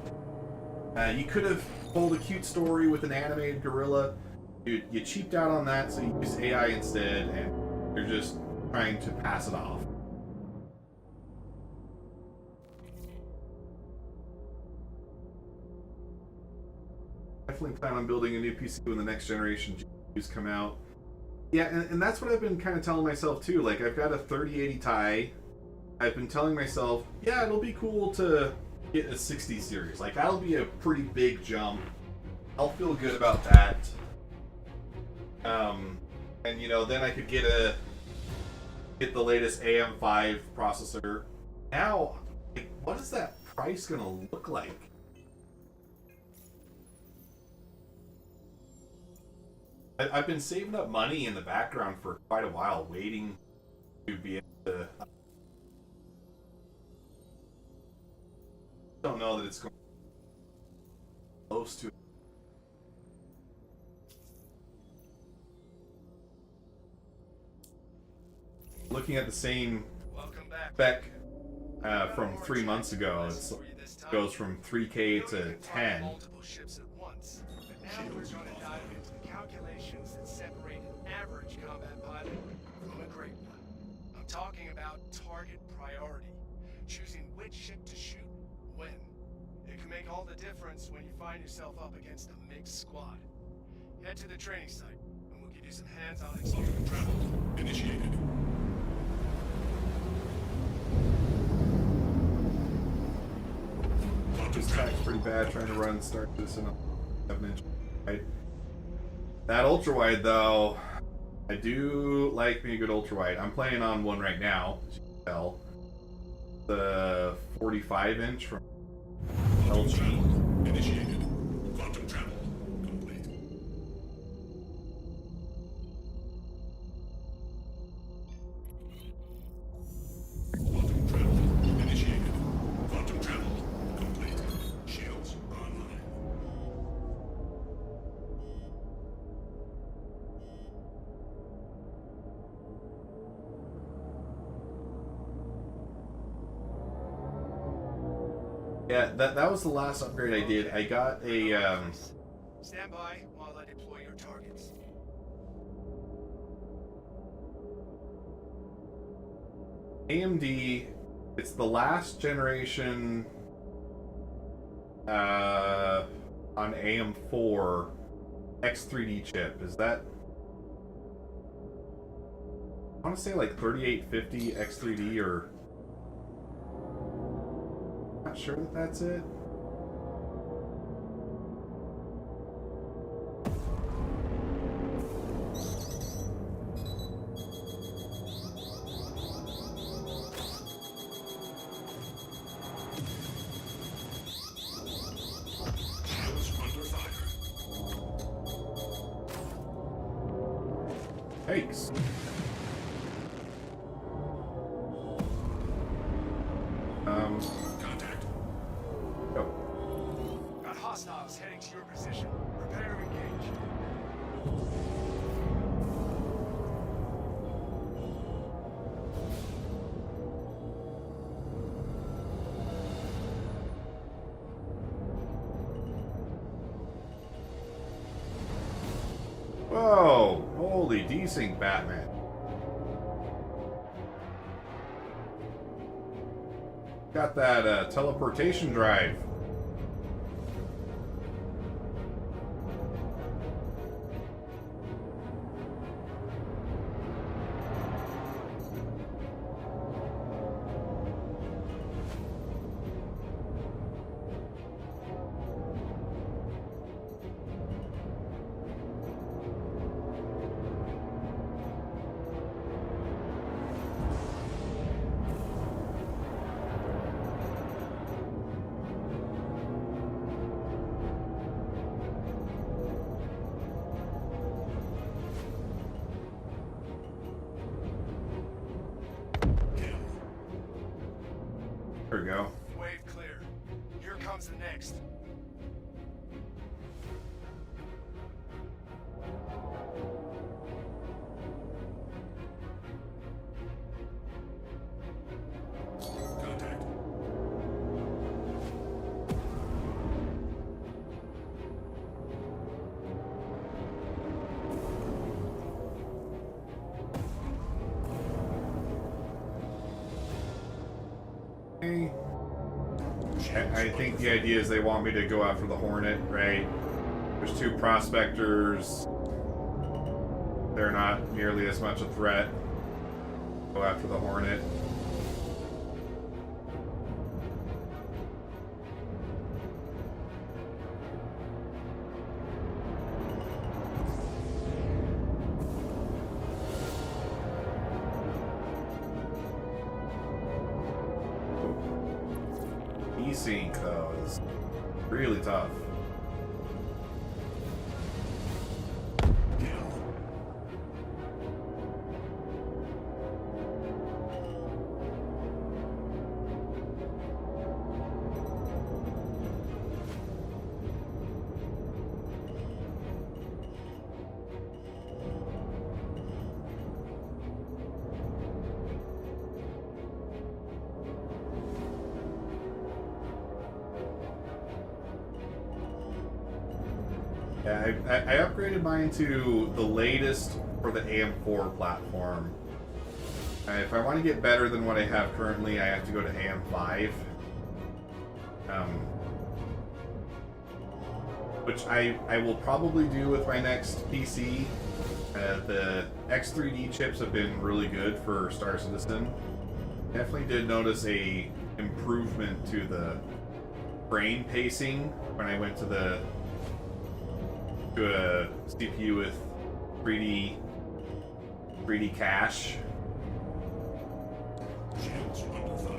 You could have told a cute story with an animated gorilla, you cheaped out on that, so you use AI instead, and you're just trying to pass it off. Definitely plan on building a new PC when the next generation GPUs come out. Yeah, and that's what I've been kind of telling myself too. Like, I've got a 3080 Ti. I've been telling myself, yeah, it'll be cool to get a 60 series. Like, that'll be a pretty big jump. I'll feel good about that. And you know, then I could get the latest AM5 processor. Now, like, what is that price gonna look like? I've been saving up money in the background for quite a while, waiting to be able to. I don't know that it's going close to. Looking at the same spec from 3 months ago, it goes from 3K to 10.
Multiple ships at once. But now we're going to dive into the calculations that separate an average combat pilot from a great one. I'm talking about target priority, choosing which ship to shoot when. It can make all the difference when you find yourself up against a mixed squad. Head to the training site, and we'll give you some hands-on experience.
Travel initiated.
This track's pretty bad trying to run start this in a 7-inch wide. That ultra wide though, I do like me a good ultra wide. I'm playing on one right now, as you can tell. The 45-inch from LG.
Initiated. Quantum travel complete. Quantum travel initiated. Quantum travel complete. Shields online.
Yeah, that was the last upgrade I did. I got a
Stand by while I deploy your targets.
AMD. It's the last generation on AM4 X3D chip. Is that? I want to say like 3850 X3D or. Not sure that that's it.
Shields under fire.
Thanks.
Contact.
Go.
Got hostiles heading to your position. Prepare to engage.
Whoa! Holy desync, Batman. Got that teleportation drive. I think the idea is they want me to go after the Hornet, right? There's 2 prospectors. They're not nearly as much a threat. Go after the Hornet. E-Sync, though, is really tough. Yeah, I upgraded mine to the latest for the AM4 platform. If I want to get better than what I have currently, I have to go to AM5. Which I will probably do with my next PC. The X3D chips have been really good for Star Citizen. Definitely did notice a improvement to the brain pacing when I went to a CPU with 3D cache.
Shields under fire.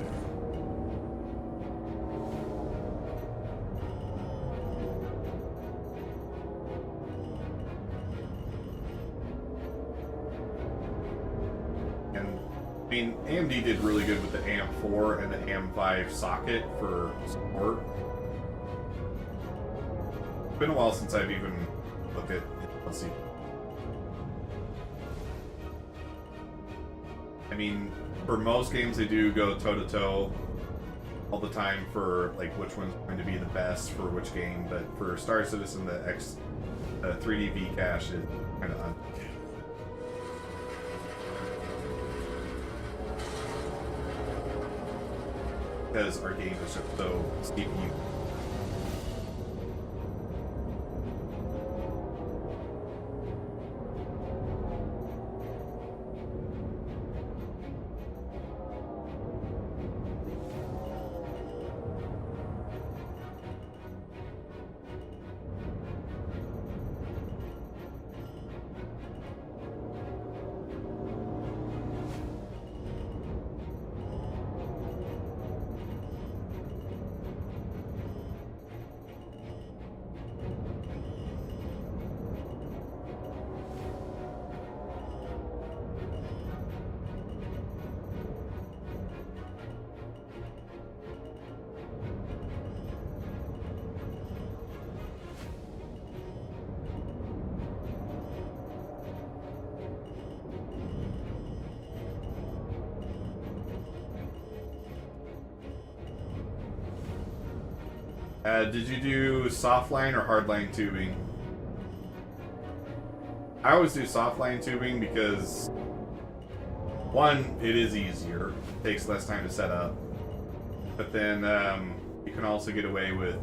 And I mean, AMD did really good with the AM4 and the AM5 socket for support. It's been a while since I've even looked at. Let's see. I mean, for most games, they do go toe to toe all the time for like which one's going to be the best for which game. But for Star Citizen, the 3D V cache is kind of because our game is just so CPU. Did you do softline or hardline tubing? I always do softline tubing because, one, it is easier, it takes less time to set up, but then you can also get away with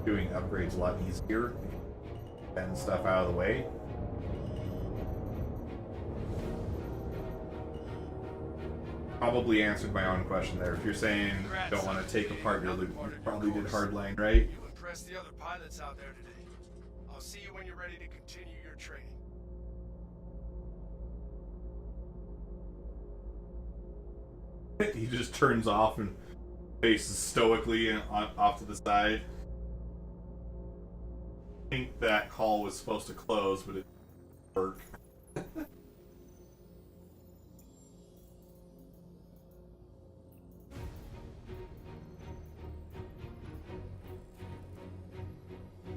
doing upgrades a lot easier and stuff out of the way. Probably answered my own question there. If you're saying you don't want to take apart your loop, you probably did hardline, right?
You impressed the other pilots out there today. I'll see you when you're ready to continue your training.
He just turns off and faces stoically and off to the side. I think that call was supposed to close, but it didn't work.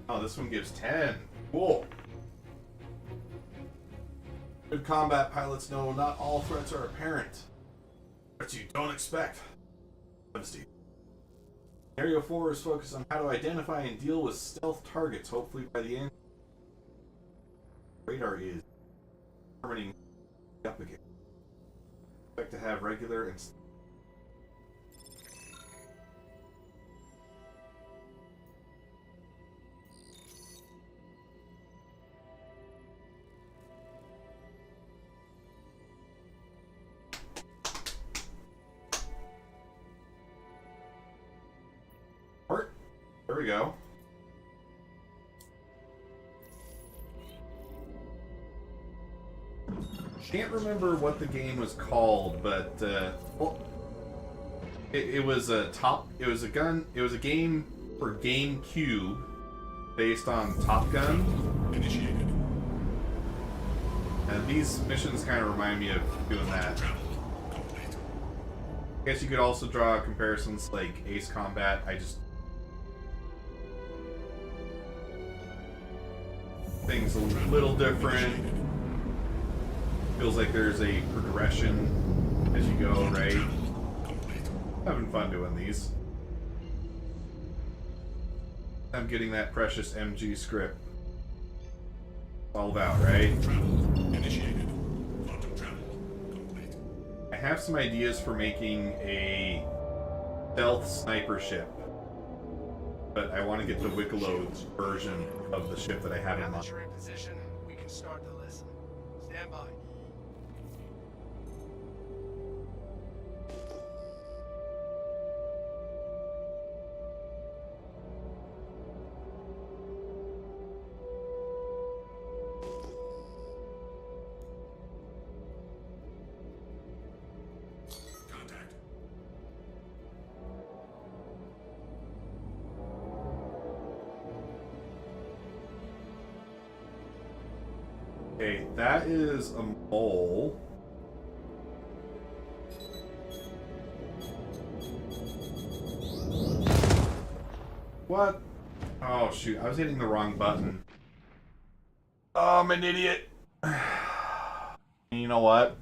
Oh, this one gives 10. Cool. Good combat pilots know not all threats are apparent. Threats you don't expect. Honesty. Area 4 is focused on how to identify and deal with stealth targets. Hopefully by the end, radar is determining up again. Expect to have regular and There we go. Can't remember what the game was called, but well, it was a game for GameCube based on Top Gun.
Initiated.
And these missions kind of remind me of doing that.
Travel complete.
I guess you could also draw comparisons like Ace Combat. Things a little different. Feels like there's a progression as you go, right?
Complete.
Having fun doing these. I'm getting that precious MG script. It's all about, right?
Travel initiated. Quantum travel complete.
I have some ideas for making a stealth sniper ship, but I want to get the Wicklow version of the ship that I have
Now
in
that
mind.
you're in position, we can start the lesson. Stand by.
Contact.
Okay, that is a mole. What? Oh shoot, I was hitting the wrong button. Oh, I'm an idiot. You know what?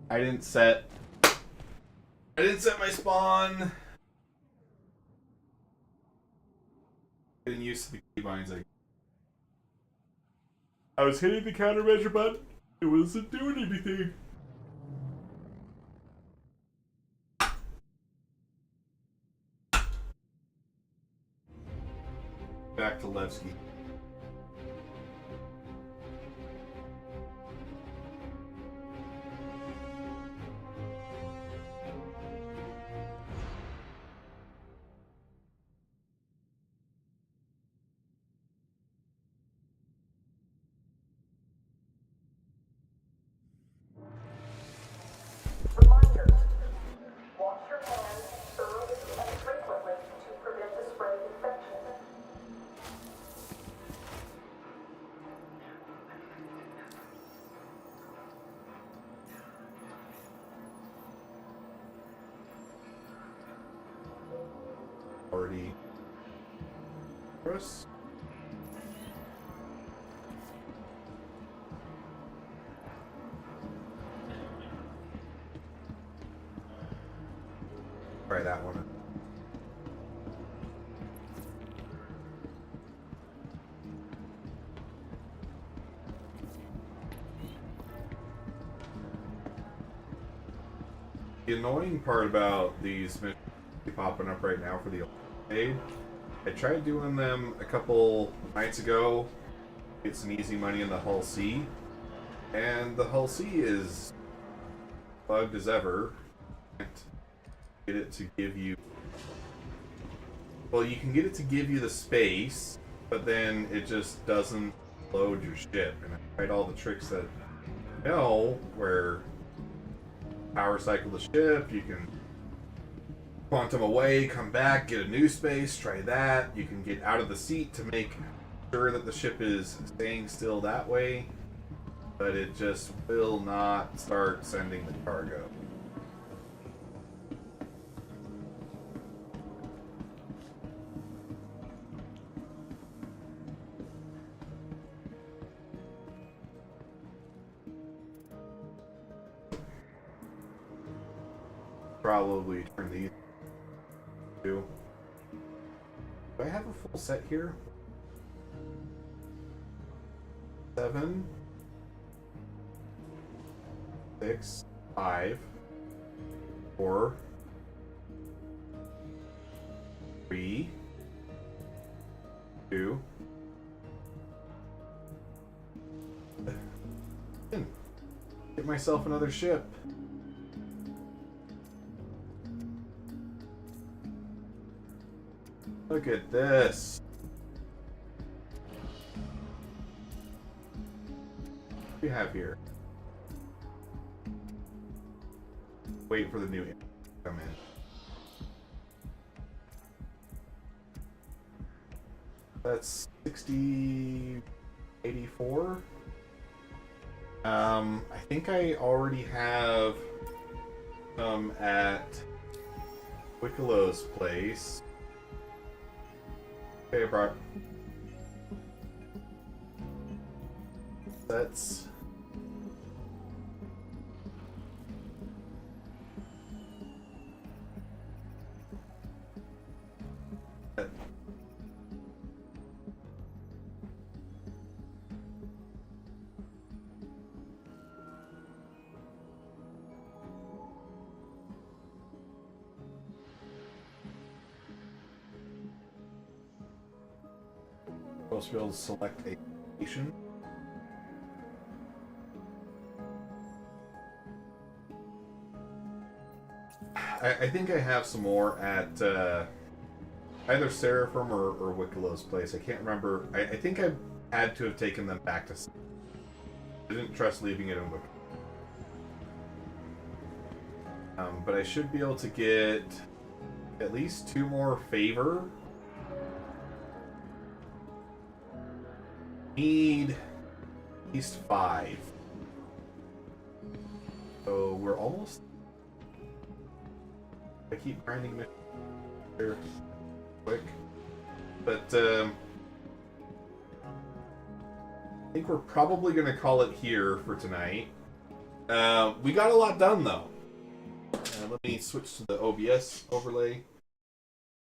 I didn't set my spawn. Getting used to the keybinds. I was hitting the countermeasure button. It wasn't doing anything. Back to Levski.
Reminder, wash your hands thoroughly and frequently to prevent the spread of infection.
Already. Chris? Try that one. The annoying part about these missions popping up right now for the aid, I tried doing them a couple nights ago, get some easy money in the Hull C, and the Hull C is bugged as ever. Can't get it to give you, well, you can get it to give you the space, but then it just doesn't load your ship. And I tried all the tricks that I know, where power cycle the ship, you can quantum away, come back, get a new space, try that. You can get out of the seat to make sure that the ship is staying still that way, but it just will not start sending the cargo. Probably turn these two. Do I have a full set here? 7, 6, 5, 4, 3, 2. Get myself another ship. Look at this. What do we have here? Wait for the new to come in. That's 6084. I think I already have some at Wickelow's place. Okay, bro. That's supposed to be able to select a location. I think I have some more at either Seraphim or Wickelow's place. I can't remember. I think I had to have taken them back to. I didn't trust leaving it in Wickelow's. But I should be able to get at least 2 more favor. Need at least 5. So we're almost. I keep grinding missions here quick, but I think we're probably going to call it here for tonight. We got a lot done though. Let me switch to the OBS overlay.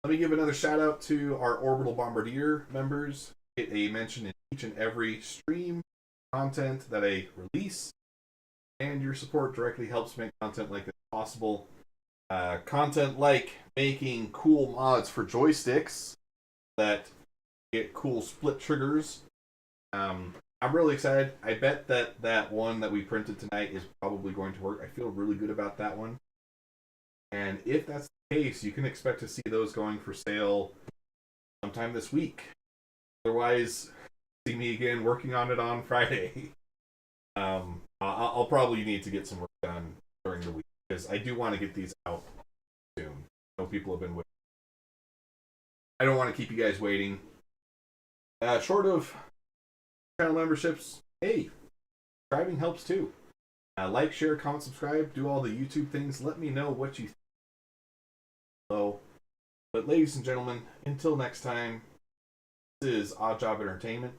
Let me give another shout out to our Orbital Bombardier members. Get a mention in each and every stream content that I release, and your support directly helps make content like this possible. Content like making cool mods for joysticks that get cool split triggers. I'm really excited. I bet that one that we printed tonight is probably going to work. I feel really good about that one. And if that's the case, you can expect to see those going for sale sometime this week. Otherwise, see me again working on it on Friday. I'll probably need to get some work done during the week, because I do want to get these out soon. I know people have been waiting. I don't want to keep you guys waiting. Short of channel memberships, hey, subscribing helps too. Like, share, comment, subscribe, do all the YouTube things. Let me know what you think below. But ladies and gentlemen, until next time, this is Odd Job Entertainment.